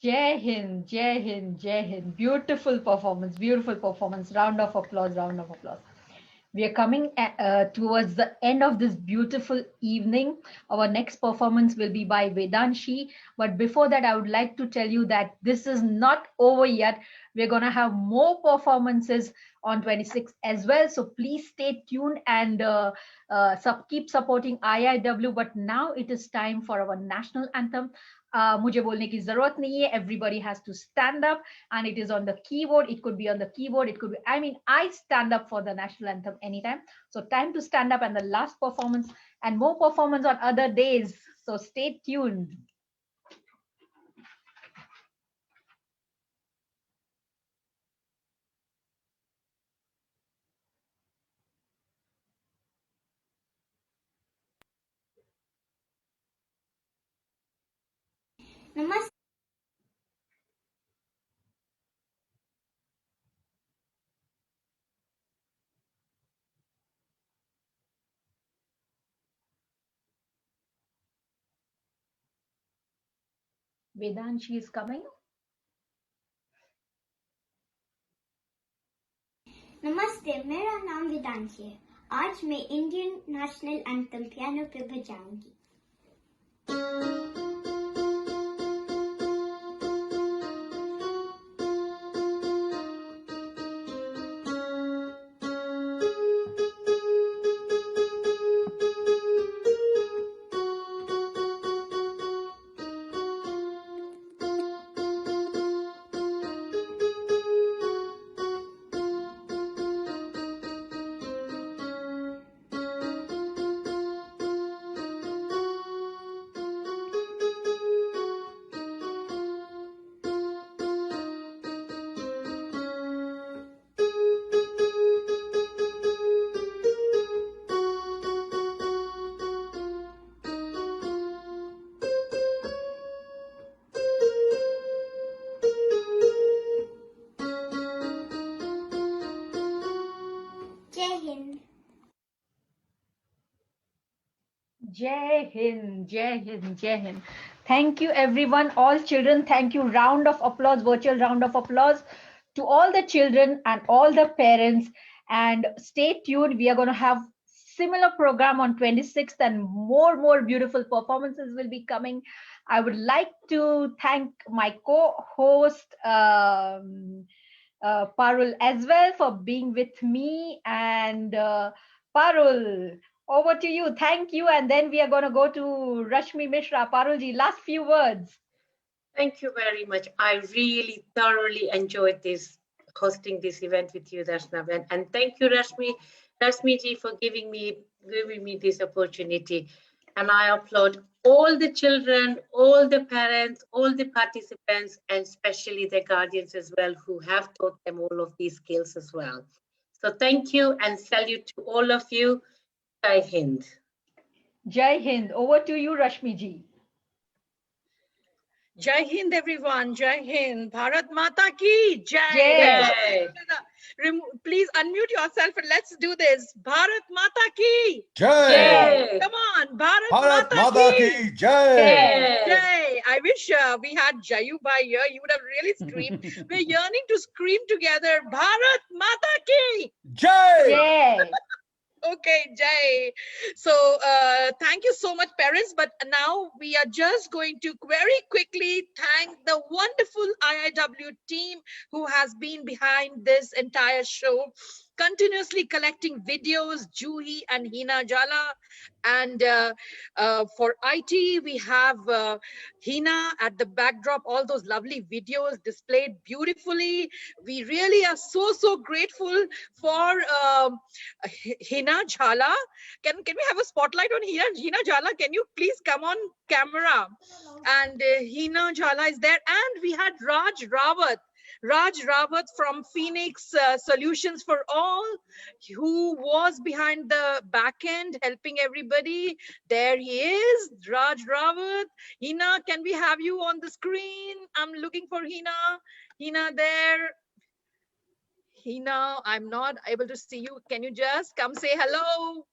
S5: Jai Hind, Jai Hind, Jai Hind. Beautiful performance, beautiful performance. Round of applause, round of applause. We are coming towards the end of this beautiful evening. Our next performance will be by Vedanshi. But before that, I would like to tell you that this is not over yet. We're going to have more performances on 26th as well. So please stay tuned and keep supporting IIW. But now it is time for our national anthem. मुझे बोलने की जरूरत नहीं है. Everybody has to stand up, and it is on the keyboard. It could be on the keyboard. It could be. I mean, I stand up for the national anthem anytime. So time to stand up, and the last performance and more performance on other days. So stay tuned.
S6: Namaste.
S5: Vedanshi is coming.
S6: नमस्ते, मेरा नाम वेदांशी है. आज मैं Indian national anthem piano पे बजाऊंगी. जय Hind.
S5: Jai Hind, Jai Hind, Jai Hind. Thank you, everyone, all children. Thank you. Round of applause, virtual round of applause to all the children and all the parents. And stay tuned. We are going to have similar program on 26th, and more beautiful performances will be coming. I would like to thank my co-host Parul as well for being with me. And Parul, over to you. Thank you. And then we are going to go to Rashmi Mishra. Parulji, last few words.
S2: Thank you very much. I really thoroughly enjoyed hosting this event with you, Darshna. And thank you, Rashmi ji, for giving me this opportunity. And I applaud all the children, all the parents, all the participants, and especially the guardians as well, who have taught them all of these skills as well. So thank you and salute to all of you. Jai Hind.
S5: Jai Hind. Over to you, Rashmi ji.
S15: Jai Hind, everyone. Jai Hind. Bharat Mata ki Jai.
S5: Jai.
S15: Please unmute yourself and let's do this. Bharat Mata ki
S1: Jai.
S15: Come on. Bharat
S1: Mata ki Jai.
S15: Jai. I wish we had Jayu by here. You would have really screamed. We're yearning to scream together. Bharat Mata ki
S1: Jai.
S5: Jai.
S15: Okay, Jai. So thank you so much, parents. But now we are just going to very quickly thank the wonderful IIW team who has been behind this entire show, continuously collecting videos, Juhi and Hina Jala. And for IT, we have Hina at the backdrop, all those lovely videos displayed beautifully. We really are so grateful for Hina Jala. Can we have a spotlight on Hina Jala? Can you please come on camera? And Hina Jala is there. And we had Raj Rawat from Phoenix Solutions for All, who was behind the back end helping everybody. There he is, Raj Rawat. Hina, can we have you on the screen? I'm looking for Hina there. Hina, I'm not able to see you. Can you just come say hello?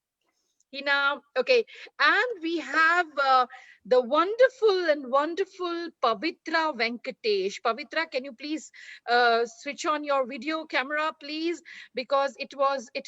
S15: Hina, okay. And we have the wonderful and wonderful Pavitra Venkatesh. Pavitra, can you please switch on your video camera, please? Because it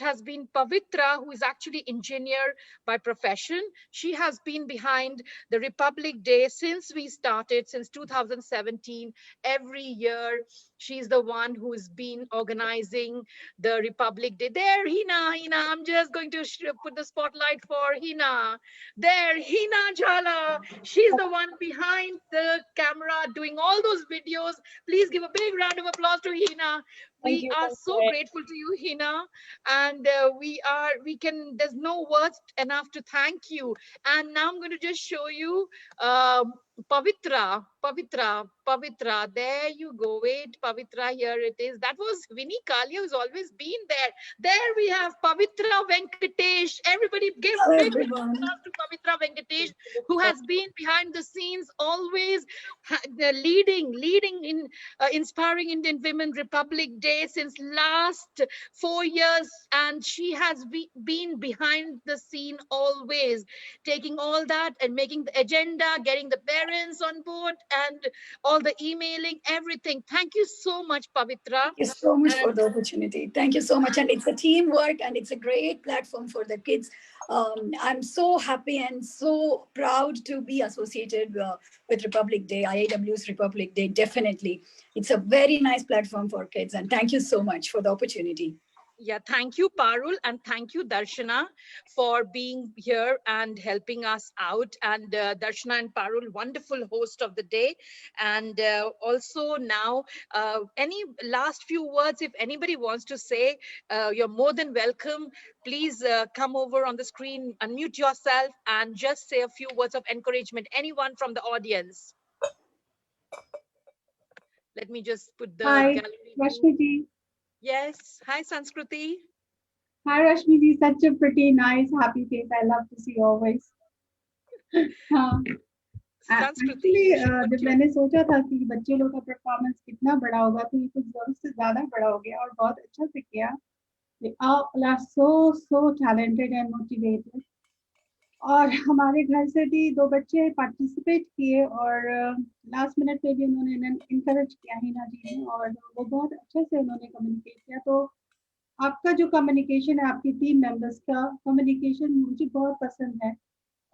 S15: has been Pavitra, who is actually engineer by profession. She has been behind the Republic Day since we started, since 2017. Every year, she's the one who has been organizing the Republic Day. There, Hina, I'm just going to put the spotlight for Hina. There, Hina Jhala. She's the one behind the camera doing all those videos. Please give a big round of applause to Hina. We are so grateful to you, Hina. And there's no words enough to thank you. And now I'm going to just show you Pavitra. There you go. Wait, Pavitra, here it is. That was Vinny Kalia, who's always been there. There we have Pavitra Venkatesh. Everybody give big applause to Pavitra Venkatesh, who has been behind the scenes, always leading in inspiring Indian Women Republic Day since last 4 years. And she has been behind the scene always, taking all that and making the agenda, getting the parents on board, and all the emailing, everything. Thank you so much, Pavitra.
S19: Thank you so much for the opportunity. Thank you so much. And it's a teamwork and it's a great platform for the kids. I'm so happy and so proud to be associated with Republic Day, IIW's Republic Day. Definitely. It's a very nice platform for kids. And thank you so much for the opportunity.
S15: Yeah, thank you, Parul, and thank you, Darshana, for being here and helping us out. And Darshana and Parul, wonderful host of the day. And also now, any last few words, if anybody wants to say, you're more than welcome. Please come over on the screen, unmute yourself, and just say a few words of encouragement. Anyone from the audience? Let me just put the
S20: Hi,
S15: gallery.
S20: Rashmiti.
S15: Yes. Hi, Sanskriti.
S20: Hi, Rashmiti. Such a pretty, nice, happy face. I love to see your voice. Actually, जब मैंने सोचा था कि बच्चे लोग का performance कितना बड़ा होगा, तो ये कुछ जरूरत से ज्यादा बड़ा हो गया और बहुत अच्छा से किया. They all are so talented and motivated. और हमारे घर से भी 2 बच्चे पार्टिसिपेट किए और लास्ट मिनट पे भी उन्होंने इनकरेज किया हिना जी ने, और वो बहुत अच्छे से उन्होंने कम्युनिकेट किया. तो आपका जो कम्युनिकेशन है, आपकी टीम मेंबर्स का कम्युनिकेशन मुझे बहुत पसंद है.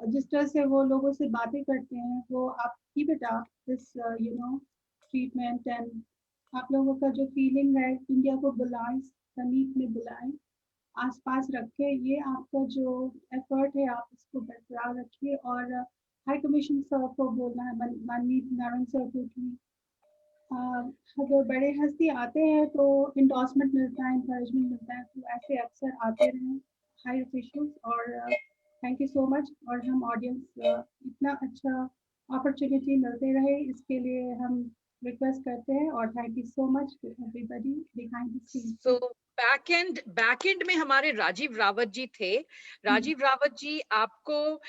S20: और जिस तरह से वो लोगों से बातें करते हैं, वो आप keep it up this treatment. And आप लोगों का जो फीलिंग है, इंडिया को बुलाएं, समीप में बुलाएं, आसपास रखें. ये आपका जो एफर्ट है, आप इसको बरकरार रखिए. और हाई कमीशन सर को बोलना है, माननीय नारायण सर को, कि अगर बड़े हस्ती आते हैं तो इंडोर्समेंट मिलता है, इंकरेजमेंट मिलता है, तो ऐसे अक्सर आते रहें हाई ऑफिशियल्स. और थैंक यू सो मच. और हम ऑडियंस इतना अच्छा अपॉर्चुनिटी मिलते रहे, इसके लिए हम रिक्वेस्ट करते हैं. और thank you so much to everybody behind the scene.
S15: So back end में हमारे राजीव रावत जी थे. राजीव रावत जी, आपको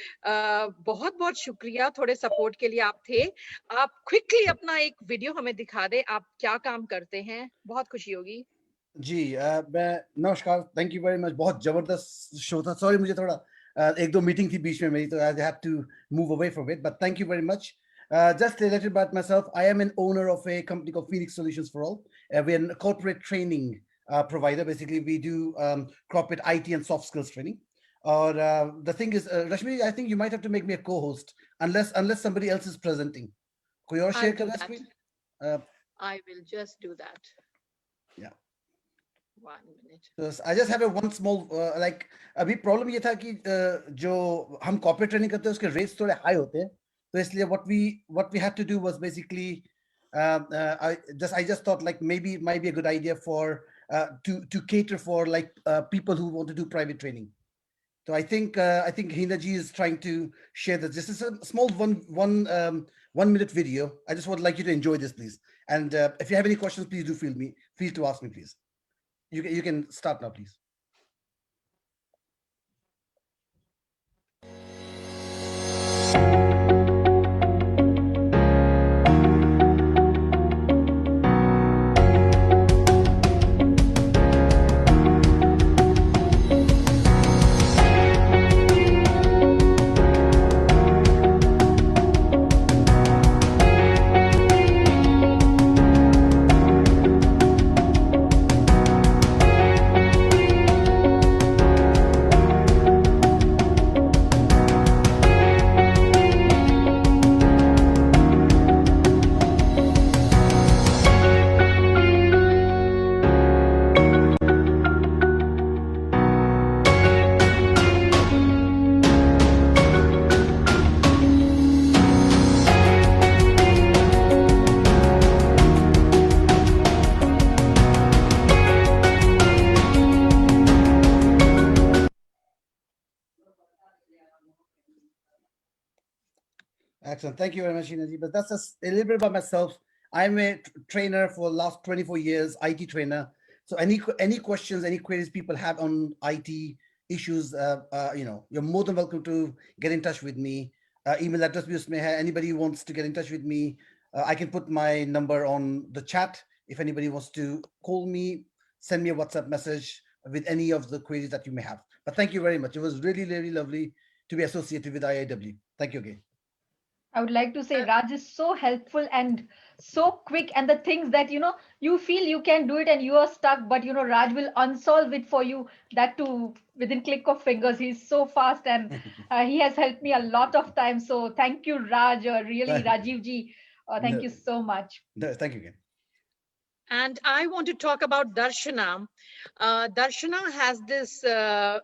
S15: बहुत बहुत शुक्रिया थोड़े सपोर्ट के लिए. आप थे. आप क्विकली अपना एक वीडियो हमें दिखा दे, आप क्या काम करते हैं, बहुत खुशी होगी.
S1: जी, मैं नमस्कार. Thank you very much. बहुत जबरदस्त शो था. सॉरी, मुझे थोड़ा 1-2 मीटिंग थी बीच में मेरी, तो I have to move away from it. But thank you very much. Just a little about myself. I am an owner of a company called Phoenix Solutions for All. We're a corporate training provider. Basically, we do corporate IT and soft skills training. Or the thing is, Rashmi, I think you might have to make me a co-host unless somebody else is presenting. Could you share that screen?
S15: I will just do that.
S1: Yeah.
S15: 1 minute.
S1: So I just have a one small like. अभी problem ये था कि जो हम corporate training करते हैं उसके rates थोड़े high होते हैं. So इसलिए what we had to do was basically I just thought like maybe it might be a good idea for to cater for like people who want to do private training. So I think Hina ji is trying to share this. This is a small one minute video. I just would like you to enjoy this, please. And if you have any questions, please do feel to ask me, please. You can start now, please. Excellent. Thank you very much, Hina ji. But that's just a little bit about myself. I'm a trainer for the last 24 years, IT trainer. So any questions, any queries people have on IT issues, you're more than welcome to get in touch with me. Email address भी उसमें है. Anybody who wants to get in touch with me, I can put my number on the chat. If anybody wants to call me, send me a WhatsApp message with any of the queries that you may have. But thank you very much. It was really, really lovely to be associated with IIW. Thank you again.
S5: I would like to say Raj is so helpful and so quick, and the things that you feel you can do it and you are stuck, but Raj will unsolve it for you, that too within click of fingers. He's so fast, and he has helped me a lot of times. So thank you, Raj. Really, Rajiv ji, thank you so much.
S1: Thank you again.
S15: And I want to talk about Darshana. Darshana has this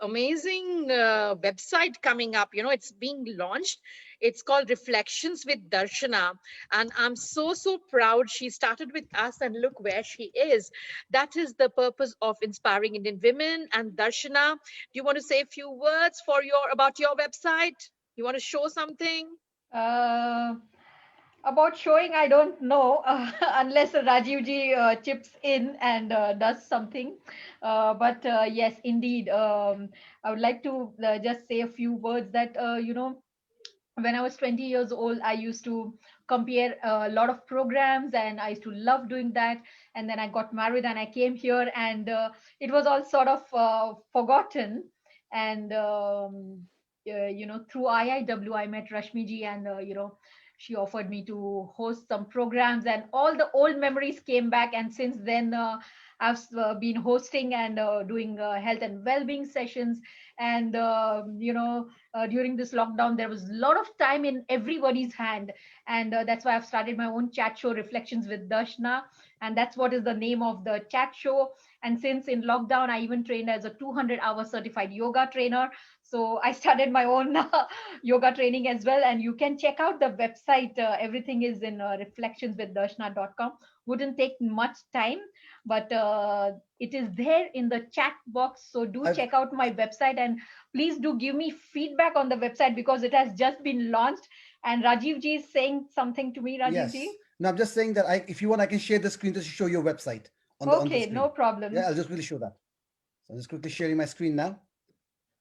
S15: amazing website coming up. It's being launched. It's called Reflections with Darshana. And I'm so, so proud. She started with us and look where she is. That is the purpose of inspiring Indian women. And Darshana, do you want to say a few words about your website? You want to show something?
S5: About showing, I don't know, unless Rajiv ji chips in and does something. But yes, indeed, I would like to just say a few words that, when I was 20 years old, I used to compare a lot of programs, and I used to love doing that. And then I got married and I came here, and it was all sort of forgotten. And, through IIW, I met Rashmi ji, and, she offered me to host some programs, and all the old memories came back. And since then, I've been hosting and doing health and well-being sessions. And during this lockdown, there was a lot of time in everybody's hand, and that's why I've started my own chat show, Reflections with Darshana, and that's what is the name of the chat show. And since in lockdown, I even trained as a 200-hour certified yoga trainer. So I started my own yoga training as well. And you can check out the website. Everything is in reflectionswithdarshana.com. Wouldn't take much time, but it is there in the chat box. So do check out my website, and please do give me feedback on the website, because it has just been launched. And Rajiv ji is saying something to me, Rajiv ji.
S1: Yes. No, I'm just saying that if you want, I can share the screen to show your website on the screen.
S5: No problem.
S1: Yeah, I'll just quickly show that. So I'm just quickly sharing my screen now.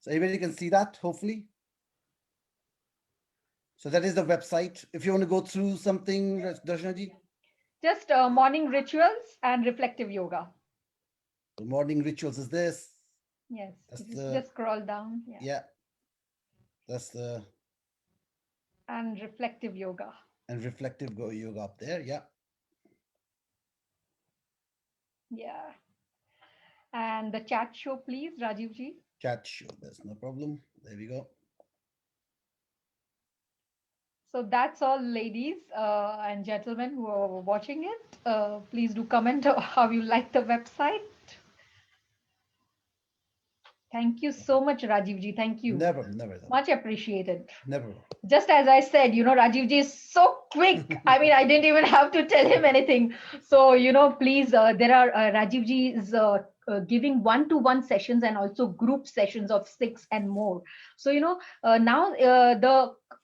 S1: So everybody can see that, hopefully. So that is the website. If you want to go through something, Darshana ji.
S5: Just morning rituals and reflective yoga.
S1: The morning rituals is this.
S5: Yes, just scroll down.
S1: Yeah. That's the.
S5: And reflective yoga.
S1: And reflective yoga up there. Yeah.
S5: Yeah. And the chat show, please, Rajiv ji.
S1: Chat show, there's no problem. There we go.
S5: So that's all, ladies and gentlemen who are watching it. Please do comment how you like the website. Thank you so much, Rajiv ji. Thank you.
S1: Never.
S5: Much appreciated.
S1: Never.
S5: Just as I said, Rajiv ji is so quick. I mean, I didn't even have to tell him anything. So, please, there are Rajiv ji is giving one-to-one sessions and also group sessions of 6 and more. So, now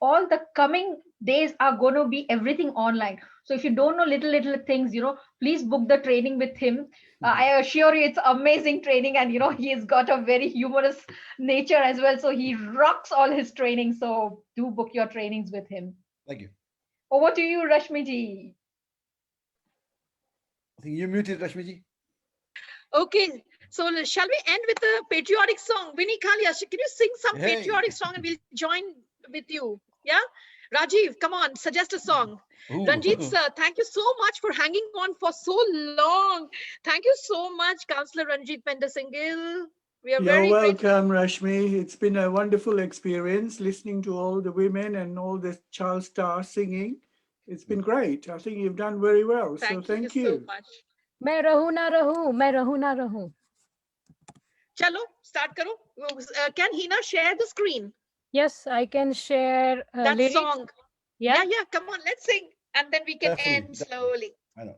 S5: all the coming days are going to be everything online. So if you don't know little things, please book the training with him. I assure you, it's amazing training, and he's got a very humorous nature as well. So he rocks all his training. So do book your trainings with him.
S1: Thank you.
S5: Over to you, Rashmi ji.
S1: I think you're muted, Rashmi ji.
S15: Okay, so shall we end with a patriotic song? Vinny Kalia, can you sing some patriotic song and we'll join with you? Yeah? Rajiv, come on, suggest a song. Ooh. Ranjit sir, thank you so much for hanging on for so long. Thank you so much, Councillor Ranjit Pendasinghil. We are very
S19: welcome, Rashmi. It's been a wonderful experience listening to all the women and all the child stars singing. It's been great. I think you've done very well. Thank you
S15: so much.
S21: मैं रहूं ना रहूं.
S15: Chalo, start karo. Can Hina share the screen?
S21: Yes, I can share
S15: that
S21: lyrics.
S15: Song. Yeah, come on, let's sing, and then we can end slowly.
S1: I know.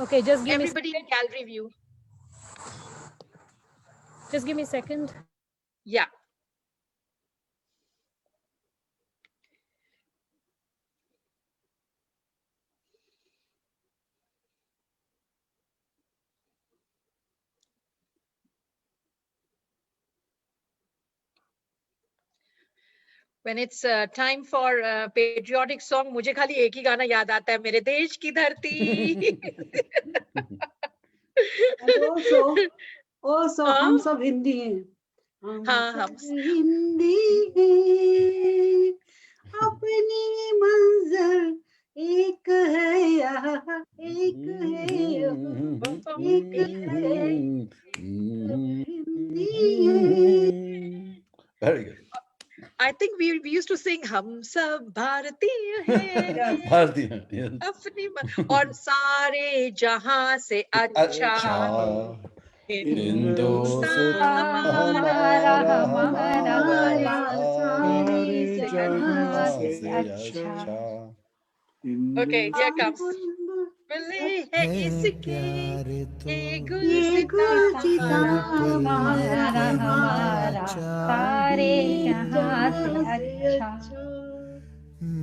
S21: Okay, just give
S15: everybody in gallery view.
S21: Just give me a second.
S15: Yeah. when it's time for a patriotic song, मुझे खाली एक ही गाना याद आता है, मेरे देश की धरती.
S3: And also हम सब हिंदी हैं. हम सब हिंदी हैं, अपनी मंजिल एक है यहाँ, एक है यहाँ, एक है हिंदी हैं.
S1: Very good.
S15: I think we used to sing हम सब भारतीय हैं,
S1: भारतीय, yes.
S15: अपनी और सारे जहां से अच्छा
S1: हिंदुस्तान
S5: हमारा
S1: सारे जहां से
S5: अच्छा.
S15: Okay, here comes. मिले है इसके ये
S5: गुलसिता हमारा सारे जहां से अच्छा.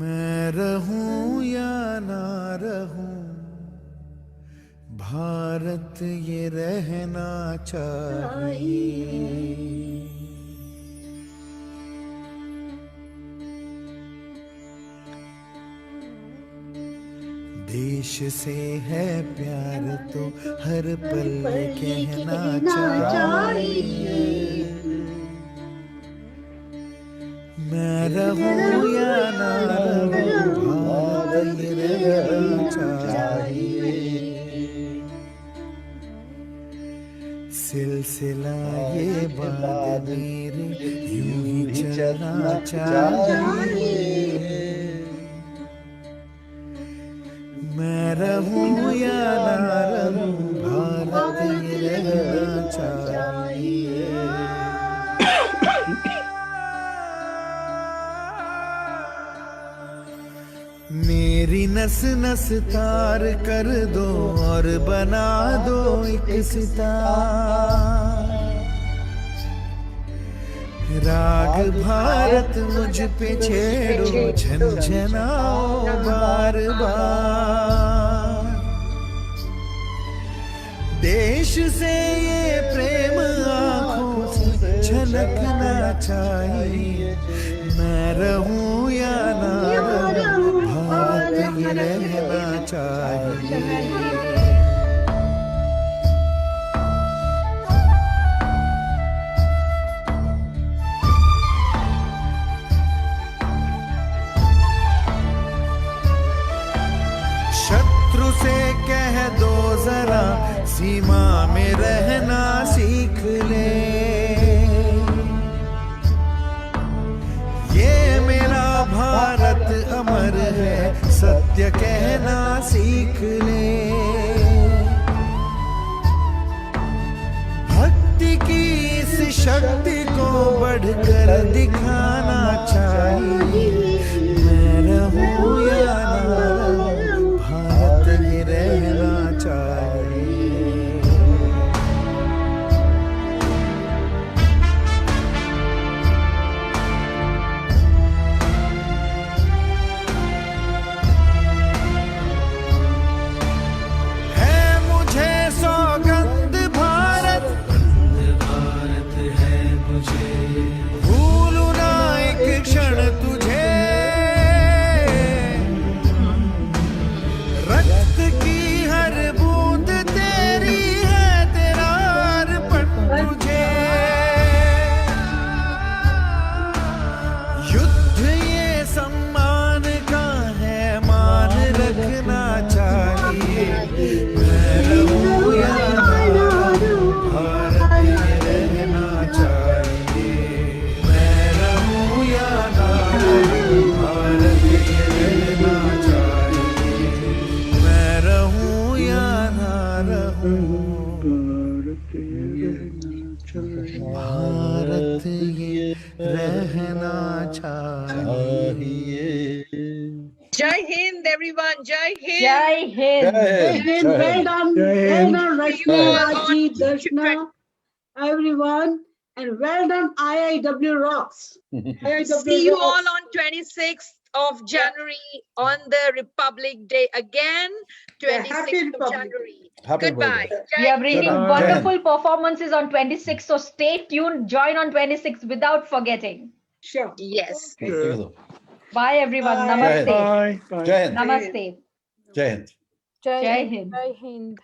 S12: मैं रहूं या ना रहूं, भारत ये रहना चाहिए. देश से है प्यार तो हर पल कहना चाहिए. मैं रहूं या ना रहूं, भारत ये रहना चाहिए. सिलसिला ये बात मेरे यूं ही चलना चाहिए. मैं रहूं या ना रहूं, भारत ये रहना चाहिए. मेरी नस नस तार कर दो और बना दो एक सितार. राग भारत मुझ पे छेड़ो, झनझनाओ बार बार. देश से ये प्रेम आँखों से झलकना चाहिए. मैं रहूं या ना रहूं, भारत ये रहना चाहिए. शत्रु से कह दो जरा, सीमा में रहना सीख ले. ये मेरा भारत अमर है, सत्य कहना सीख ले. भक्ति की इस शक्ति को बढ़कर दिखाना चाहिए. मैं रहूं या ना रहूं, भारत ये रहना चाहिए. है मुझे सौगंध भारत, भारत है मुझे. भूलूं ना एक क्षण तुझे. रक्त की हर बूंद तेरी है, तेरा अर्पण तुझे. युद्ध ये सम्मान का है, मान रखना चाहिए. मैं रहूं या ना रहूं, भारत ये रहना चाहिए. मैं रहूं या ना रहूं, भारत ये रहना चाहिए. मैं रहूं या ना रहूं, भारत ये रहना चाहिए.
S15: Jai Hind, everyone. Jai Hind.
S5: Jai Hind.
S3: And well done, Rashmi, Raji, Darshna, everyone, and well done, IIW Rocks.
S15: See you all on 26th of January on the Republic Day again. 26th of January.
S1: Happy
S15: Goodbye.
S1: birthday.
S5: We are bringing
S1: Jai
S5: wonderful performances on 26th, so stay tuned. Join on 26th without forgetting.
S3: Sure.
S15: Yes.
S1: Okay, take it over.
S5: Bye everyone.
S3: Bye.
S5: Namaste.
S8: Bye. Bye.
S1: Jai Hind.
S5: Namaste.
S1: Jai Hind.
S21: Jai
S5: Jai
S21: Hind.
S5: Hind.
S21: Jai Hind.